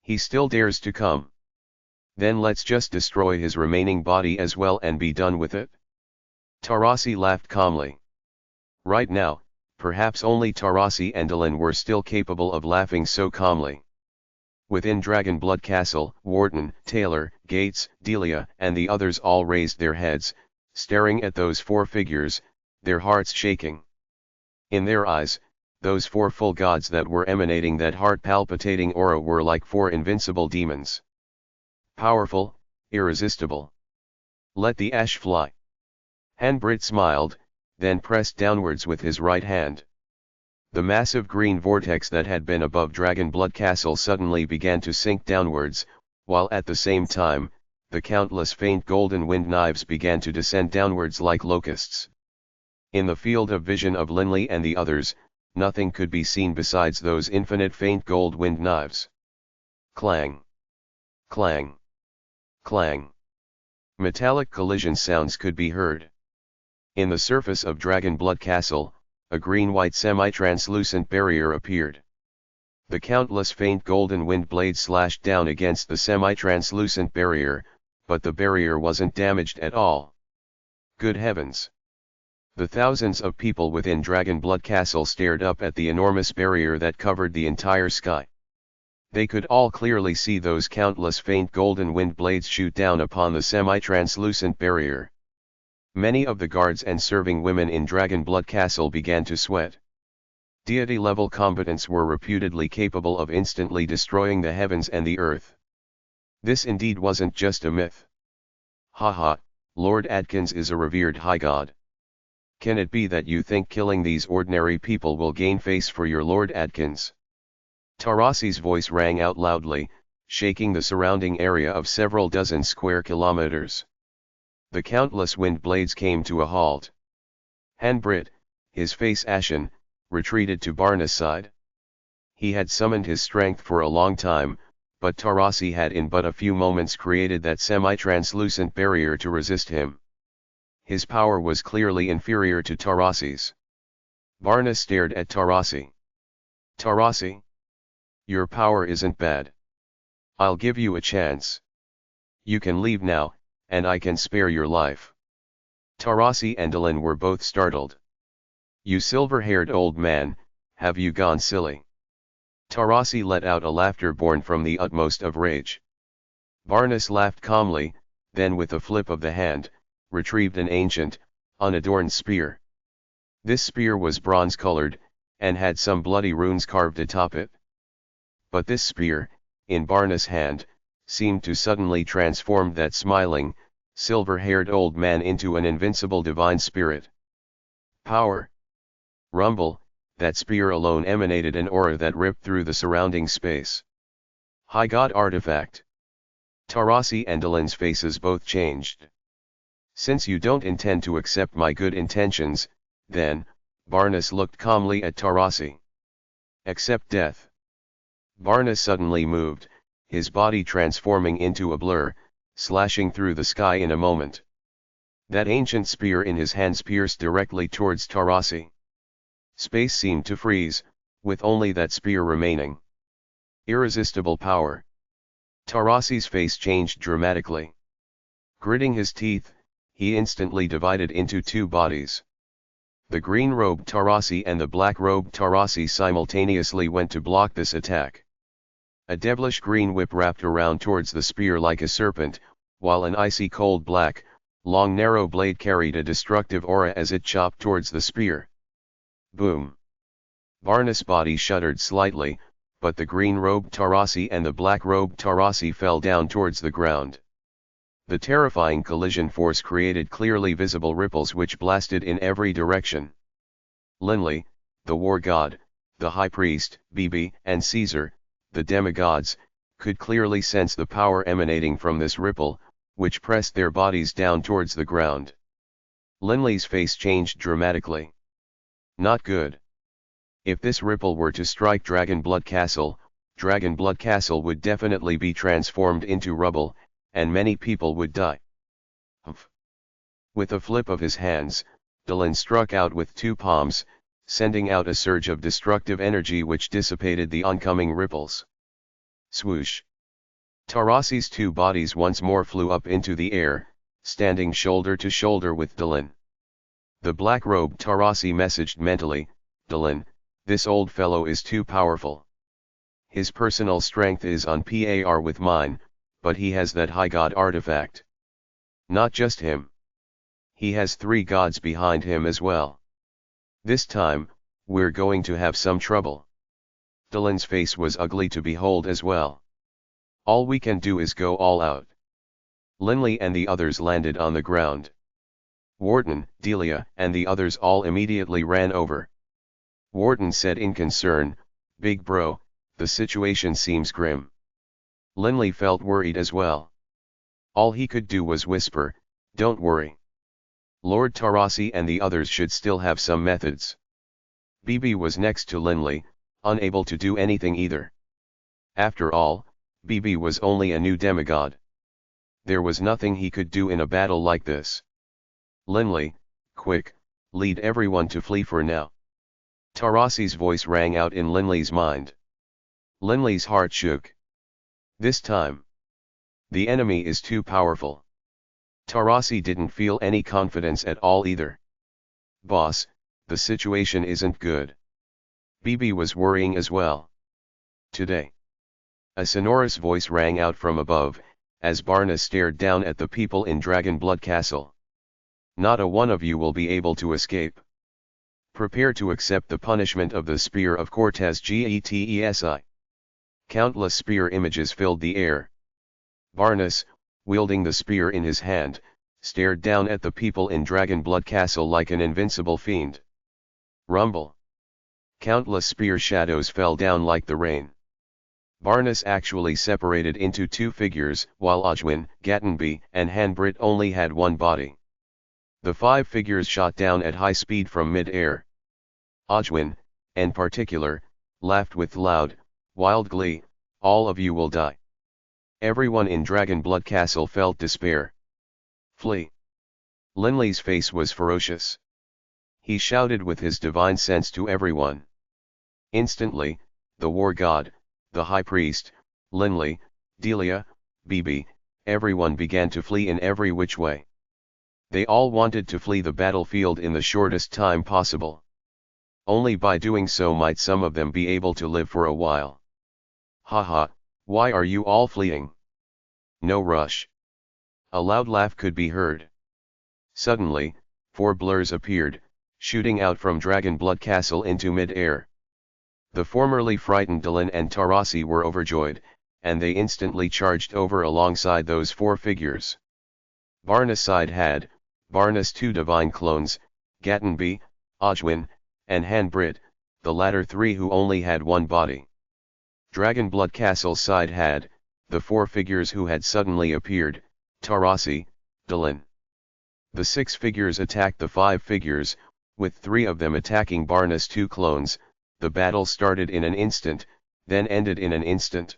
He still dares to come. Then let's just destroy his remaining body as well and be done with it. Tarasi laughed calmly. Right now, perhaps only Tarasi and Dylan were still capable of laughing so calmly. Within Dragon Blood Castle, Wharton, Taylor, Gates, Delia, and the others all raised their heads, staring at those 4 figures, their hearts shaking. In their eyes, those 4 full gods that were emanating that heart-palpitating aura were like 4 invincible demons. Powerful, irresistible. Let the ash fly. Hanbrit smiled, then pressed downwards with his right hand. The massive green vortex that had been above Dragon Blood Castle suddenly began to sink downwards, while at the same time, the countless faint golden wind knives began to descend downwards like locusts. In the field of vision of Linley and the others, nothing could be seen besides those infinite faint gold wind knives. Clang! Clang! Clang! Metallic collision sounds could be heard. In the surface of Dragon Blood Castle, a green-white semi-translucent barrier appeared. The countless faint golden wind blades slashed down against the semi-translucent barrier, but the barrier wasn't damaged at all. Good heavens! The thousands of people within Dragon Blood Castle stared up at the enormous barrier that covered the entire sky. They could all clearly see those countless faint golden wind blades shoot down upon the semi-translucent barrier. Many of the guards and serving women in Dragon Blood Castle began to sweat. Deity-level combatants were reputedly capable of instantly destroying the heavens and the earth. This indeed wasn't just a myth. Haha, Lord Atkins is a revered high god. Can it be that you think killing these ordinary people will gain face for your Lord Adkins? Tarasi's voice rang out loudly, shaking the surrounding area of several dozen square kilometers. The countless wind blades came to a halt. Hanbrit, his face ashen, retreated to Barna's side. He had summoned his strength for a long time, but Tarasi had in but a few moments created that semi-translucent barrier to resist him. His power was clearly inferior to Tarasi's. Barna stared at Tarasi. Tarasi? Your power isn't bad. I'll give you a chance. You can leave now, and I can spare your life. Tarasi and Dylan were both startled. You silver-haired old man, have you gone silly? Tarasi let out a laughter born from the utmost of rage. Barnas laughed calmly, then with a flip of the hand, retrieved an ancient, unadorned spear. This spear was bronze-colored, and had some bloody runes carved atop it. But this spear, in Barnas' hand, seemed to suddenly transform that smiling, silver-haired old man into an invincible divine spirit. Power! Rumble! That spear alone emanated an aura that ripped through the surrounding space. High God artifact! Tarasi and Dylan's faces both changed. Since you don't intend to accept my good intentions, then, Barnas looked calmly at Tarasi. Accept death. Barnas suddenly moved, his body transforming into a blur, slashing through the sky in a moment. That ancient spear in his hands pierced directly towards Tarasi. Space seemed to freeze, with only that spear remaining. Irresistible power. Tarasi's face changed dramatically. Gritting his teeth, he instantly divided into two bodies. The green-robed Tarasi and the black-robed Tarasi simultaneously went to block this attack. A devilish green whip wrapped around towards the spear like a serpent, while an icy cold black, long narrow blade carried a destructive aura as it chopped towards the spear. Boom! Barnas' body shuddered slightly, but the green-robed Tarasi and the black-robed Tarasi fell down towards the ground. The terrifying collision force created clearly visible ripples which blasted in every direction. Linley, the war god, the high priest, Bibi, and Caesar, the demigods, could clearly sense the power emanating from this ripple, which pressed their bodies down towards the ground. Linley's face changed dramatically. Not good. If this ripple were to strike Dragonblood Castle would definitely be transformed into rubble, and many people would die. Humph. With a flip of his hands, Dylan struck out with two palms, sending out a surge of destructive energy which dissipated the oncoming ripples. Swoosh! Tarasi's two bodies once more flew up into the air, standing shoulder to shoulder with Dylan. The black-robed Tarasi messaged mentally, Dylan, this old fellow is too powerful. His personal strength is on par with mine, but he has that high god artifact. Not just him. He has 3 gods behind him as well. This time, we're going to have some trouble. Dylan's face was ugly to behold as well. All we can do is go all out. Linley and the others landed on the ground. Wharton, Delia, and the others all immediately ran over. Wharton said in concern, Big bro, the situation seems grim. Linley felt worried as well. All he could do was whisper, don't worry. Lord Tarasi and the others should still have some methods. Bibi was next to Linley, unable to do anything either. After all, Bibi was only a new demigod. There was nothing he could do in a battle like this. Linley, quick, lead everyone to flee for now. Tarasi's voice rang out in Linley's mind. Linley's heart shook. This time, the enemy is too powerful. Tarasi didn't feel any confidence at all either. Boss, the situation isn't good. Bibi was worrying as well. Today. A sonorous voice rang out from above, as Barna stared down at the people in Dragonblood Castle. Not a one of you will be able to escape. Prepare to accept the punishment of the Spear of Cortez Getesi. Countless spear images filled the air. Barnas, wielding the spear in his hand, stared down at the people in Dragonblood Castle like an invincible fiend. Rumble. Countless spear shadows fell down like the rain. Barnes actually separated into two figures, while Ojwin, Gatenby, and Hanbrit only had one body. The five figures shot down at high speed from mid-air. Ojwin, in particular, laughed with loud, wild glee, "All of you will die." Everyone in Dragonblood Castle felt despair. "Flee!" Linley's face was ferocious. He shouted with his divine sense to everyone. Instantly, the war god, the high priest, Linley, Delia, Bibi, everyone began to flee in every which way. They all wanted to flee the battlefield in the shortest time possible. Only by doing so might some of them be able to live for a while. "Haha, why are you all fleeing? No rush." A loud laugh could be heard. Suddenly, four blurs appeared, shooting out from Dragonblood Castle into mid-air. The formerly frightened Dylan and Tarasi were overjoyed, and they instantly charged over alongside those four figures. Barnes side had, Barnes two divine clones, Gatenby, Ojwin, and Hanbrit, the latter three who only had one body. Dragonblood Castle side had, the four figures who had suddenly appeared, Tarasi, Dylan. The six figures attacked the five figures, with three of them attacking Barnes' two clones. The battle started in an instant, then ended in an instant.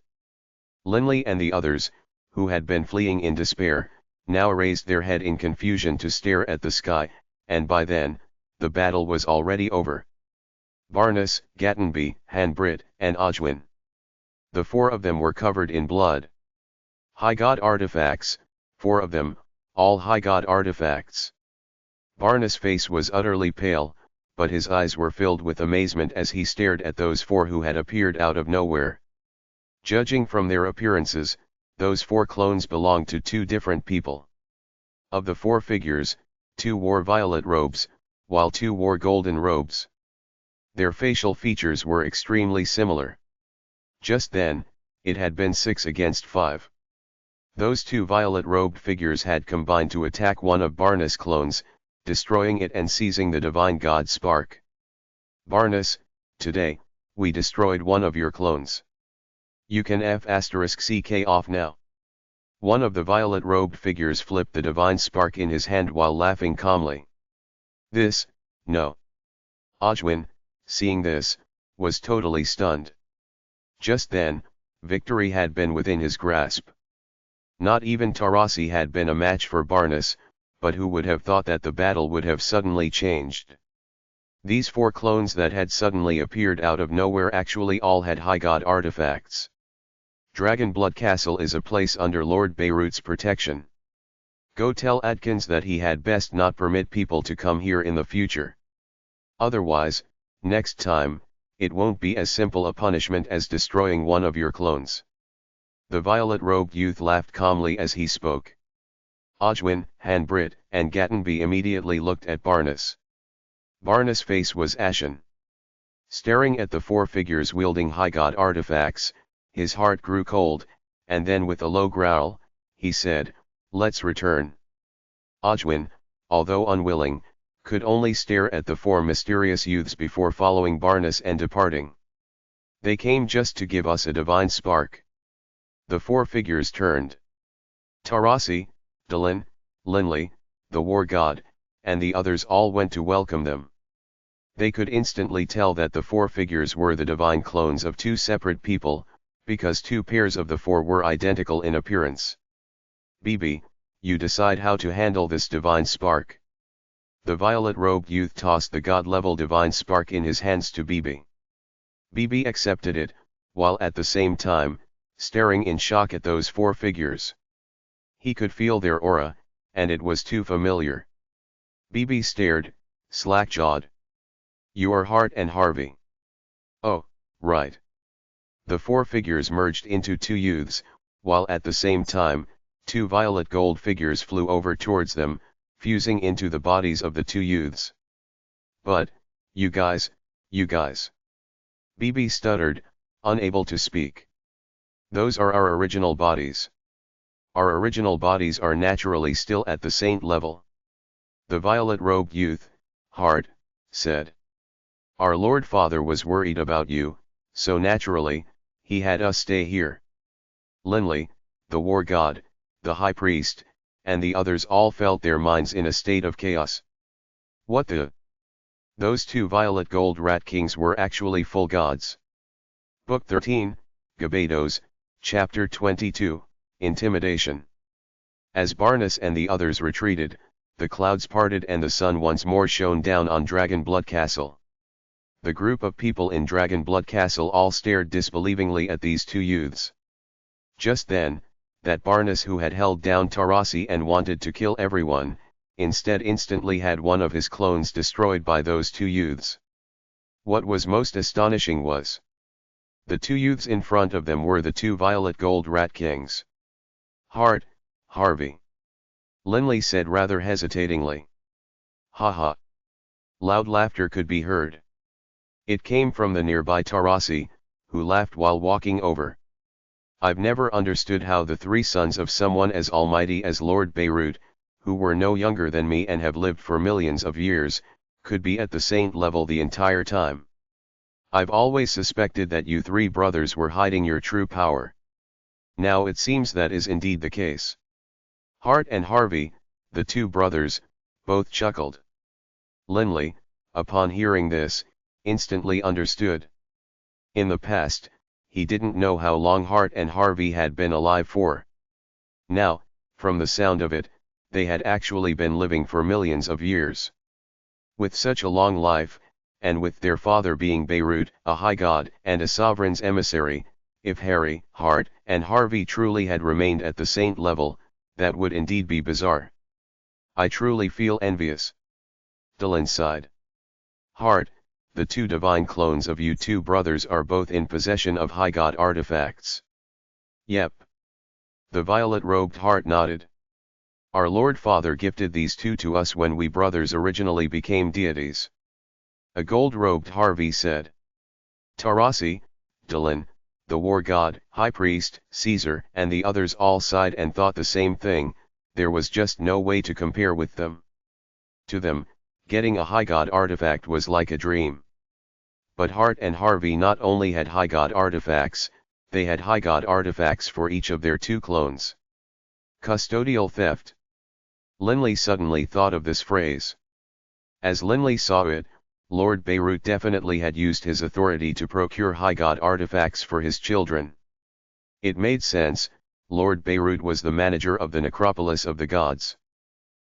Linley and the others, who had been fleeing in despair, now raised their head in confusion to stare at the sky, and by then, the battle was already over. Barnes, Gatenby, Hanbrit, and Ojwin. The four of them were covered in blood. High God artifacts, four of them, all High God artifacts. Barnes' face was utterly pale, but his eyes were filled with amazement as he stared at those four who had appeared out of nowhere. Judging from their appearances, those four clones belonged to two different people. Of the four figures, two wore violet robes, while two wore golden robes. Their facial features were extremely similar. Just then, it had been 6 against 5. Those two violet-robed figures had combined to attack one of Barnes' clones, destroying it and seizing the divine god spark. "Barnes, today, we destroyed one of your clones. You can *CK off now." One of the violet-robed figures flipped the divine spark in his hand while laughing calmly. No. Ojwin, seeing this, was totally stunned. Just then, victory had been within his grasp. Not even Tarasi had been a match for Barnes, but who would have thought that the battle would have suddenly changed? These four clones that had suddenly appeared out of nowhere actually all had High God artifacts. Dragonblood Castle is a place under Lord Beirut's protection. Go tell Adkins that he had best not permit people to come here in the future. Otherwise, next time, it won't be as simple a punishment as destroying one of your clones. The violet-robed youth laughed calmly as he spoke. Ojwin, Hanbrit, and Gatenby immediately looked at Barnes. Barnes' face was ashen. Staring at the four figures wielding High God artifacts, his heart grew cold, and then with a low growl, he said, "Let's return." Ojwin, although unwilling, could only stare at the four mysterious youths before following Barnes and departing. "They came just to give us a divine spark." The four figures turned. Tarasi, Dylan, Linley, the war god, and the others all went to welcome them. They could instantly tell that the four figures were the divine clones of two separate people, because two pairs of the four were identical in appearance. "Bibi, you decide how to handle this divine spark." The violet-robed youth tossed the god-level divine spark in his hands to Bibi. Bibi accepted it, while at the same time, staring in shock at those four figures. He could feel their aura, and it was too familiar. Bibi stared, slack-jawed. "You are Hart and Harvey." "Oh, right." The four figures merged into two youths, while at the same time, two violet gold figures flew over towards them, fusing into the bodies of the two youths. "But, you guys. Bibi stuttered, unable to speak. "Those are our original bodies. our original bodies are naturally still at the saint level. The violet-robed youth, Hart, said. Our Lord Father was worried about you, so naturally, he had us stay here. Linley, the war god, the high priest, and the others all felt their minds in a state of chaos. What the? Those two violet gold rat kings were actually full gods. Book 13, Gebados, Chapter 22, Intimidation. As Barnus and the others retreated, the clouds parted and the sun once more shone down on Dragonblood Castle. The group of people in Dragonblood Castle all stared disbelievingly at these two youths. Just then, that Barnus who had held down Tarasi and wanted to kill everyone, instead instantly had one of his clones destroyed by those two youths. What was most astonishing was, the two youths in front of them were the two violet gold rat kings. Hart, Harvey. Linley said rather hesitatingly. Ha ha. Loud laughter could be heard. It came from the nearby Tarasi, who laughed while walking over. I've never understood how the three sons of someone as almighty as Lord Beirut, who were no younger than me and have lived for millions of years, could be at the saint level the entire time. I've always suspected that you three brothers were hiding your true power. Now it seems that is indeed the case. Hart and Harvey, the two brothers, both chuckled. Linley, upon hearing this, instantly understood. In the past, he didn't know how long Hart and Harvey had been alive for. Now, from the sound of it, they had actually been living for millions of years. With such a long life, and with their father being Beirut, a high god and a sovereign's emissary, if Harry, Hart, and Harvey truly had remained at the saint level, that would indeed be bizarre. I truly feel envious. Dylan sighed. Hart, the two divine clones of you two brothers are both in possession of high god artifacts. Yep. The violet-robed Hart nodded. Our Lord Father gifted these two to us when we brothers originally became deities. A gold-robed Harvey said. Tarasi, Dylan, the war god, high priest, Caesar, and the others all sighed and thought the same thing, there was just no way to compare with them. To them, getting a high god artifact was like a dream. But Hart and Harvey not only had high god artifacts, they had high god artifacts for each of their two clones. Custodial theft. Linley suddenly thought of this phrase. As Linley saw it, Lord Beirut definitely had used his authority to procure high god artifacts for his children. It made sense, Lord Beirut was the manager of the necropolis of the gods.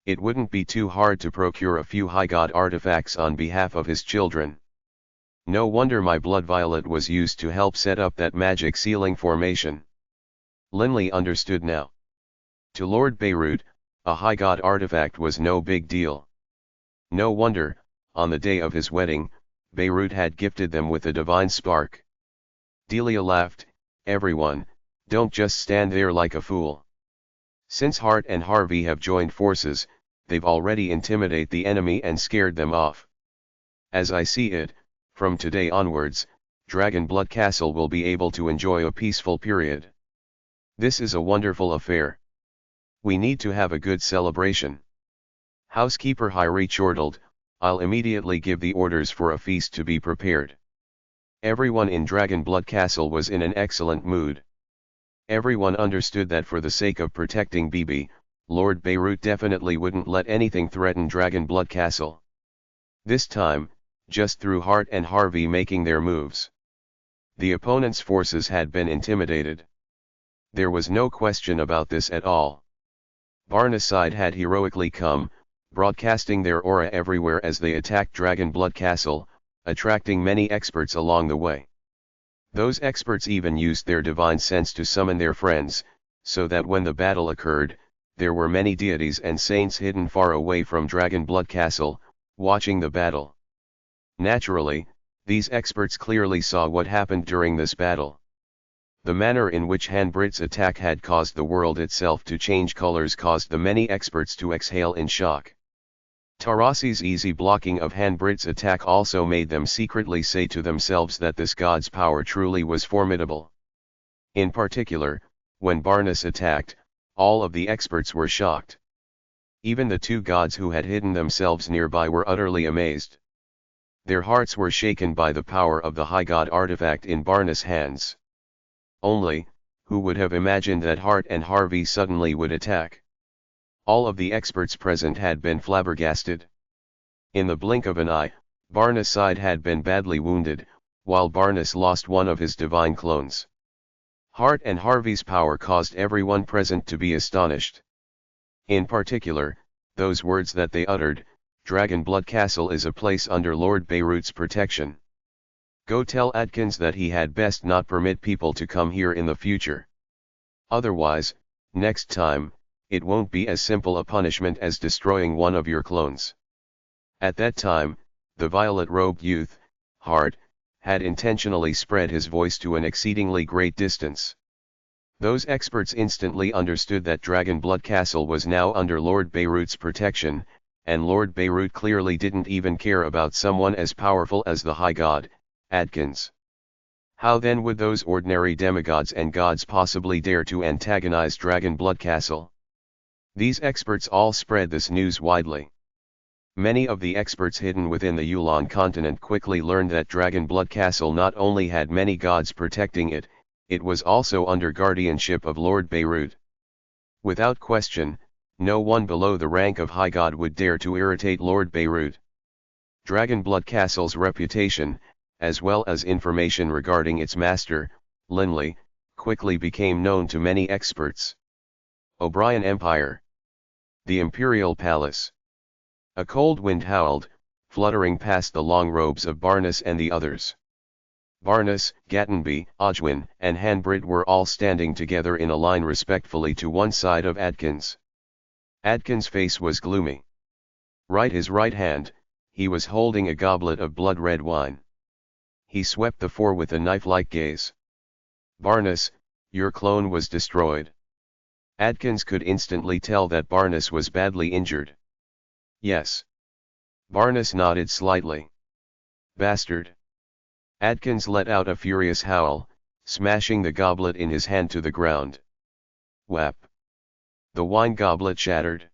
It wouldn't be too hard to procure a few high god artifacts on behalf of his children. No wonder my blood violet was used to help set up that magic ceiling formation. Linley understood now. To Lord Beirut, a high god artifact was no big deal. No wonder, on the day of his wedding, Beirut had gifted them with a divine spark. Delia laughed, everyone, don't just stand there like a fool. Since Hart and Harvey have joined forces, they've already intimidated the enemy and scared them off. As I see it, from today onwards, Dragonblood Castle will be able to enjoy a peaceful period. This is a wonderful affair. We need to have a good celebration. Housekeeper Hyrie chortled, I'll immediately give the orders for a feast to be prepared. Everyone in Dragonblood Castle was in an excellent mood. Everyone understood that for the sake of protecting Bibi, Lord Beirut definitely wouldn't let anything threaten Dragonblood Castle. This time, just through Hart and Harvey making their moves. The opponent's forces had been intimidated. There was no question about this at all. Barnaside had heroically come, broadcasting their aura everywhere as they attacked Dragonblood Castle, attracting many experts along the way. Those experts even used their divine sense to summon their friends, so that when the battle occurred, there were many deities and saints hidden far away from Dragonblood Castle, watching the battle. Naturally, these experts clearly saw what happened during this battle. The manner in which Hanbrit's attack had caused the world itself to change colors caused the many experts to exhale in shock. Tarasi's easy blocking of Hanbrit's attack also made them secretly say to themselves that this god's power truly was formidable. In particular, when Barnus attacked, All of the experts were shocked. Even the two gods who had hidden themselves nearby were utterly amazed. Their hearts were shaken by the power of the high god artifact in Barnus' hands. Only, who would have imagined that Hart and Harvey suddenly would attack? All of the experts present had been flabbergasted. In the blink of an eye, Barnus' side had been badly wounded, while Barnus lost one of his divine clones. Hart and Harvey's power caused everyone present to be astonished. In particular, those words that they uttered, "Dragon Blood Castle is a place under Lord Beirut's protection. Go tell Atkins that he had best not permit people to come here in the future. Otherwise, next time, it won't be as simple a punishment as destroying one of your clones." At that time, the violet-robed youth, Hart, had intentionally spread his voice to an exceedingly great distance. Those experts instantly understood that Dragon Blood Castle was now under Lord Beirut's protection, and Lord Beirut clearly didn't even care about someone as powerful as the High God, Atkins. How then would those ordinary demigods and gods possibly dare to antagonize Dragon Blood Castle? These experts all spread this news widely. Many of the experts hidden within the Yulon continent quickly learned that Dragon Blood Castle not only had many gods protecting it, it was also under guardianship of Lord Beirut. Without question, no one below the rank of High God would dare to irritate Lord Beirut. Dragon Blood Castle's reputation, as well as information regarding its master, Linley, quickly became known to many experts. O'Brien Empire. The Imperial Palace. A cold wind howled, fluttering past the long robes of Barnus and the others. Barnus, Gatenby, Ojwin, and Hanbrid were all standing together in a line respectfully to one side of Atkins. Atkins' face was gloomy. His right hand, he was holding a goblet of blood-red wine. He swept the four with a knife-like gaze. "Barnus, your clone was destroyed." Atkins could instantly tell that Barnus was badly injured. "Yes." Barnus nodded slightly. "Bastard." Atkins let out a furious howl, smashing the goblet in his hand to the ground. Whap! The wine goblet shattered.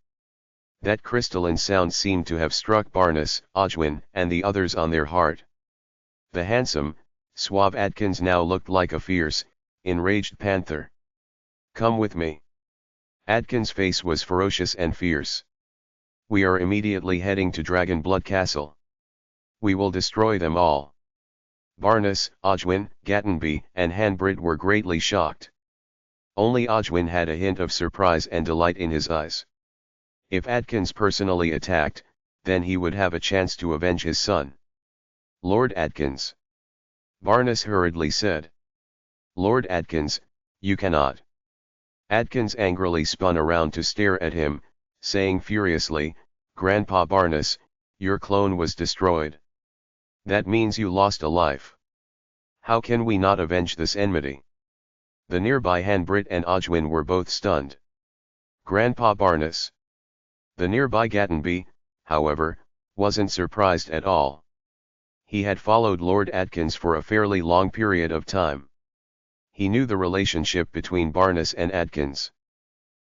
That crystalline sound seemed to have struck Barnus, Ojwin, and the others on their heart. The handsome, suave Atkins now looked like a fierce, enraged panther. "Come with me." Atkins' face was ferocious and fierce. "We are immediately heading to Dragon Blood Castle. We will destroy them all." Barnus, Ojwin, Gatenby, and Hanbrid were greatly shocked. Only Ojwin had a hint of surprise and delight in his eyes. If Atkins personally attacked, then he would have a chance to avenge his son. "Lord Atkins." Barnus hurriedly said. "Lord Atkins, you cannot." Atkins angrily spun around to stare at him, saying furiously, "Grandpa Barnus, your clone was destroyed. That means you lost a life. How can we not avenge this enmity?" The nearby Hanbrid and Ojwin were both stunned. "Grandpa Barnus." The nearby Gatenby, however, wasn't surprised at all. He had followed Lord Atkins for a fairly long period of time. He knew the relationship between Barnus and Atkins.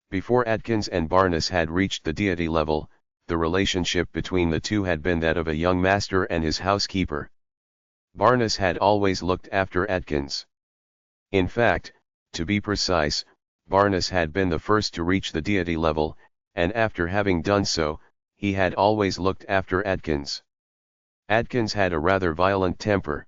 Before Atkins and Barnus had reached the deity level, the relationship between the two had been that of a young master and his housekeeper. Barnus had always looked after Atkins. In fact, to be precise, Barnus had been the first to reach the deity level, and after having done so, he had always looked after Atkins. Atkins had a rather violent temper.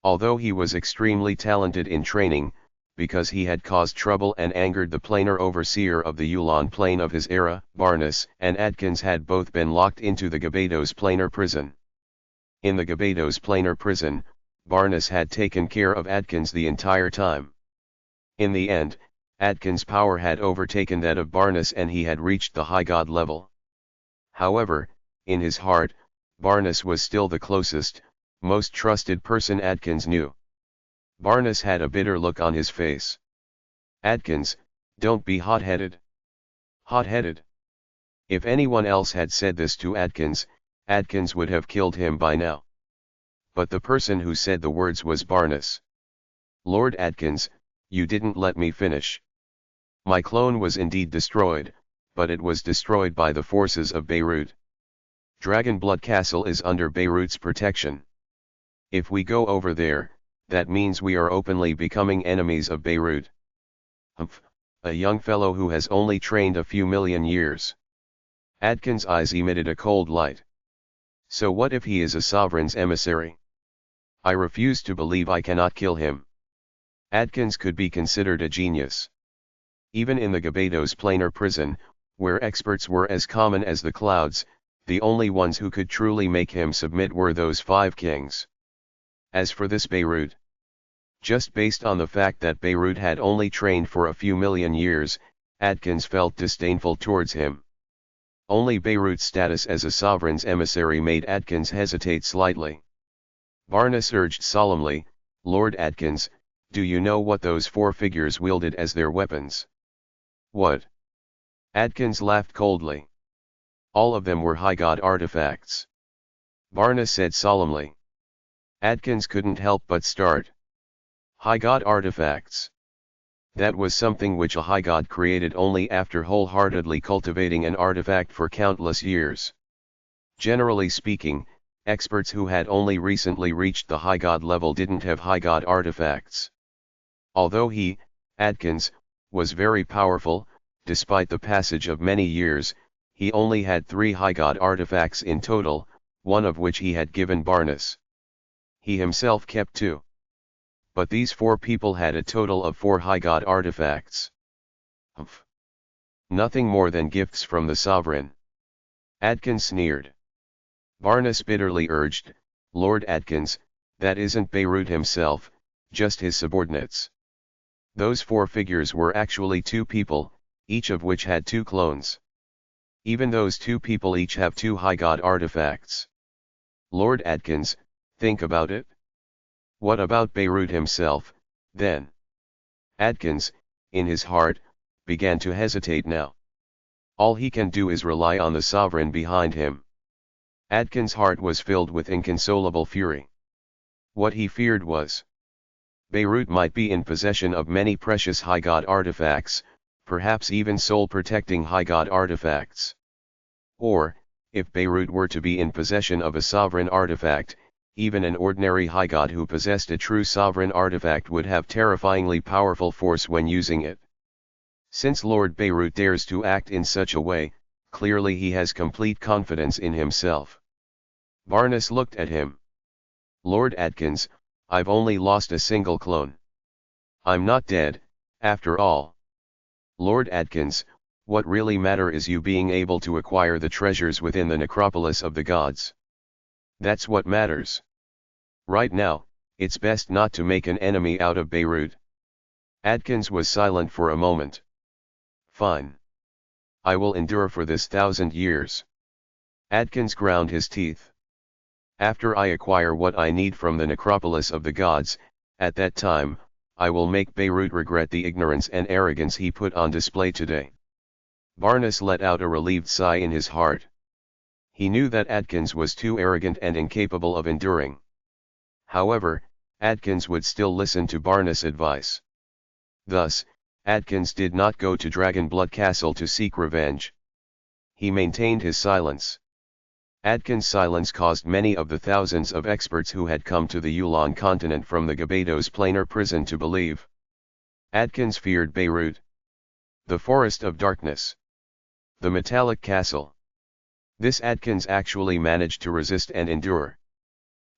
Although he was extremely talented in training, because he had caused trouble and angered the planar overseer of the Yulon plane of his era, Barnus and Atkins had both been locked into the Gebados Planar Prison. In the Gebados Planar Prison, Barnus had taken care of Atkins the entire time. In the end, Atkins' power had overtaken that of Barnus and he had reached the high god level. However, in his heart, Barnus was still the closest, most trusted person Atkins knew. Barnus had a bitter look on his face. "Atkins, don't be hot-headed." Hot-headed? If anyone else had said this to Atkins, Atkins would have killed him by now. But the person who said the words was Barnus. "Lord Atkins, you didn't let me finish." My clone was indeed destroyed, but it was destroyed by the forces of Beirut. Dragon Blood Castle is under Beirut's protection. If we go over there, that means we are openly becoming enemies of Beirut. Humph, a young fellow who has only trained a few million years. Adkins' eyes emitted a cold light. So what if he is a sovereign's emissary? I refuse to believe I cannot kill him. Adkins could be considered a genius. Even in the Gebados Planar Prison, where experts were as common as the clouds, the only ones who could truly make him submit were those 5 kings. As for this Beirut, just based on the fact that Beirut had only trained for a few million years, Adkins felt disdainful towards him. Only Beirut's status as a sovereign's emissary made Adkins hesitate slightly. Barnes urged solemnly, "Lord Adkins, do you know what those 4 figures wielded as their weapons?" "What?" Adkins laughed coldly. "All of them were high god artifacts." Barnes said solemnly. Adkins couldn't help but start. High god artifacts. That was something which a high god created only after wholeheartedly cultivating an artifact for countless years. Generally speaking, experts who had only recently reached the high god level didn't have high god artifacts. Although he, Adkins, was very powerful, despite the passage of many years, he only had 3 high god artifacts in total, one of which he had given Barnes. He himself kept 2. But these 4 people had a total of 4 high god artifacts. Humph. Nothing more than gifts from the sovereign. Adkins sneered. Barnes bitterly urged, "Lord Adkins, that isn't Beirut himself, just his subordinates. Those 4 figures were actually 2 people, each of which had 2 clones. Even those 2 people each have 2 high god artifacts. Lord Adkins, think about it. What about Beirut himself, then?" Adkins, in his heart, began to hesitate now. All he can do is rely on the sovereign behind him. Adkins' heart was filled with inconsolable fury. What he feared was, Beirut might be in possession of many precious high god artifacts, perhaps even soul-protecting high god artifacts. Or, if Beirut were to be in possession of a sovereign artifact, even an ordinary high god who possessed a true sovereign artifact would have terrifyingly powerful force when using it. Since Lord Beirut dares to act in such a way, clearly he has complete confidence in himself. Barnes looked at him. "Lord Adkins, I've only lost a single clone. I'm not dead, after all. Lord Adkins, what really matters is you being able to acquire the treasures within the necropolis of the gods. That's what matters. Right now, it's best not to make an enemy out of Beirut." Adkins was silent for a moment. "Fine. I will endure for this 1,000 years. Adkins ground his teeth. "After I acquire what I need from the necropolis of the gods, at that time, I will make Beirut regret the ignorance and arrogance he put on display today." Barnes let out a relieved sigh in his heart. He knew that Adkins was too arrogant and incapable of enduring. However, Adkins would still listen to Barnes' advice. Thus, Adkins did not go to Dragon Blood Castle to seek revenge. He maintained his silence. Adkins' silence caused many of the thousands of experts who had come to the Yulan continent from the Gebados Planar Prison to believe. Adkins feared Beirut. The Forest of Darkness. The Metallic Castle. This Adkins actually managed to resist and endure.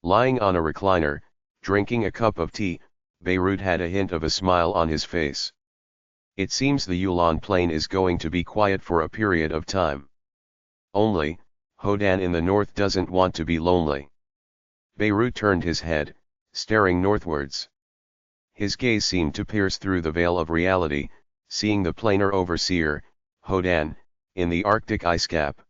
Lying on a recliner, drinking a cup of tea, Beirut had a hint of a smile on his face. It seems the Yulan plain is going to be quiet for a period of time. Only, Hodan in the north doesn't want to be lonely. Beirut turned his head, staring northwards. His gaze seemed to pierce through the veil of reality, seeing the planar overseer, Hodan, in the Arctic ice cap.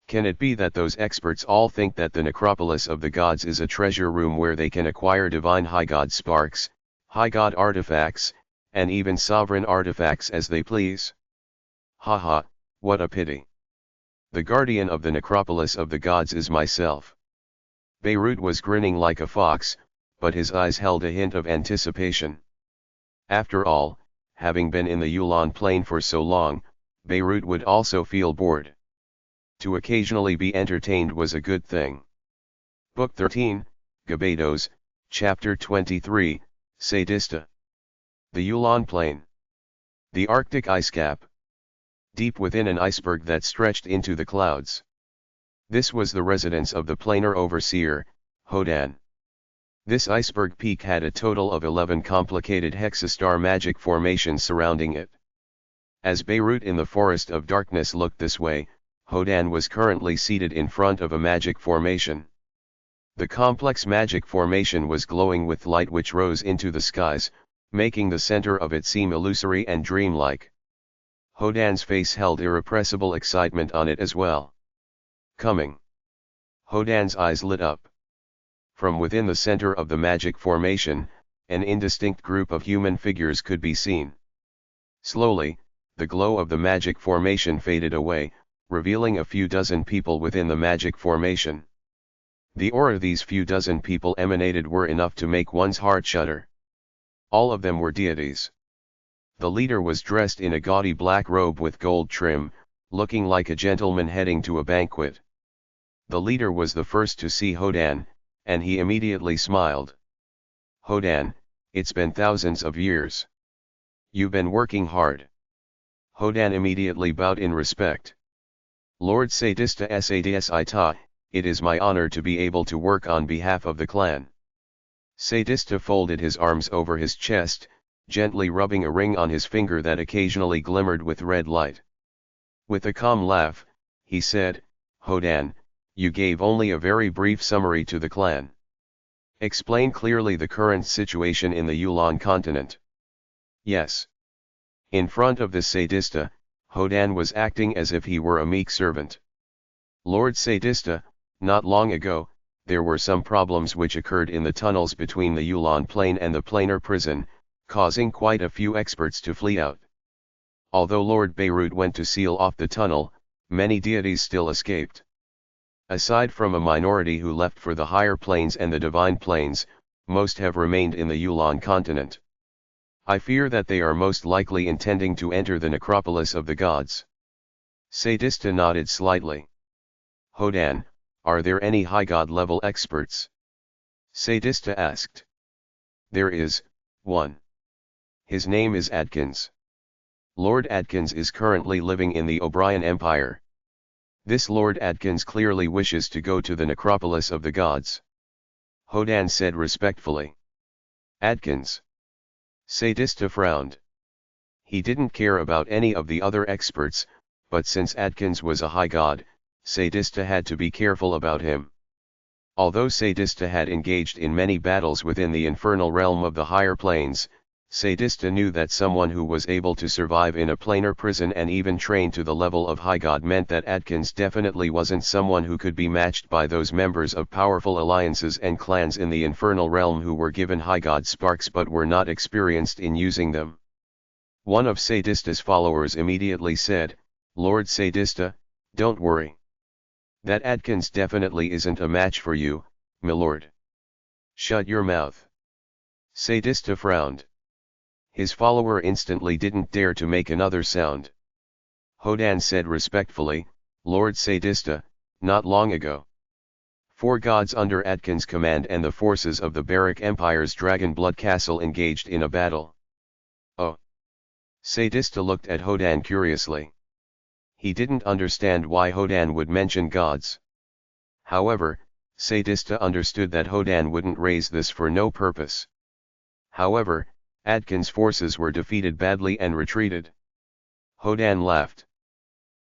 Can it be that those experts all think that the necropolis of the gods is a treasure room where they can acquire divine high god sparks, high god artifacts, and even sovereign artifacts as they please? Haha, what a pity. The guardian of the necropolis of the gods is myself. Beirut was grinning like a fox, but his eyes held a hint of anticipation. After all, having been in the Yulon Plain for so long, Beirut would also feel bored. To occasionally be entertained was a good thing. Book 13, Gebados, Chapter 23, Sadista. The Yulon Plain. The Arctic ice cap. Deep within an iceberg that stretched into the clouds. This was the residence of the planar overseer, Hodan. This iceberg peak had a total of 11 complicated hexastar magic formations surrounding it. As Beirut in the Forest of Darkness looked this way, Hodan was currently seated in front of a magic formation. The complex magic formation was glowing with light which rose into the skies, making the center of it seem illusory and dreamlike. Hodan's face held irrepressible excitement on it as well. Coming. Hodan's eyes lit up. From within the center of the magic formation, an indistinct group of human figures could be seen. Slowly, the glow of the magic formation faded away, revealing a few dozen people within the magic formation. The aura these few dozen people emanated were enough to make one's heart shudder. All of them were deities. The leader was dressed in a gaudy black robe with gold trim, looking like a gentleman heading to a banquet. The leader was the first to see Hodan, and he immediately smiled. Hodan, it's been thousands of years. You've been working hard. Hodan immediately bowed in respect. Lord Sadista Sadista, it is my honor to be able to work on behalf of the clan. Sadista folded his arms over his chest, gently rubbing a ring on his finger that occasionally glimmered with red light. With a calm laugh, he said, Hodan, you gave only a very brief summary to the clan. Explain clearly the current situation in the Yulon continent. Yes. In front of the Sadista, Hodan was acting as if he were a meek servant. Lord Sadista, not long ago, there were some problems which occurred in the tunnels between the Yulon Plain and the Planar Prison, causing quite a few experts to flee out. Although Lord Beirut went to seal off the tunnel, many deities still escaped. Aside from a minority who left for the higher planes and the divine planes, most have remained in the Yulon continent. I fear that they are most likely intending to enter the necropolis of the gods. Sadista nodded slightly. Hodan, are there any high god level experts? Sadista asked. There is, one. His name is Adkins. Lord Adkins is currently living in the O'Brien Empire. This Lord Adkins clearly wishes to go to the necropolis of the gods. Hodan said respectfully. Adkins. Sadista frowned. He didn't care about any of the other experts, but since Adkins was a high god, Sadista had to be careful about him. Although Sadista had engaged in many battles within the infernal realm of the higher planes, Sadista knew that someone who was able to survive in a planar prison and even train to the level of high god meant that Adkins definitely wasn't someone who could be matched by those members of powerful alliances and clans in the infernal realm who were given high god sparks but were not experienced in using them. One of Sadista's followers immediately said, Lord Sadista, don't worry. That Adkins definitely isn't a match for you, milord. Shut your mouth. Sadista frowned. His follower instantly didn't dare to make another sound. Hodan said respectfully, Lord Sadista, not long ago. 4 gods under Adkins' command and the forces of the Barak Empire's Dragon Blood Castle engaged in a battle. Oh. Sadista looked at Hodan curiously. He didn't understand why Hodan would mention gods. However, Sadista understood that Hodan wouldn't raise this for no purpose. However, Adkins' forces were defeated badly and retreated. Hodan laughed.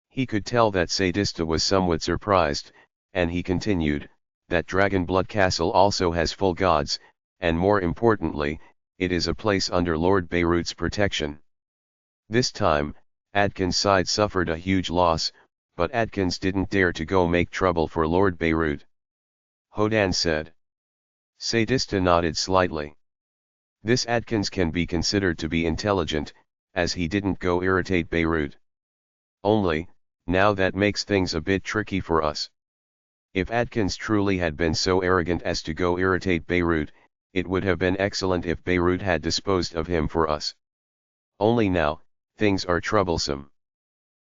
He could tell that Sadista was somewhat surprised, and he continued, that Dragon Blood Castle also has full gods, and more importantly, it is a place under Lord Beirut's protection. This time, Adkins' side suffered a huge loss, but Adkins didn't dare to go make trouble for Lord Beirut. Hodan said. Sadista nodded slightly. This Adkins can be considered to be intelligent, as he didn't go irritate Beirut. Only, now that makes things a bit tricky for us. If Adkins truly had been so arrogant as to go irritate Beirut, it would have been excellent if Beirut had disposed of him for us. Only now, things are troublesome.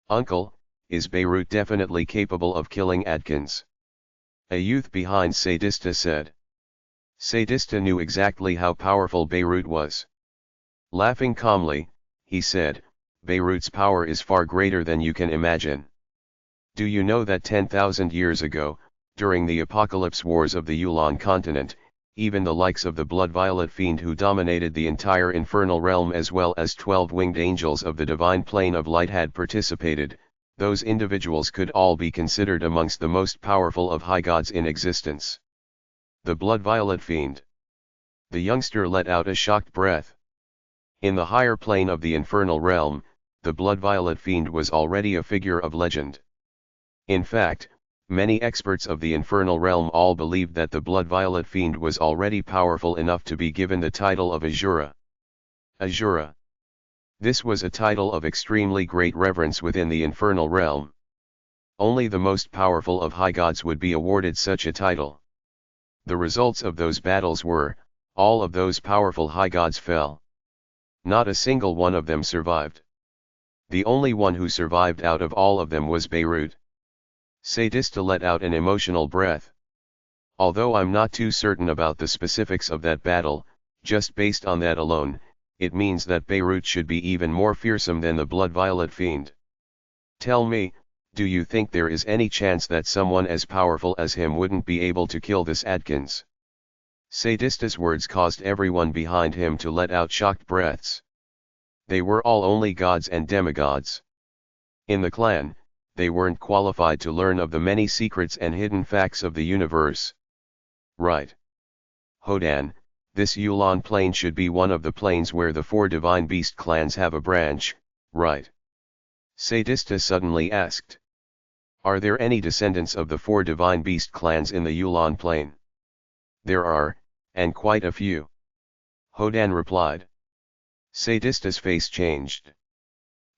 Uncle, is Beirut definitely capable of killing Adkins? A youth behind Sadista said. Sadista knew exactly how powerful Beirut was. Laughing calmly, he said, Beirut's power is far greater than you can imagine. Do you know that 10,000 years ago, during the apocalypse wars of the Yulan continent, even the likes of the blood-violet fiend who dominated the entire infernal realm as well as 12 winged angels of the divine plane of light had participated? Those individuals could all be considered amongst the most powerful of high gods in existence. The blood-violet fiend. The youngster let out a shocked breath. In the higher plane of the infernal realm, the blood-violet fiend was already a figure of legend. In fact, many experts of the infernal realm all believed that the blood-violet fiend was already powerful enough to be given the title of Azura. Azura. This was a title of extremely great reverence within the infernal realm. Only the most powerful of high gods would be awarded such a title. The results of those battles were, all of those powerful high gods fell. Not a single one of them survived. The only one who survived out of all of them was Beirut. Sadista let out an emotional breath. Although I'm not too certain about the specifics of that battle, just based on that alone, it means that Beirut should be even more fearsome than the blood-violet fiend. Tell me, do you think there is any chance that someone as powerful as him wouldn't be able to kill this Adkins? Sadista's words caused everyone behind him to let out shocked breaths. They were all only gods and demigods. In the clan, they weren't qualified to learn of the many secrets and hidden facts of the universe. Right. Hodan, this Yulan plane should be one of the planes where the 4 divine beast clans have a branch, right? Sadista suddenly asked. Are there any descendants of the 4 divine beast clans in the Yulan plane? There are, and quite a few. Hodan replied. Sadista's face changed.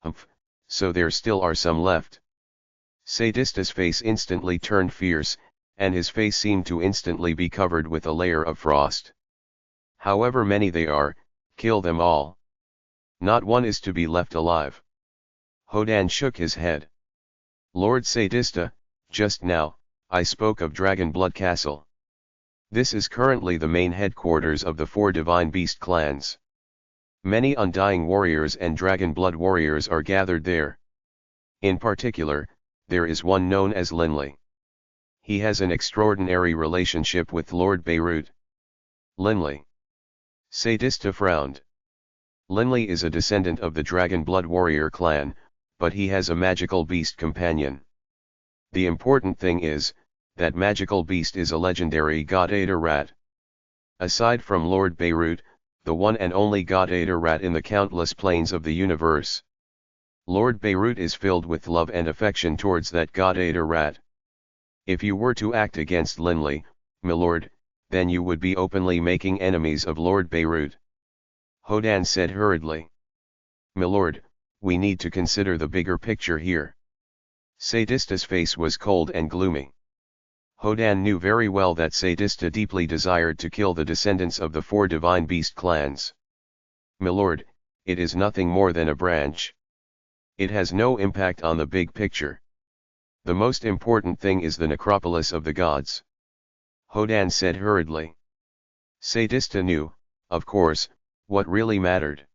Humph, so there still are some left. Sadista's face instantly turned fierce, and his face seemed to instantly be covered with a layer of frost. However many they are, kill them all. Not one is to be left alive. Hodan shook his head. Lord Sadista, just now, I spoke of Dragon Blood Castle. This is currently the main headquarters of the 4 divine beast clans. Many undying warriors and dragon blood warriors are gathered there. In particular, there is one known as Linley. He has an extraordinary relationship with Lord Beirut. Linley. Sadista frowned. Linley is a descendant of the Dragon Blood Warrior clan, but he has a magical beast companion. The important thing is, that magical beast is a legendary God-Eater rat. Aside from Lord Beirut, the one and only God-Eater rat in the countless planes of the universe. Lord Beirut is filled with love and affection towards that God-Eater rat. If you were to act against Linley, milord, then you would be openly making enemies of Lord Beirut. Hodan said hurriedly. Milord, we need to consider the bigger picture here. Sadista's face was cold and gloomy. Hodan knew very well that Sadista deeply desired to kill the descendants of the 4 divine beast clans. Milord, it is nothing more than a branch. It has no impact on the big picture. The most important thing is the necropolis of the gods. Hodan said hurriedly. Sadista knew, of course, what really mattered.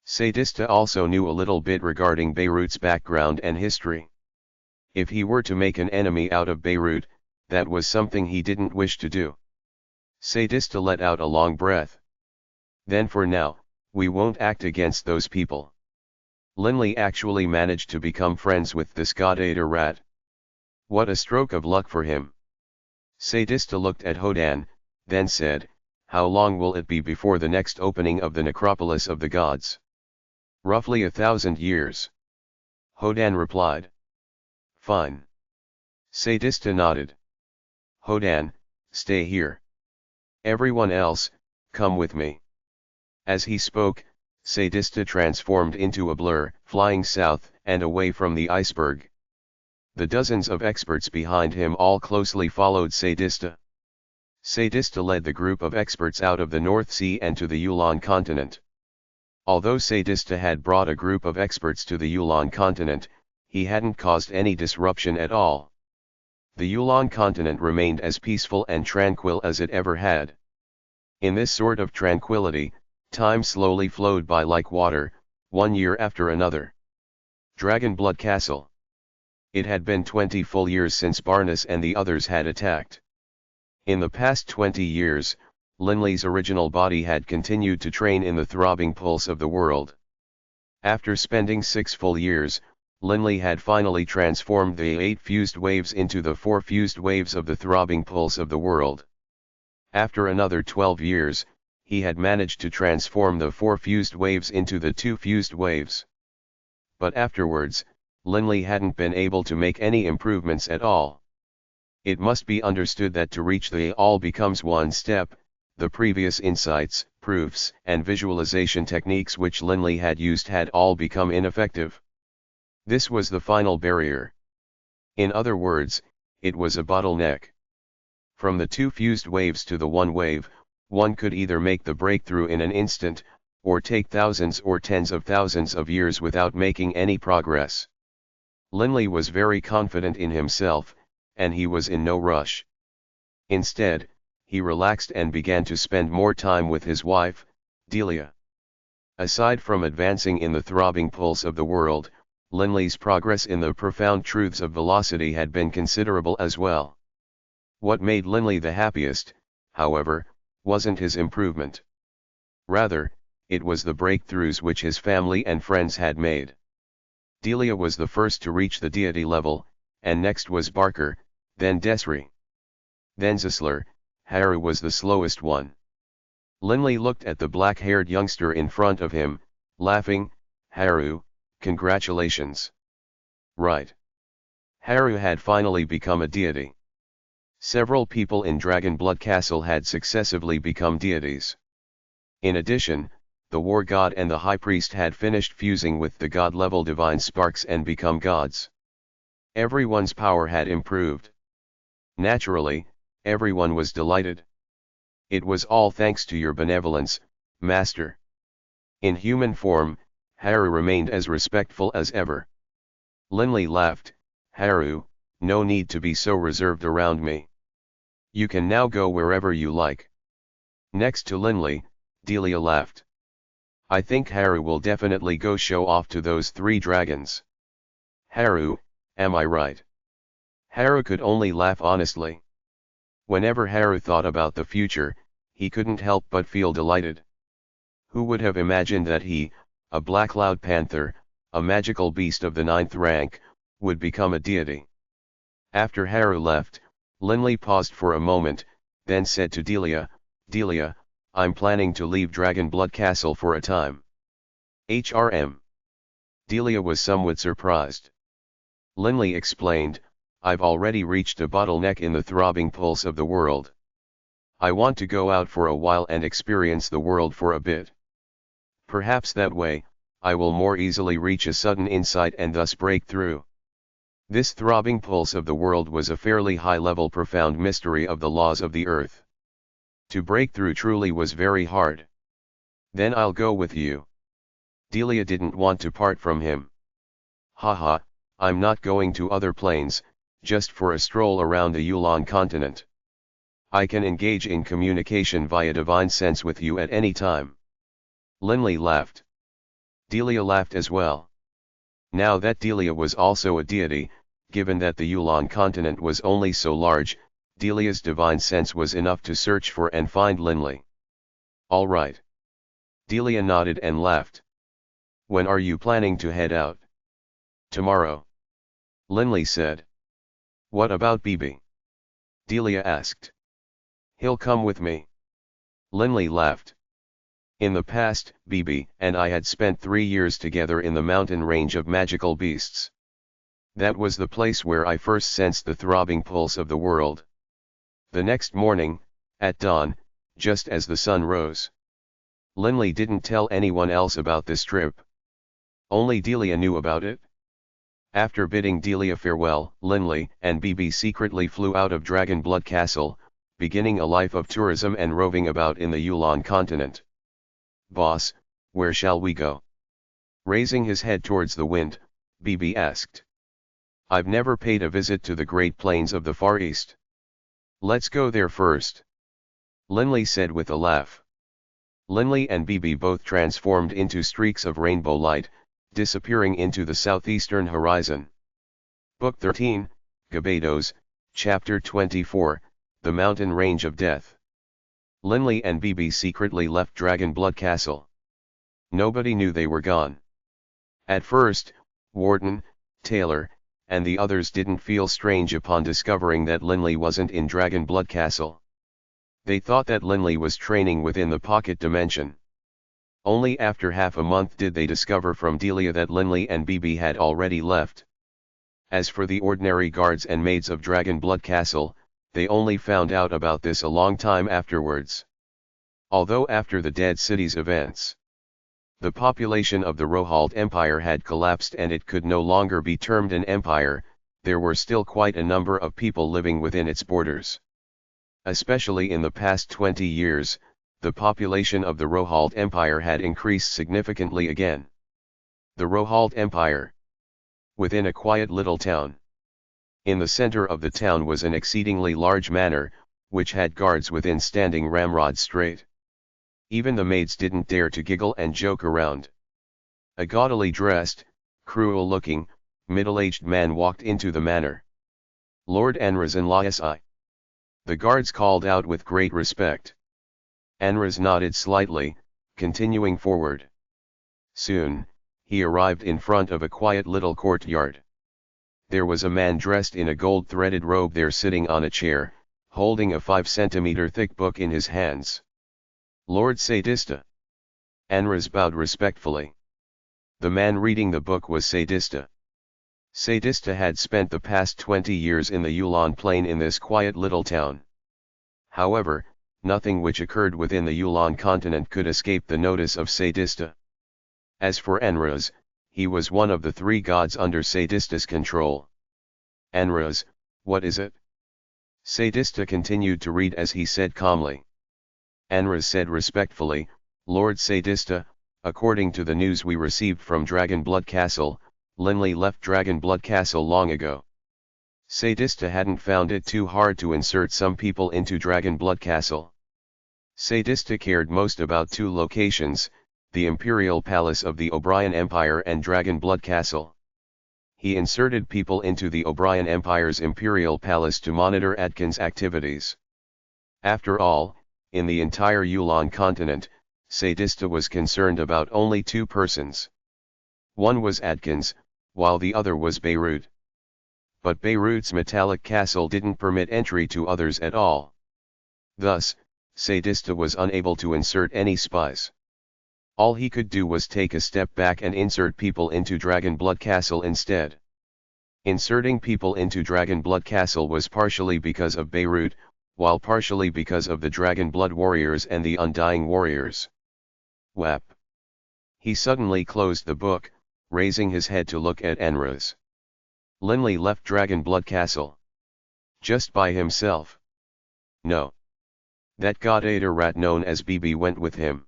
Sadista also knew a little bit regarding Beirut's background and history. If he were to make an enemy out of Beirut, that was something he didn't wish to do. Sadista let out a long breath. Then for now, we won't act against those people. Linley actually managed to become friends with this God-Eater rat. What a stroke of luck for him. Sadista looked at Hodan, then said, how long will it be before the next opening of the necropolis of the gods? Roughly 1,000 years. Hodan replied. Fine. Sadista nodded. Hodan, stay here. Everyone else, come with me. As he spoke, Sadista transformed into a blur, flying south and away from the iceberg. The dozens of experts behind him all closely followed Sadista. Sadista led the group of experts out of the North Sea and to the Yulan continent. Although Sadista had brought a group of experts to the Yulan continent, he hadn't caused any disruption at all. The Yulan continent remained as peaceful and tranquil as it ever had. In this sort of tranquility, time slowly flowed by like water, one year after another. Dragonblood Castle. It had been 20 full years since Barnes and the others had attacked. In the past 20 years, Linley's original body had continued to train in the throbbing pulse of the world. After spending 6 full years, Linley had finally transformed the 8 fused waves into the 4 fused waves of the throbbing pulse of the world. After another 12 years, he had managed to transform the 4 fused waves into the 2 fused waves. But afterwards, Linley hadn't been able to make any improvements at all. It must be understood that to reach the all becomes one step, the previous insights, proofs, and visualization techniques which Linley had used had all become ineffective. This was the final barrier. In other words, it was a bottleneck. From the 2 fused waves to the 1 wave, one could either make the breakthrough in an instant, or take thousands or tens of thousands of years without making any progress. Linley was very confident in himself, and he was in no rush. Instead, he relaxed and began to spend more time with his wife, Delia. Aside from advancing in the throbbing pulse of the world, Linley's progress in the profound truths of velocity had been considerable as well. What made Linley the happiest, however, wasn't his improvement. Rather, it was the breakthroughs which his family and friends had made. Delia was the first to reach the deity level, and next was Barker, then Desri. Then Zisler. Haru was the slowest one. Linley looked at the black-haired youngster in front of him, laughing. Haru, congratulations. Right. Haru had finally become a deity. Several people in Dragonblood Castle had successively become deities. In addition, the war god and the high priest had finished fusing with the god-level divine sparks and become gods. Everyone's power had improved. Naturally, everyone was delighted. It was all thanks to your benevolence, Master. In human form, Haru remained as respectful as ever. Linley laughed. Haru, no need to be so reserved around me. You can now go wherever you like. Next to Linley, Delia laughed. I think Haru will definitely go show off to those 3 dragons. Haru, am I right? Haru could only laugh honestly. Whenever Haru thought about the future, he couldn't help but feel delighted. Who would have imagined that he, a black cloud panther, a magical beast of the 9th rank, would become a deity? After Haru left, Linley paused for a moment, then said to Delia, Delia, I'm planning to leave Dragonblood Castle for a time. HRM. Delia was somewhat surprised. Linley explained, I've already reached a bottleneck in the throbbing pulse of the world. I want to go out for a while and experience the world for a bit. Perhaps that way, I will more easily reach a sudden insight and thus break through. This throbbing pulse of the world was a fairly high-level profound mystery of the laws of the earth. To break through truly was very hard. Then I'll go with you. Delia didn't want to part from him. Haha, I'm not going to other planes, just for a stroll around the Yulan continent. I can engage in communication via divine sense with you at any time. Linley laughed. Delia laughed as well. Now that Delia was also a deity, given that the Yulan continent was only so large, Delia's divine sense was enough to search for and find Linley. All right. Delia nodded and laughed. When are you planning to head out? Tomorrow. Linley said. What about Bibi? Delia asked. He'll come with me. Linley laughed. In the past, Bibi and I had spent 3 years together in the mountain range of magical beasts. That was the place where I first sensed the throbbing pulse of the world. The next morning, at dawn, just as the sun rose. Linley didn't tell anyone else about this trip. Only Delia knew about it. After bidding Delia farewell, Linley and Bibi secretly flew out of Dragonblood Castle, beginning a life of tourism and roving about in the Yulan continent. Boss, Where shall we go? Raising his head towards the wind, BB asked. I've never paid a visit to the Great Plains of the Far East. Let's go there first. Linley said with a laugh. Linley and BB both transformed into streaks of rainbow light, disappearing into the southeastern horizon. Book 13, Gebados, Chapter 24, The Mountain Range of Death. Linley and BB secretly left Dragon Blood Castle. Nobody knew they were gone. At first, Wharton, Taylor, and the others didn't feel strange upon discovering that Linley wasn't in Dragon Blood Castle. They thought that Linley was training within the pocket dimension. Only after half a month did they discover from Delia that Linley and BB had already left. As for the ordinary guards and maids of Dragon Blood Castle, they only found out about this a long time afterwards. Although after the Dead Cities events, the population of the Rohald Empire had collapsed and it could no longer be termed an empire, there were still quite a number of people living within its borders. Especially in the past 20 years, the population of the Rohald Empire had increased significantly again. The Rohald Empire. Within a quiet little town. In the center of the town was an exceedingly large manor, which had guards within standing ramrod straight. Even the maids didn't dare to giggle and joke around. A gaudily dressed, cruel-looking, middle-aged man walked into the manor. Lord Anraz and Lasi. The guards called out with great respect. Anraz nodded slightly, continuing forward. Soon, he arrived in front of a quiet little courtyard. There was a man dressed in a gold-threaded robe there sitting on a chair, holding a 5-centimeter thick book in his hands. Lord Sadista. Anraz bowed respectfully. The man reading the book was Sadista. Sadista had spent the past 20 years in the Yulon Plain in this quiet little town. However, nothing which occurred within the Yulon continent could escape the notice of Sadista. As for Anraz, he was one of the 3 gods under Sadista's control. Anraz, what is it? Sadista continued to read as he said calmly. Anraz said respectfully, Lord Sadista, according to the news we received from Dragon Blood Castle, Linley left Dragon Blood Castle long ago. Sadista hadn't found it too hard to insert some people into Dragon Blood Castle. Sadista cared most about 2 locations, the Imperial Palace of the O'Brien Empire and Dragon Blood Castle. He inserted people into the O'Brien Empire's Imperial Palace to monitor Adkin's activities. After all, in the entire Yulon continent, Sadista was concerned about only 2 persons. One was Adkins, while the other was Beirut. But Beirut's metallic castle didn't permit entry to others at all. Thus, Sadista was unable to insert any spies. All he could do was take a step back and insert people into Dragon Blood Castle instead. Inserting people into Dragon Blood Castle was partially because of Beirut, while partially because of the Dragon Blood Warriors and the Undying Warriors. Whap! He suddenly closed the book, raising his head to look at Anraz. Linley left Dragon Blood Castle. Just by himself? No. That god-eater rat known as BB went with him.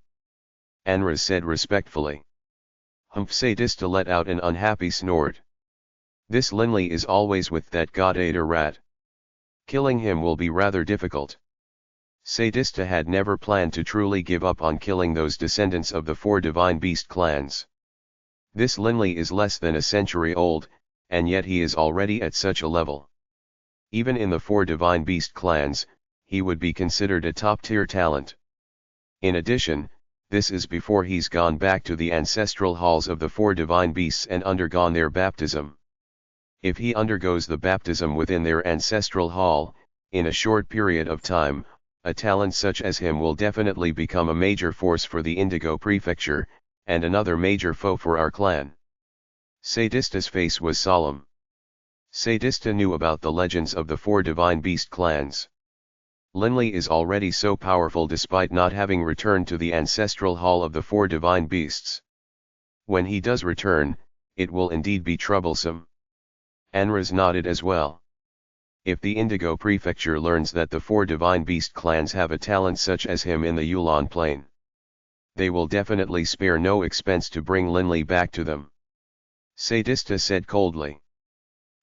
Anraz said respectfully. Humph! Sadista let out an unhappy snort. This Linley is always with that god-eater rat. Killing him will be rather difficult. Sadista had never planned to truly give up on killing those descendants of the 4 divine beast clans. This Linley is less than a century old, and yet he is already at such a level. Even in the 4 divine beast clans, he would be considered a top-tier talent. In addition, this is before he's gone back to the ancestral halls of the 4 divine beasts and undergone their baptism. If he undergoes the baptism within their ancestral hall, in a short period of time, a talent such as him will definitely become a major force for the Indigo Prefecture, and another major foe for our clan. Sadista's face was solemn. Sadista knew about the legends of the 4 divine beast clans. Linley is already so powerful despite not having returned to the ancestral hall of the 4 divine beasts. When he does return, it will indeed be troublesome. Anraz nodded as well. If the Indigo Prefecture learns that the 4 divine beast clans have a talent such as him in the Yulon Plain, they will definitely spare no expense to bring Linley back to them. Sadista said coldly.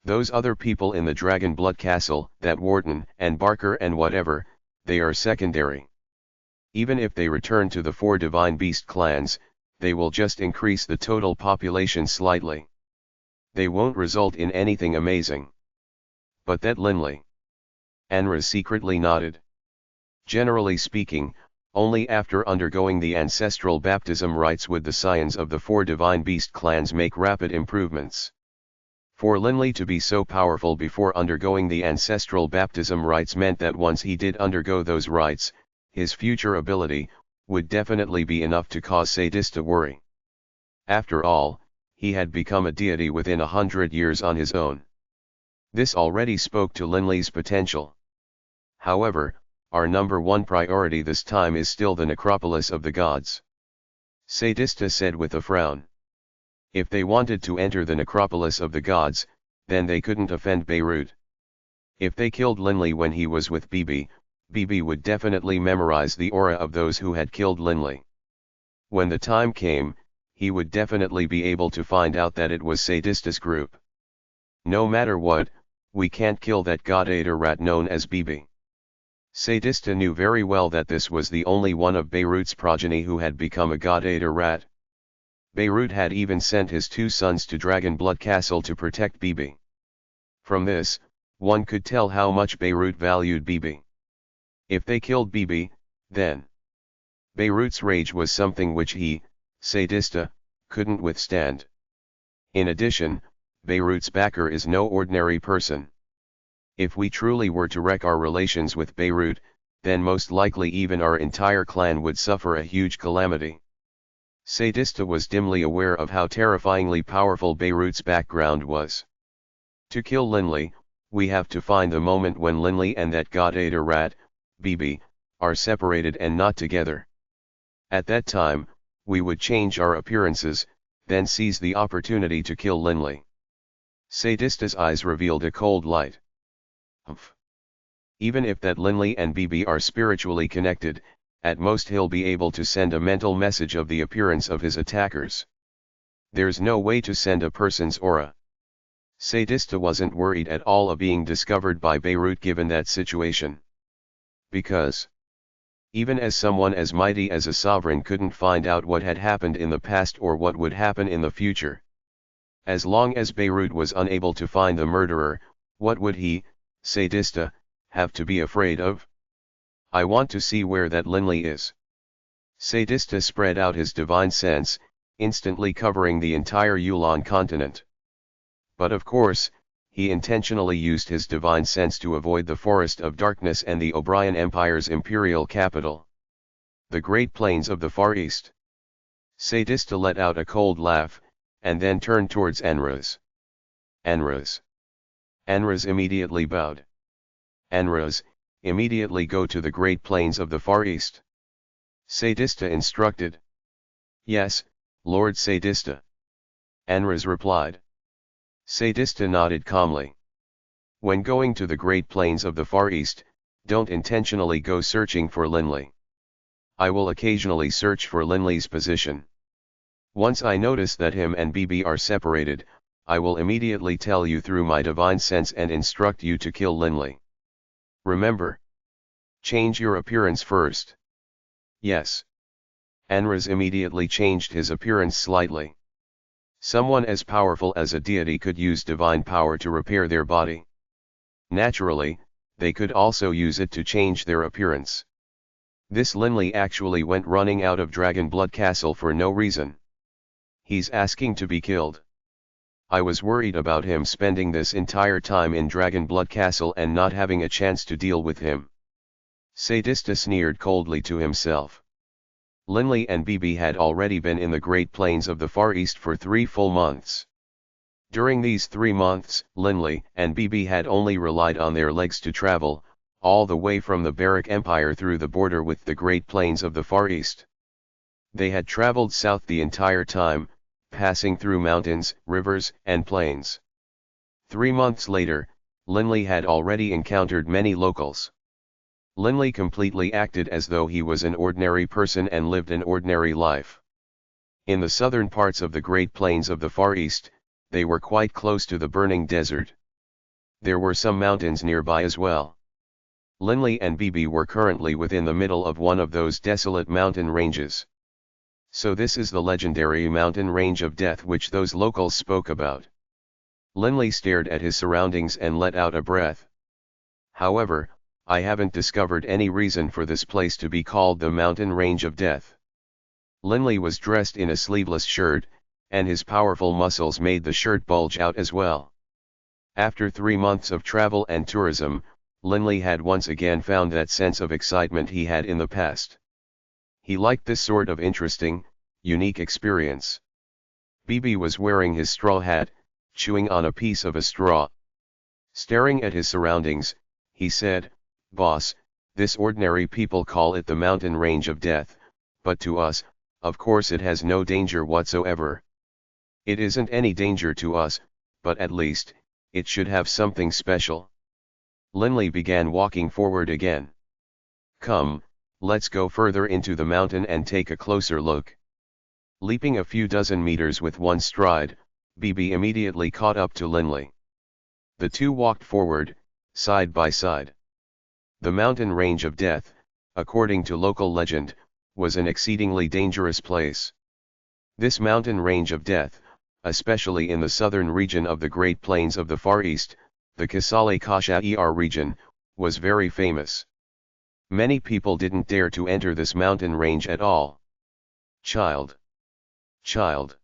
Those other people in the Dragon Blood Castle, that Wharton and Barker and whatever, they are secondary. Even if they return to the 4 Divine Beast clans, they will just increase the total population slightly. They won't result in anything amazing. But that Linley. Anra secretly nodded. Generally speaking, only after undergoing the ancestral baptism rites would the scions of the 4 Divine Beast clans make rapid improvements. For Linley to be so powerful before undergoing the ancestral baptism rites meant that once he did undergo those rites, his future ability would definitely be enough to cause Sadista worry. After all, he had become a deity within 100 years on his own. This already spoke to Linley's potential. However, our number one priority this time is still the necropolis of the gods. Sadista said with a frown. If they wanted to enter the necropolis of the gods, then they couldn't offend Beirut. If they killed Linley when he was with Bibi, Bibi would definitely memorize the aura of those who had killed Linley. When the time came, he would definitely be able to find out that it was Sadista's group. No matter what, we can't kill that god-eater rat known as Bibi. Sadista knew very well that this was the only one of Beirut's progeny who had become a god-eater rat. Beirut had even sent his 2 sons to Dragon Blood Castle to protect Bibi. From this, one could tell how much Beirut valued Bibi. If they killed Bibi, then Beirut's rage was something which he, Sadista, couldn't withstand. In addition, Beirut's backer is no ordinary person. If we truly were to wreck our relations with Beirut, then most likely even our entire clan would suffer a huge calamity. Sadista was dimly aware of how terrifyingly powerful Beirut's background was. To kill Linley, we have to find the moment when Linley and that god-eater rat, Bibi, are separated and not together. At that time, we would change our appearances, then seize the opportunity to kill Linley. Sadista's eyes revealed a cold light. Humph. Even if that Linley and Bibi are spiritually connected, at most he'll be able to send a mental message of the appearance of his attackers. There's no way to send a person's aura. Sadista wasn't worried at all of being discovered by Beirut given that situation. Because even as someone as mighty as a sovereign couldn't find out what had happened in the past or what would happen in the future. As long as Beirut was unable to find the murderer, what would he, Sadista, have to be afraid of? I want to see where that Linley is. Sadista spread out his divine sense, instantly covering the entire Yulon continent. But of course, he intentionally used his divine sense to avoid the Forest of Darkness and the O'Brien Empire's imperial capital. The Great Plains of the Far East. Sadista let out a cold laugh, and then turned towards Anraz. Anraz. Anraz immediately bowed. Anraz, immediately go to the Great Plains of the Far East. Sadista instructed. Yes, Lord Sadista. Anraz replied. Sadista nodded calmly. When going to the Great Plains of the Far East, don't intentionally go searching for Linley. I will occasionally search for Linley's position. Once I notice that him and Bibi are separated, I will immediately tell you through my divine sense and instruct you to kill Linley. Remember. Change your appearance first. Yes. Anraz immediately changed his appearance slightly. Someone as powerful as a deity could use divine power to repair their body. Naturally, they could also use it to change their appearance. This Linley actually went running out of Dragon Blood Castle for no reason. He's asking to be killed. I was worried about him spending this entire time in Dragon Blood Castle and not having a chance to deal with him. Sadista sneered coldly to himself. Linley and Bibi had already been in the Great Plains of the Far East for 3 full months. During these 3 months, Linley and Bibi had only relied on their legs to travel, all the way from the Barak Empire through the border with the Great Plains of the Far East. They had traveled south the entire time, passing through mountains, rivers, and plains. 3 months later, Linley had already encountered many locals. Linley completely acted as though he was an ordinary person and lived an ordinary life. In the southern parts of the Great Plains of the Far East, they were quite close to the burning desert. There were some mountains nearby as well. Linley and Bibi were currently within the middle of one of those desolate mountain ranges. So this is the legendary mountain range of death which those locals spoke about. Linley stared at his surroundings and let out a breath. However, I haven't discovered any reason for this place to be called the mountain range of death. Linley was dressed in a sleeveless shirt, and his powerful muscles made the shirt bulge out as well. After 3 months of travel and tourism, Linley had once again found that sense of excitement he had in the past. He liked this sort of interesting, unique experience. Bibi was wearing his straw hat, chewing on a piece of a straw. Staring at his surroundings, he said, "Boss, this ordinary people call it the mountain range of death, but to us, of course it has no danger whatsoever. It isn't any danger to us, but at least, it should have something special." Linley began walking forward again. "Come, let's go further into the mountain and take a closer look." Leaping a few dozen meters with one stride, Bibi immediately caught up to Linley. The two walked forward, side by side. The mountain range of death, according to local legend, was an exceedingly dangerous place. This mountain range of death, especially in the southern region of the Great Plains of the Far East, the Kasale Kashair region, was very famous. Many people didn't dare to enter this mountain range at all. "Child! Child!"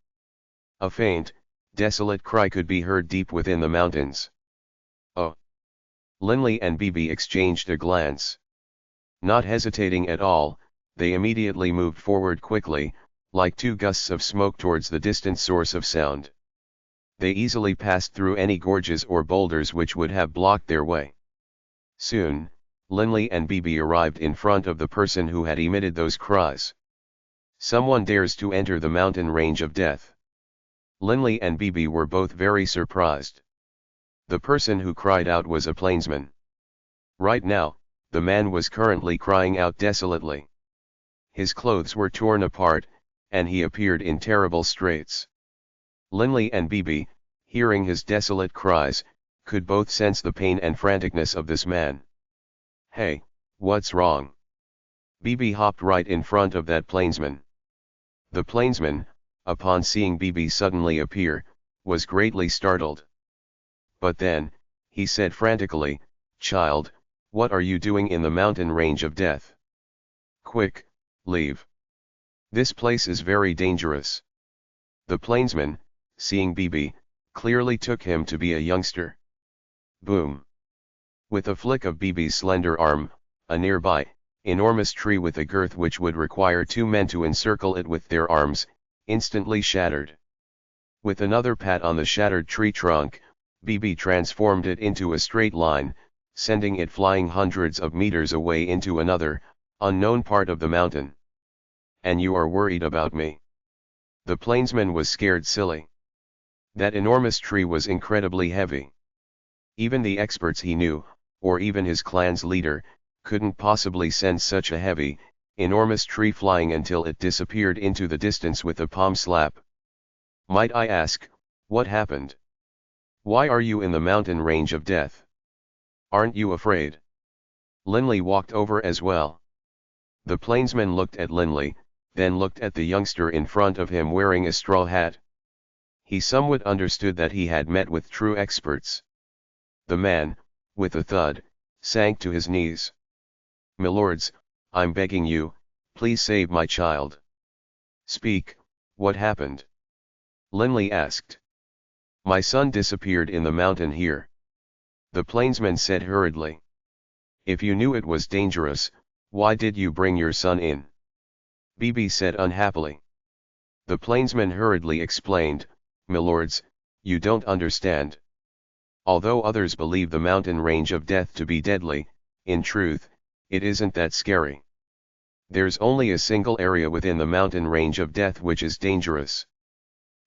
A faint, desolate cry could be heard deep within the mountains. "Oh!" Linley and Bibi exchanged a glance. Not hesitating at all, they immediately moved forward quickly, like two gusts of smoke towards the distant source of sound. They easily passed through any gorges or boulders which would have blocked their way. Soon, Linley and Bibi arrived in front of the person who had emitted those cries. "Someone dares to enter the mountain range of death." Linley and Bibi were both very surprised. The person who cried out was a plainsman. Right now, the man was currently crying out desolately. His clothes were torn apart, and he appeared in terrible straits. Linley and Bibi, hearing his desolate cries, could both sense the pain and franticness of this man. "Hey, what's wrong?" Bibi hopped right in front of that plainsman. The plainsman, upon seeing Bibi suddenly appear, was greatly startled. But then, he said frantically, "Child, what are you doing in the mountain range of death? Quick, leave. This place is very dangerous." The plainsman, seeing Bibi, clearly took him to be a youngster. Boom! With a flick of Bibi's slender arm, a nearby, enormous tree with a girth which would require 2 men to encircle it with their arms, instantly shattered. With another pat on the shattered tree trunk, Bibi transformed it into a straight line, sending it flying hundreds of meters away into another, unknown part of the mountain. "And you are worried about me?" The plainsman was scared silly. That enormous tree was incredibly heavy. Even the experts he knew, or even his clan's leader, couldn't possibly send such a heavy, enormous tree flying until it disappeared into the distance with a palm slap. "Might I ask, what happened? Why are you in the mountain range of death? Aren't you afraid?" Linley walked over as well. The plainsman looked at Linley, then looked at the youngster in front of him wearing a straw hat. He somewhat understood that he had met with true experts. The man, with a thud, sank to his knees. "Milords, I'm begging you, please save my child." "Speak, what happened?" Linley asked. "My son disappeared in the mountain here," the plainsman said hurriedly. "If you knew it was dangerous, why did you bring your son in?" Bibi said unhappily. The plainsman hurriedly explained, "Milords, you don't understand. Although others believe the mountain range of death to be deadly, in truth, it isn't that scary. There's only a single area within the mountain range of death which is dangerous.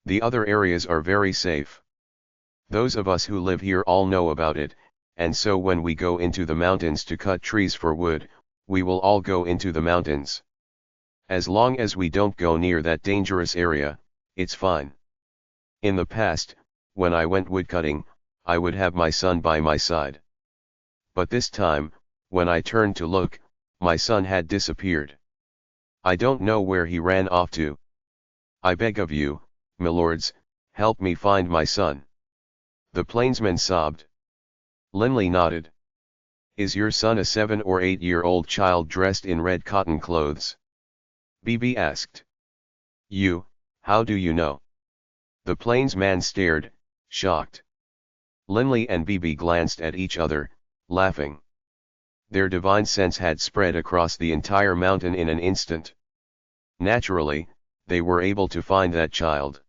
The other areas are very safe. Those of us who live here all know about it, and so when we go into the mountains to cut trees for wood, we will all go into the mountains. As long as we don't go near that dangerous area, it's fine. In the past, when I went woodcutting, I would have my son by my side. But this time, when I turned to look, my son had disappeared. I don't know where he ran off to. I beg of you, milords, help me find my son. The plainsman sobbed. Linley nodded. Is your son a 7 or 8-year-old child dressed in red cotton clothes? Bibi asked. You, how do you know? The plainsman stared, shocked. Linley and Bibi glanced at each other, laughing. Their divine sense had spread across the entire mountain in an instant. Naturally, they were able to find that child.